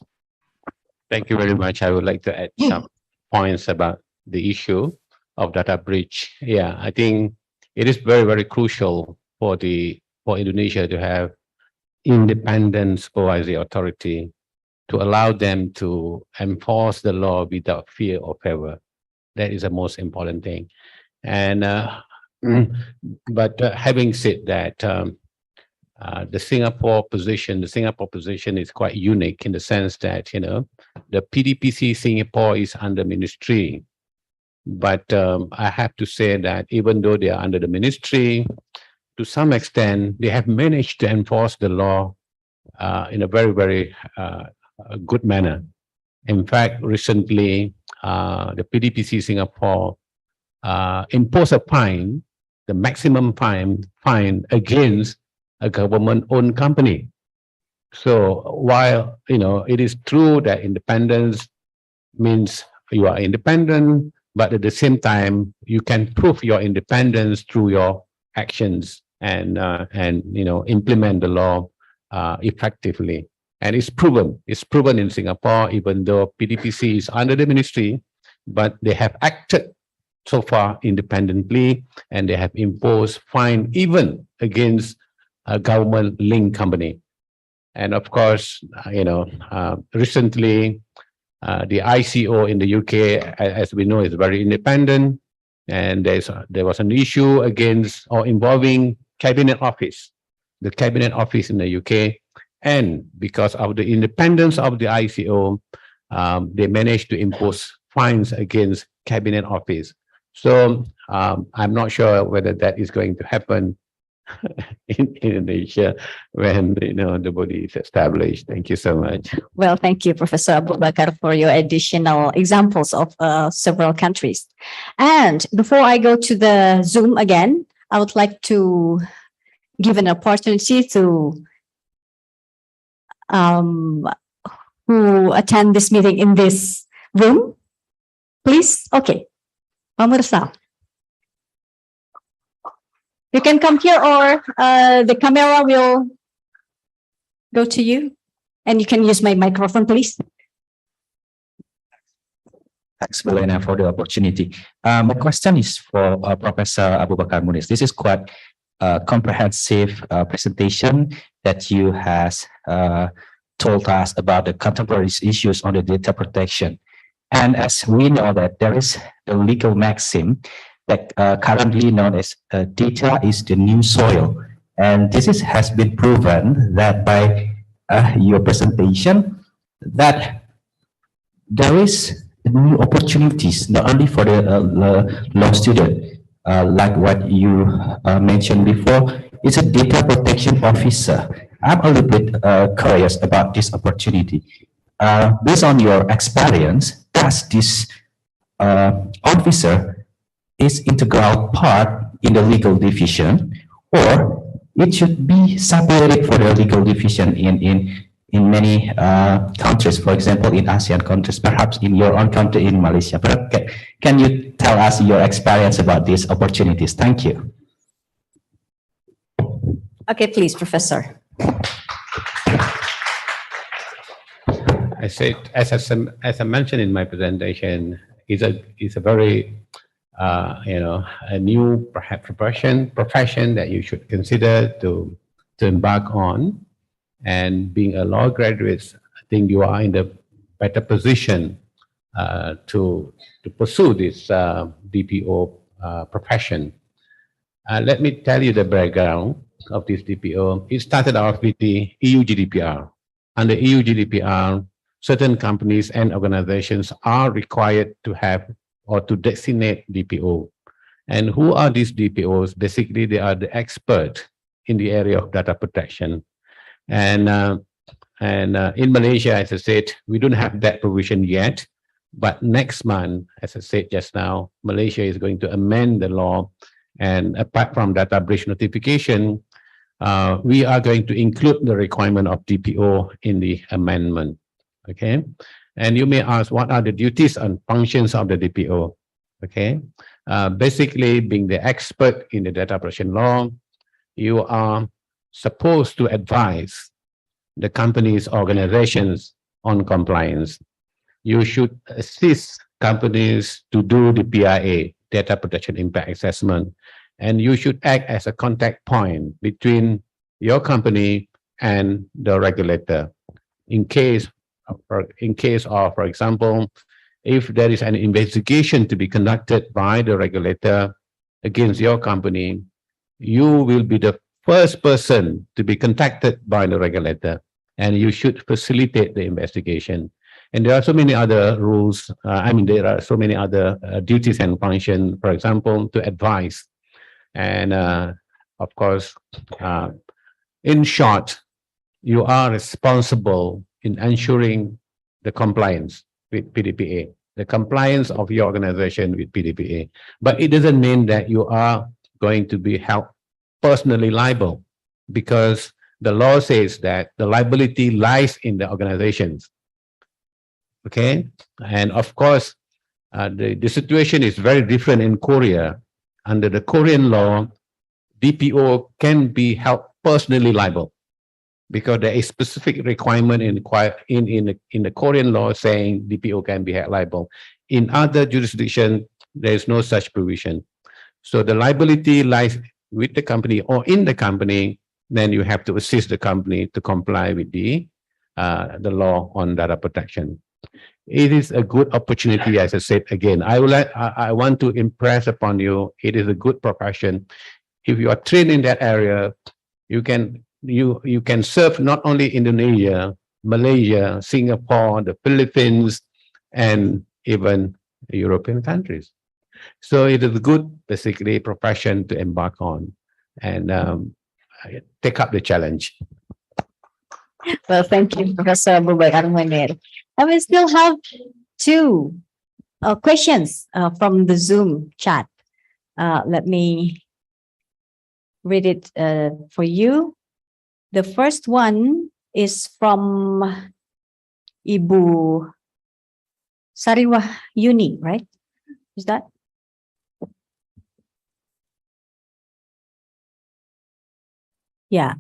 Thank you very much. I would like to add some points about the issue of data breach. Yeah, I think it is very, very crucial for Indonesia to have independent supervisory authority to allow them to enforce the law without fear or favor. That is the most important thing. And but having said that, the Singapore position is quite unique in the sense that, you know, the PDPC Singapore is under ministry. But I have to say that even though they are under the ministry, to some extent, they have managed to enforce the law in a very, very good manner. In fact, recently, the PDPC Singapore imposed a fine, the maximum fine against a government-owned company. So while, you know, it is true that independence means you are independent, but at the same time, you can prove your independence through your actions and you know, implement the law effectively. And it's proven in Singapore, even though PDPC is under the ministry, but they have acted so far independently, and they have imposed fine even against a government-linked company. And of course, you know, recently, the ICO in the UK, as we know, is very independent, and there was an issue against or involving Cabinet Office, the Cabinet Office in the UK, and because of the independence of the ICO, they managed to impose fines against Cabinet Office. So I'm not sure whether that is going to happen in Indonesia when, you know, the body is established. Thank you so much. Well, thank you, Professor Abu Bakar, for your additional examples of several countries. And before I go to the Zoom again, I would like to give an opportunity to who attend this meeting in this room. Please, okay. Mamursal. You can come here, or the camera will go to you, and you can use my microphone, please. Thanks, Belena, for the opportunity. My question is for Professor Abu Bakar Muniz. This is quite a comprehensive presentation that you has told us about the contemporary issues on the data protection. And as we know that there is a legal maxim that currently known as data is the new soil. And this has been proven that by your presentation, that there is new opportunities, not only for the law student, like what you mentioned before, it's a data protection officer. I'm a little bit curious about this opportunity. Based on your experience, does this officer is integral part in the legal division, or it should be separated for the legal division in many countries, for example, in ASEAN countries, perhaps in your own country in Malaysia. Can you tell us your experience about these opportunities? Thank you. Okay, please, Professor. I said, as I mentioned in my presentation, is a very you know, a new perhaps profession that you should consider to embark on. And being a law graduate, I think you are in the better position to pursue this DPO profession. Let me tell you the background of this DPO. It started off with the EU GDPR. Under EU GDPR, certain companies and organizations are required to have or to designate DPO. And who are these DPOs? Basically, they are the expert in the area of data protection. And in Malaysia, as I said, we don't have that provision yet. But next month, as I said just now, Malaysia is going to amend the law. And apart from data breach notification, we are going to include the requirement of DPO in the amendment. Okay. And you may ask, what are the duties and functions of the DPO? Okay. Basically, being the expert in the data protection law, you are supposed to advise the companies, organizations on compliance. You should assist companies to do the PIA, Data Protection Impact Assessment, and you should act as a contact point between your company and the regulator. In case of, for example, if there is an investigation to be conducted by the regulator against your company, you will be the first person to be contacted by the regulator, and you should facilitate the investigation. And there are so many other rules. There are so many other duties and functions, for example, to advise. And of course, in short, you are responsible in ensuring the compliance with PDPA, the compliance of your organization with PDPA. But it doesn't mean that you are going to be held personally liable, because the law says that the liability lies in the organizations. Okay, and of course, the situation is very different in Korea. Under the Korean law, DPO can be held personally liable because there is specific requirement in the Korean law saying DPO can be held liable. In other jurisdictions, there is no such provision. So the liability lies with the company or in the company. Then you have to assist the company to comply with the law on data protection. It is a good opportunity, as I said again. I want to impress upon you, it is a good profession. If you are trained in that area, you can serve not only Indonesia, Malaysia, Singapore, the Philippines, and even European countries. So it is a good, basically, profession to embark on and take up the challenge. Well, thank you, Professor Abu Bakar Munir. I will still have two questions from the Zoom chat. Let me read it for you. The first one is from Ibu Sariwahyuni, right? Is that? Yeah.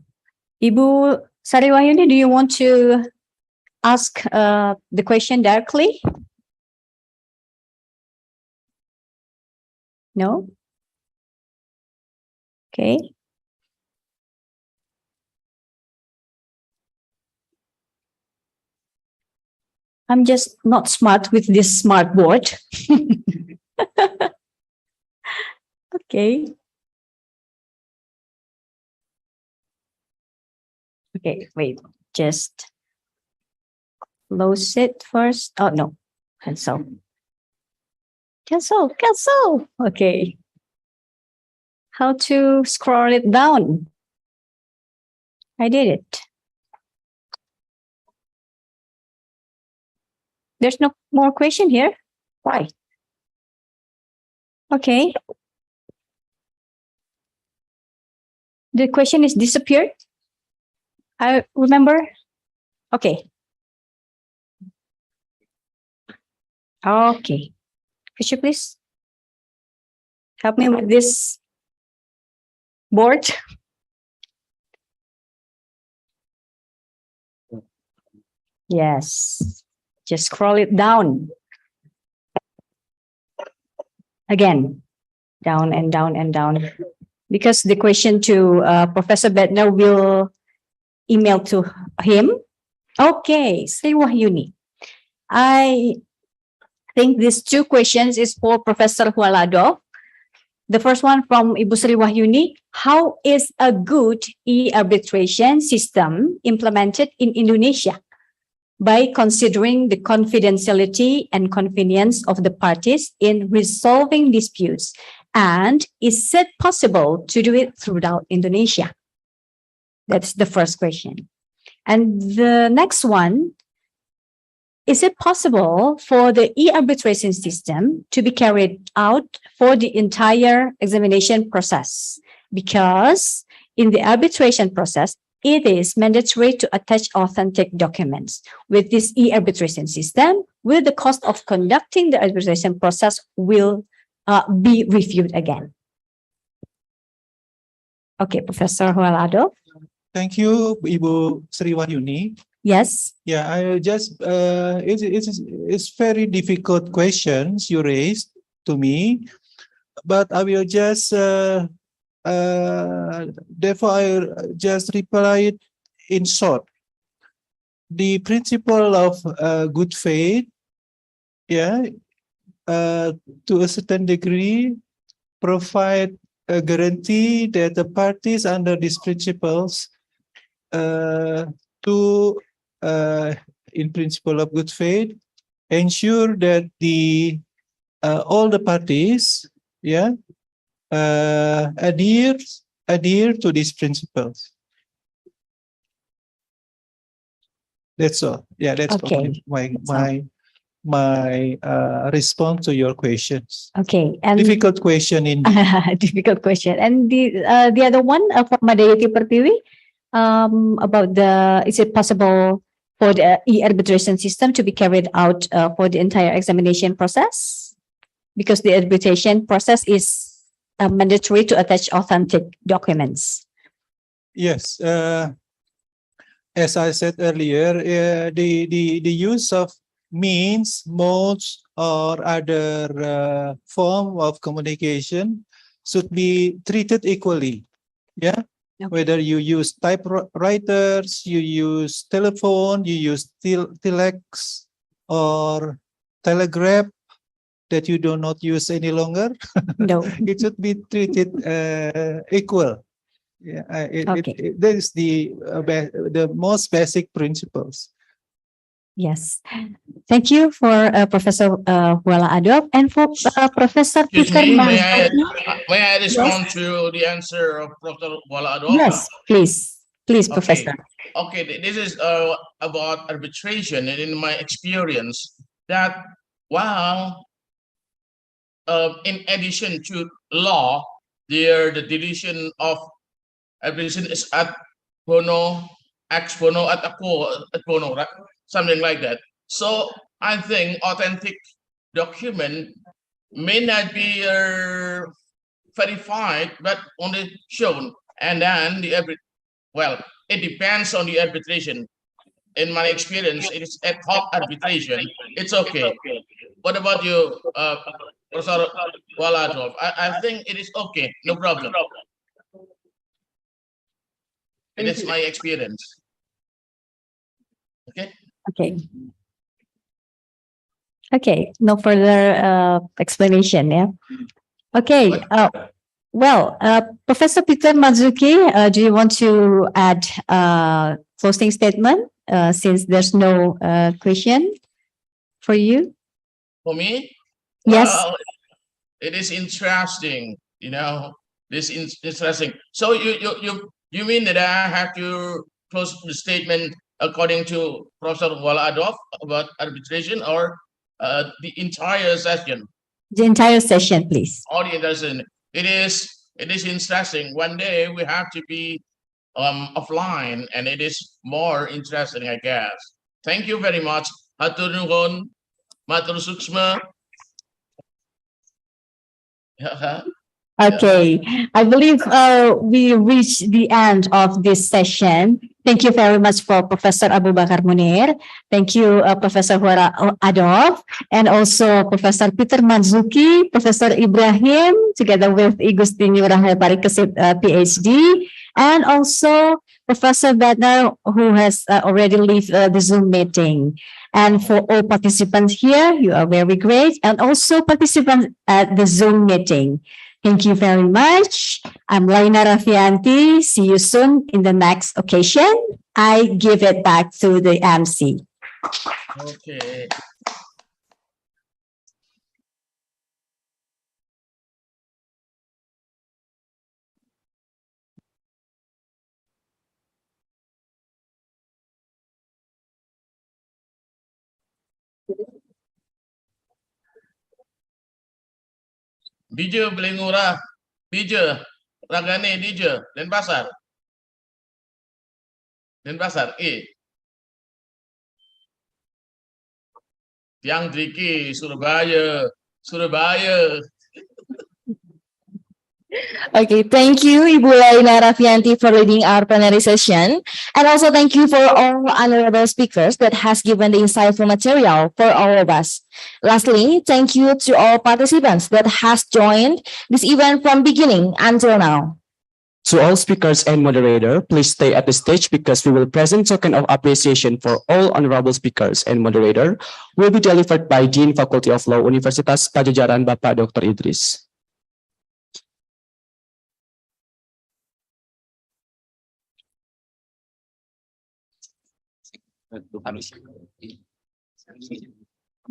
Ibu Sariwahyuni, do you want to ask the question directly? No? Okay. I'm just not smart with this smart board. Okay. Okay, wait, just close it first. Oh, no, cancel. Cancel. Okay. How to scroll it down? I did it. There's no more question here. Why? Okay. The question is disappeared. I remember. Okay. Okay. Could you please help me with this board? Yes. Just scroll it down. Again. Down and down and down. Because the question to Professor Bettner will email to him. Okay, Sri Wahyuni. I think these two questions is for Professor Hualado. The first one from Ibu Sri Wahyuni. How is a good e-arbitration system implemented in Indonesia? By considering the confidentiality and convenience of the parties in resolving disputes. And is it possible to do it throughout Indonesia? That's the first question. And the next one, is it possible for the e-arbitration system to be carried out for the entire examination process? Because in the arbitration process, it is mandatory to attach authentic documents. With this e-arbitration system, will the cost of conducting the arbitration process will be reviewed again? Okay, Professor Hualado. Thank you, Ibu Sri Wahyuni. Yes. Yeah, I just it's very difficult questions you raised to me, but I will just therefore I just reply it in short. The principle of good faith, yeah, to a certain degree, provide a guarantee that the parties under these principles in principle of good faith, ensure that the all the parties, yeah, adhere to these principles. That's all. Yeah, that's Okay. my response to your questions. Okay. And Difficult question indeed. difficult question. And the other one from Madayati Pertiwi, about is it possible for the e-arbitration system to be carried out for the entire examination process? Because the arbitration process is mandatory to attach authentic documents. Yes. As I said earlier, the use of means, modes, or other form of communication should be treated equally. Yeah. Okay. Whether you use typewriters, you use telephone, you use telex or telegraph that you do not use any longer. No. It should be treated equal. Yeah, that is the most basic principles. Yes. Thank you for Professor Hualado and for Professor Excuse Peter me, Manzuki. may I respond to the answer of Professor Walado? Yes, please. Please, Okay. Professor. Okay, this is about arbitration, and in my experience, that while in addition to law, the division of arbitration is ad bono, ex bono, ad bono, right? Something like that. So I think authentic document may not be verified, but only shown, and then it depends on the arbitration. In my experience, it is ad hoc arbitration. It's okay. What about you, Professor Waladov? I think it is okay. No problem. It is my experience. Okay. Okay. Okay. No further explanation. Yeah. Okay. Professor Peter Manzuki, do you want to add closing statement since there's no question for you? For me? Yes. Well, it is interesting, this is interesting. So you mean that I have to close the statement according to Professor Waladov about arbitration, or the entire session? The entire session, please. All the entire session. It is interesting. One day we have to be offline, and it is more interesting, I guess. Thank you very much. Hatur nuhun, matur suksma. Okay, I believe we reached the end of this session. Thank you very much for Professor Abu Bakar Munir. Thank you, Professor Huara Adolf, and also Professor Peter Manzuki, Professor Ibrahim, together with Igustin Rahel Parikesit, PhD, and also Professor Bednar, who has already left the Zoom meeting. And for all participants here, you are very great. And also participants at the Zoom meeting. Thank you very much. I'm Laina Rafianti. See you soon in the next occasion. I give it back to the MC. Okay. DJ beli murah, DJ ragane DJ Denpasar, Tiang Driki Surabaya. Okay, thank you, Ibu Laina Rafianti, for leading our plenary session. And also thank you for all honorable speakers that has given the insightful material for all of us. Lastly, thank you to all participants that has joined this event from beginning until now. To all speakers and moderator, please stay at the stage because we will present token of appreciation for all honorable speakers and moderator will be delivered by Dean Faculty of Law Universitas Padjadjaran Bapak Dr. Idris.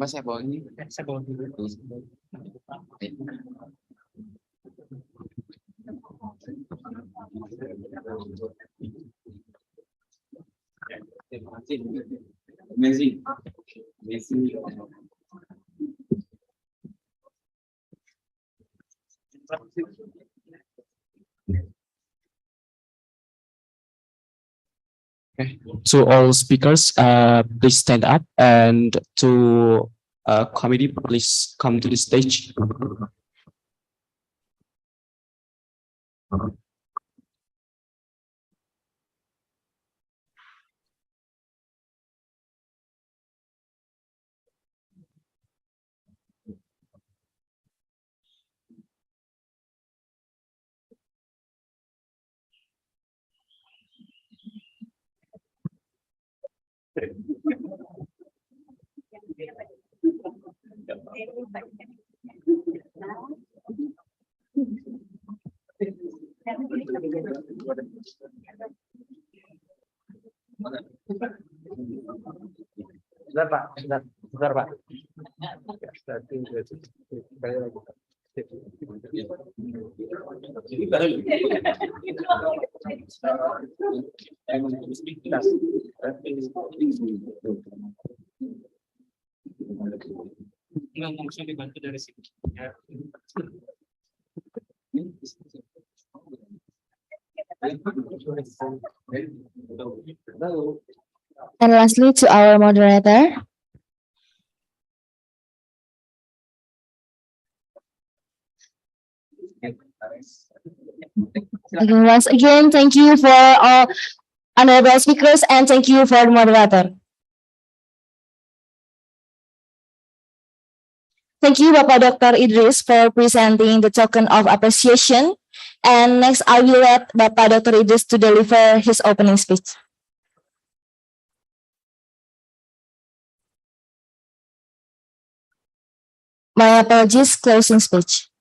Saya bawa ini. Amazing. Okay. So all speakers, please stand up, and to committee, please come to the stage. Sebentar, Pak. Dibantu dari sini. And lastly, to our moderator. Okay, once again, thank you for all honorable speakers and thank you for the moderator. Thank you, Bapak Dr. Idris, for presenting the token of appreciation. And next, I will let Bapak Dr. Idris to deliver his opening speech. My apologies, closing speech.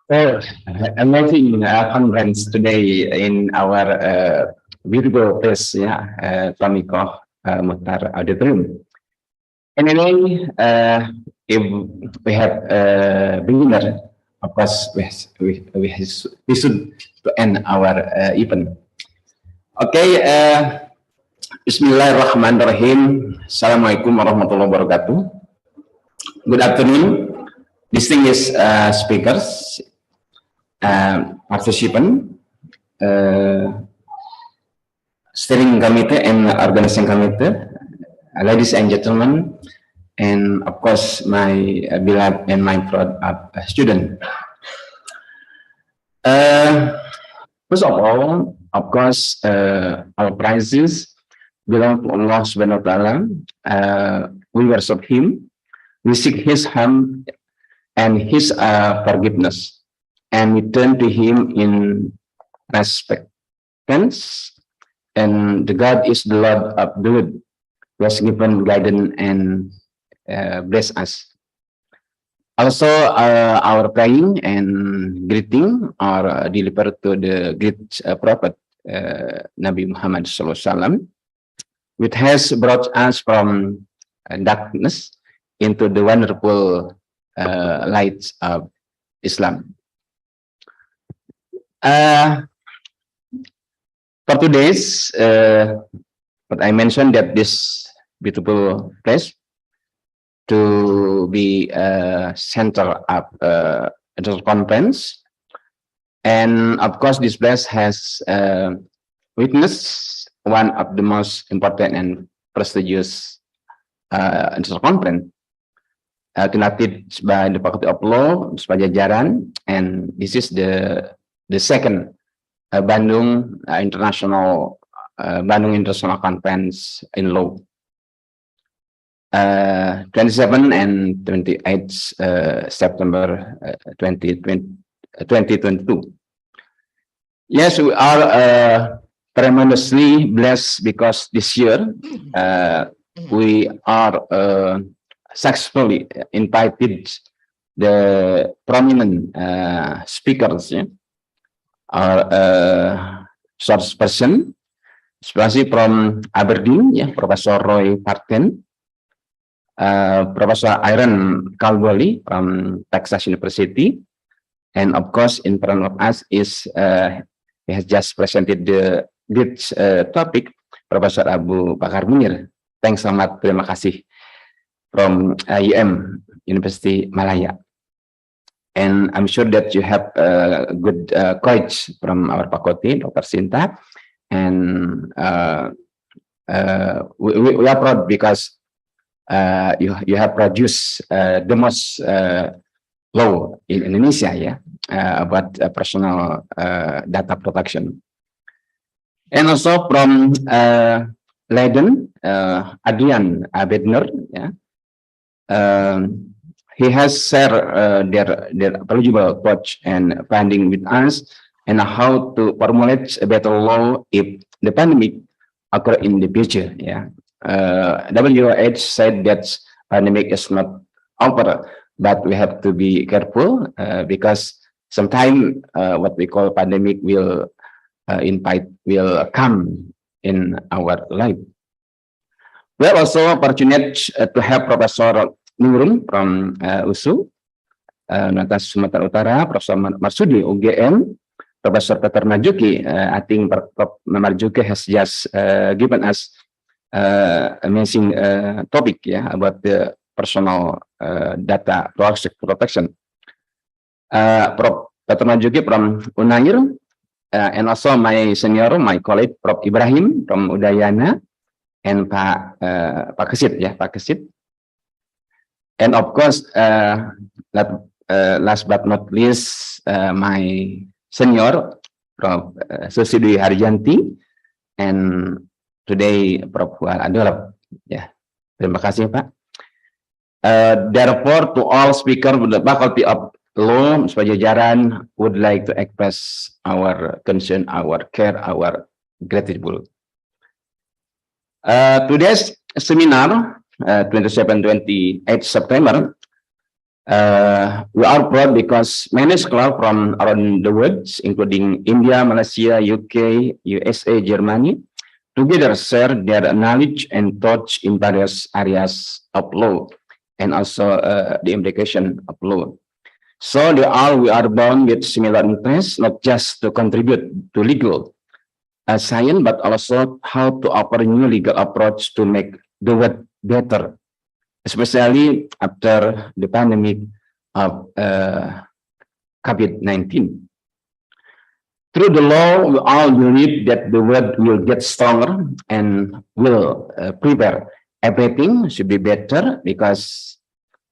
Well, amazing conference today in our beautiful place, Flamingo Muhtar Auditorium. Anyway, if we have a beginner, of course, we should end our event. Okay, Bismillahirrahmanirrahim. Assalamualaikum warahmatullahi wabarakatuh. Good afternoon, distinguished speakers, participant, steering committee and organizing committee, ladies and gentlemen, and of course my beloved and my proud student. First of all, of course, our prizes belong to Allah Subhanahu wa Taala. We worship Him, we seek His hand and his forgiveness, and we turn to him in respectance. And the God is the Lord of the wood, who has given guidance and bless us. Also, our praying and greeting are delivered to the great prophet Nabi Muhammad SAW, which has brought us from darkness into the wonderful light of Islam. For today's, but I mentioned that this beautiful place to be center of international conference, and of course this place has witnessed one of the most important and prestigious international conference conducted by the Faculty of Law, Pajajaran, and this is the second Bandung International Conference in Law. 27 and 28 September 2022. Yes, we are tremendously blessed because this year we are successfully invited the prominent speakers, source person, especially from Aberdeen, Professor Roy Parten, Professor Aaron Calvoli from Texas University, and of course in front of us is he has just presented the great topic, Professor Abu Bakar Munir. Thanks so much, terima kasih, from UM University Malaya. And I'm sure that you have a good coach from our faculty, Dr. Sinta, and we are proud because you have produced the most law in Indonesia, about personal data protection. And also from Leiden, Adrian Bedner, he has shared their eligible approach and finding with us, and how to formulate a better law if the pandemic occur in the future. WHO said that pandemic is not over, but we have to be careful because sometimes what we call pandemic will come in our life. We are also fortunate to have Professor Nurul from USU, Universitas Sumatera Utara, Professor Marsudi, UGM, Professor Peter Marzuki. I think Prof. Marzuki has just given us amazing topic about the personal data protection. Prof. Peter Marzuki from Unair, and also my senior, my colleague Prof. Ibrahim from Udayana, and Pak Kesit, Pak Kesit. And of course, last but not least, my senior, Prof. Susidi Harjanti, and today Prof. Adolab. Terima kasih, Pak. Therefore, to all speakers with the Faculty of Law, Pajajaran would like to express our concern, our care, our gratitude. Today's seminar, 27-28 September, we are proud because many scholars from around the world, including India, Malaysia, UK, USA, Germany, together share their knowledge and thoughts in various areas of law, and also the implication of law. So we are bound with similar interests, not just to contribute to legal science, but also how to offer new legal approach to make the world better, especially after the pandemic of COVID-19. Through the law, we all believe that the world will get stronger and will prepare. Everything should be better because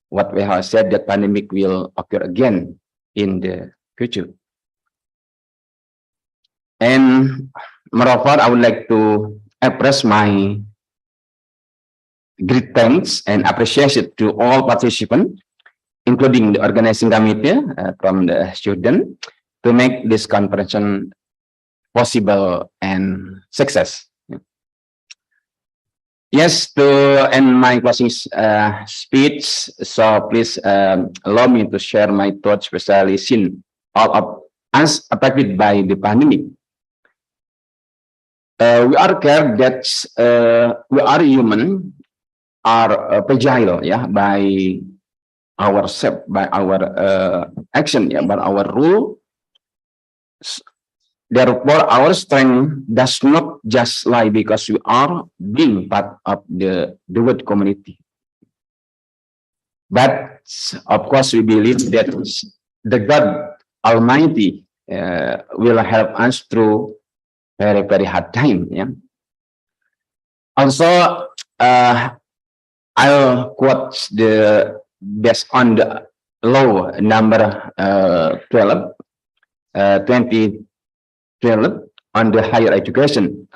what we have said, that pandemic will occur again in the future. And moreover, I would like to express my great thanks and appreciation to all participants including the organizing committee from the student, to make this conference possible and success. Yes, to end my closing speech, so please allow me to share my thoughts, especially since all of us affected by the pandemic. We are care that we are human, are fragile, by ourselves, by our action, by our rule. Therefore, our strength does not just lie because we are being part of the world community. But of course, we believe that the God Almighty will help us through very, very hard time. Also, I'll quote the based on the law number 2012 on the higher education.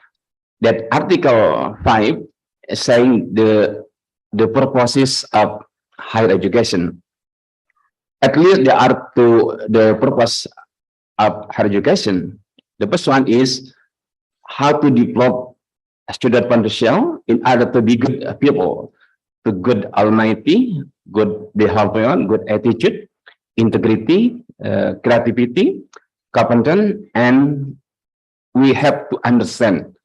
That Article 5 is saying the purposes of higher education. At least there are two the purpose of higher education. The first one is how to develop student potential in order to be good people, to good Almighty, good behavior, good attitude, integrity, creativity, competence, and we have to understand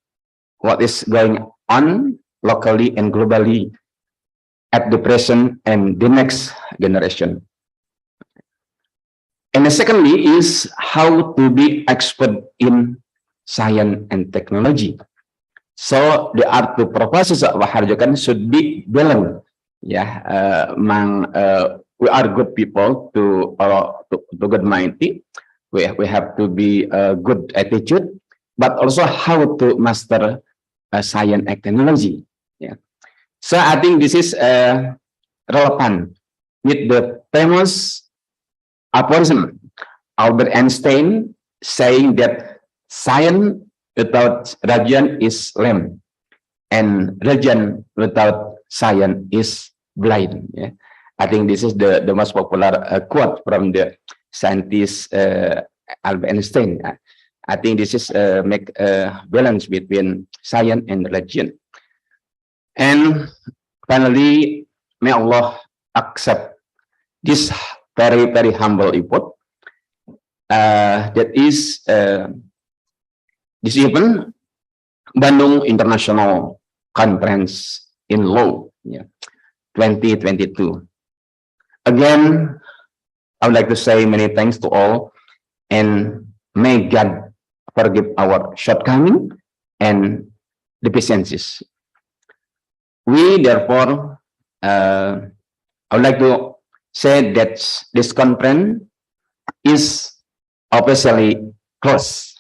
what is going on locally and globally at the present and the next generation. And secondly is how to be expert in science and technology. So the art to purposes of higher education should be balanced. We are good people to good mighty. We have to be a good attitude, but also how to master science and technology. So I think this is relevant with the famous aphorism Albert Einstein saying that science without religion is lame, and religion without science is blind. I think this is the most popular quote from the scientist Albert Einstein. I think this is make a balance between science and religion. And finally, may Allah accept this very, very humble effort. That is this event, Bandung International Conference in Law, 2022. Again, I would like to say many thanks to all, and may God forgive our shortcomings and deficiencies. We therefore, I would like to say that this conference is officially closed.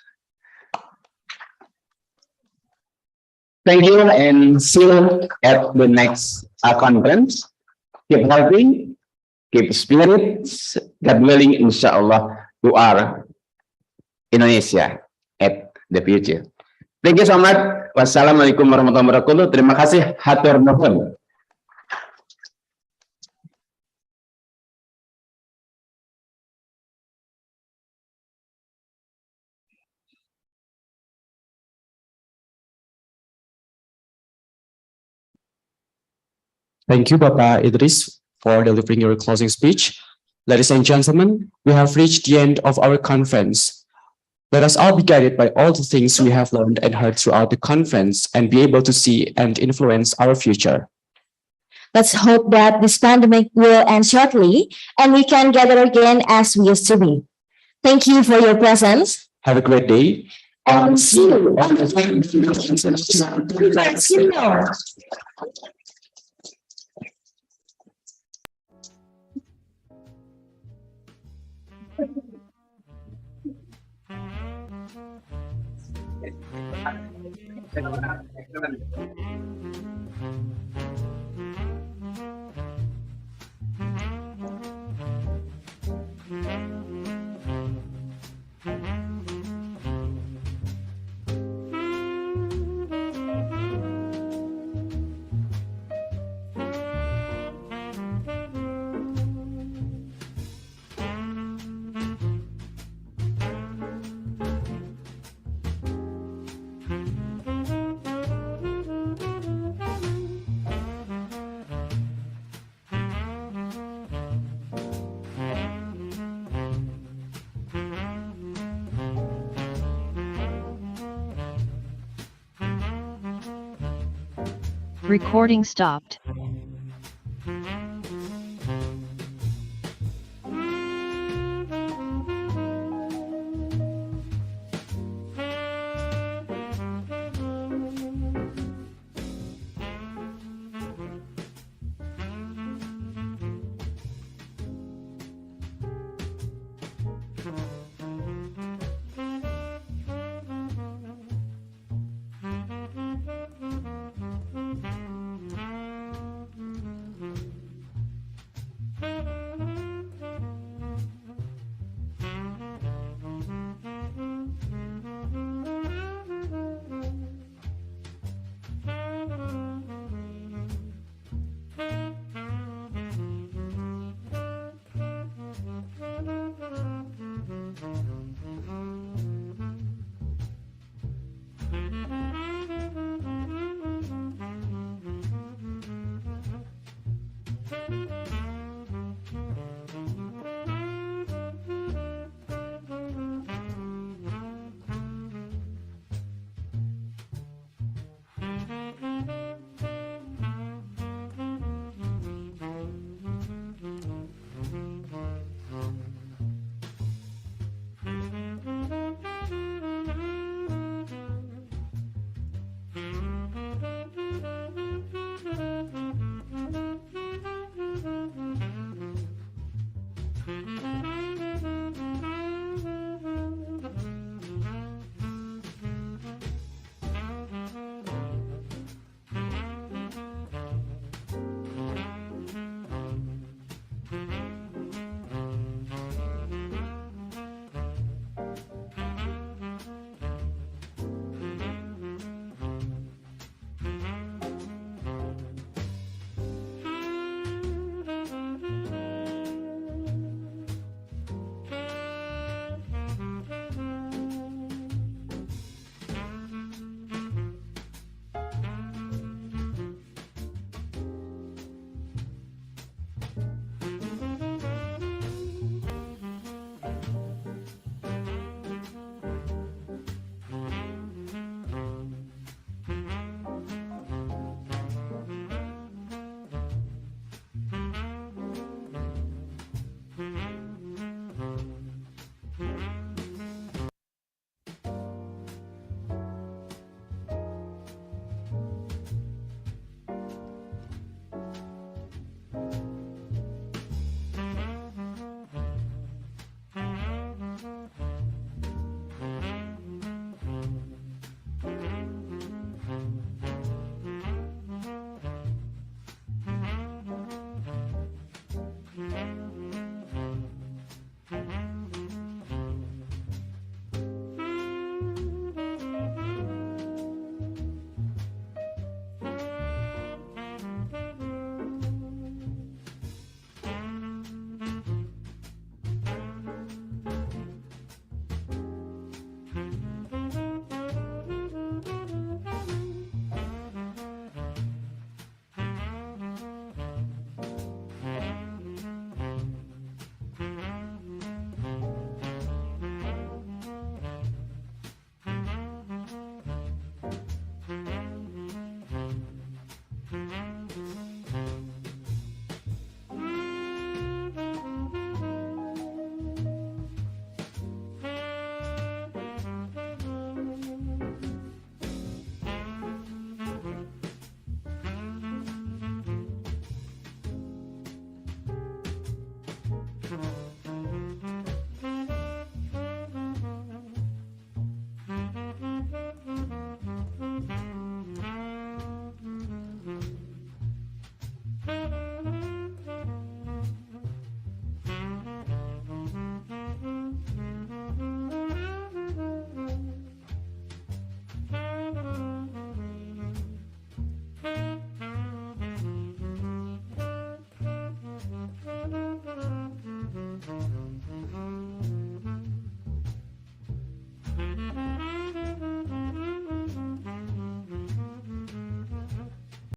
Thank you, and see you at the next conference. Keep healthy, keep spirits, God willing, inshallah, to our Indonesia at the future. Thank you so much. Wassalamualaikum warahmatullahi wabarakatuh. Terima kasih. Hatur nuhun. Thank you, Bapak Idris, for delivering your closing speech. Ladies and gentlemen, we have reached the end of our conference. Let us all be guided by all the things we have learned and heard throughout the conference and be able to see and influence our future. Let's hope that this pandemic will end shortly and we can gather again as we used to be. Thank you for your presence. Have a great day. And see you on the next video. Recording stopped.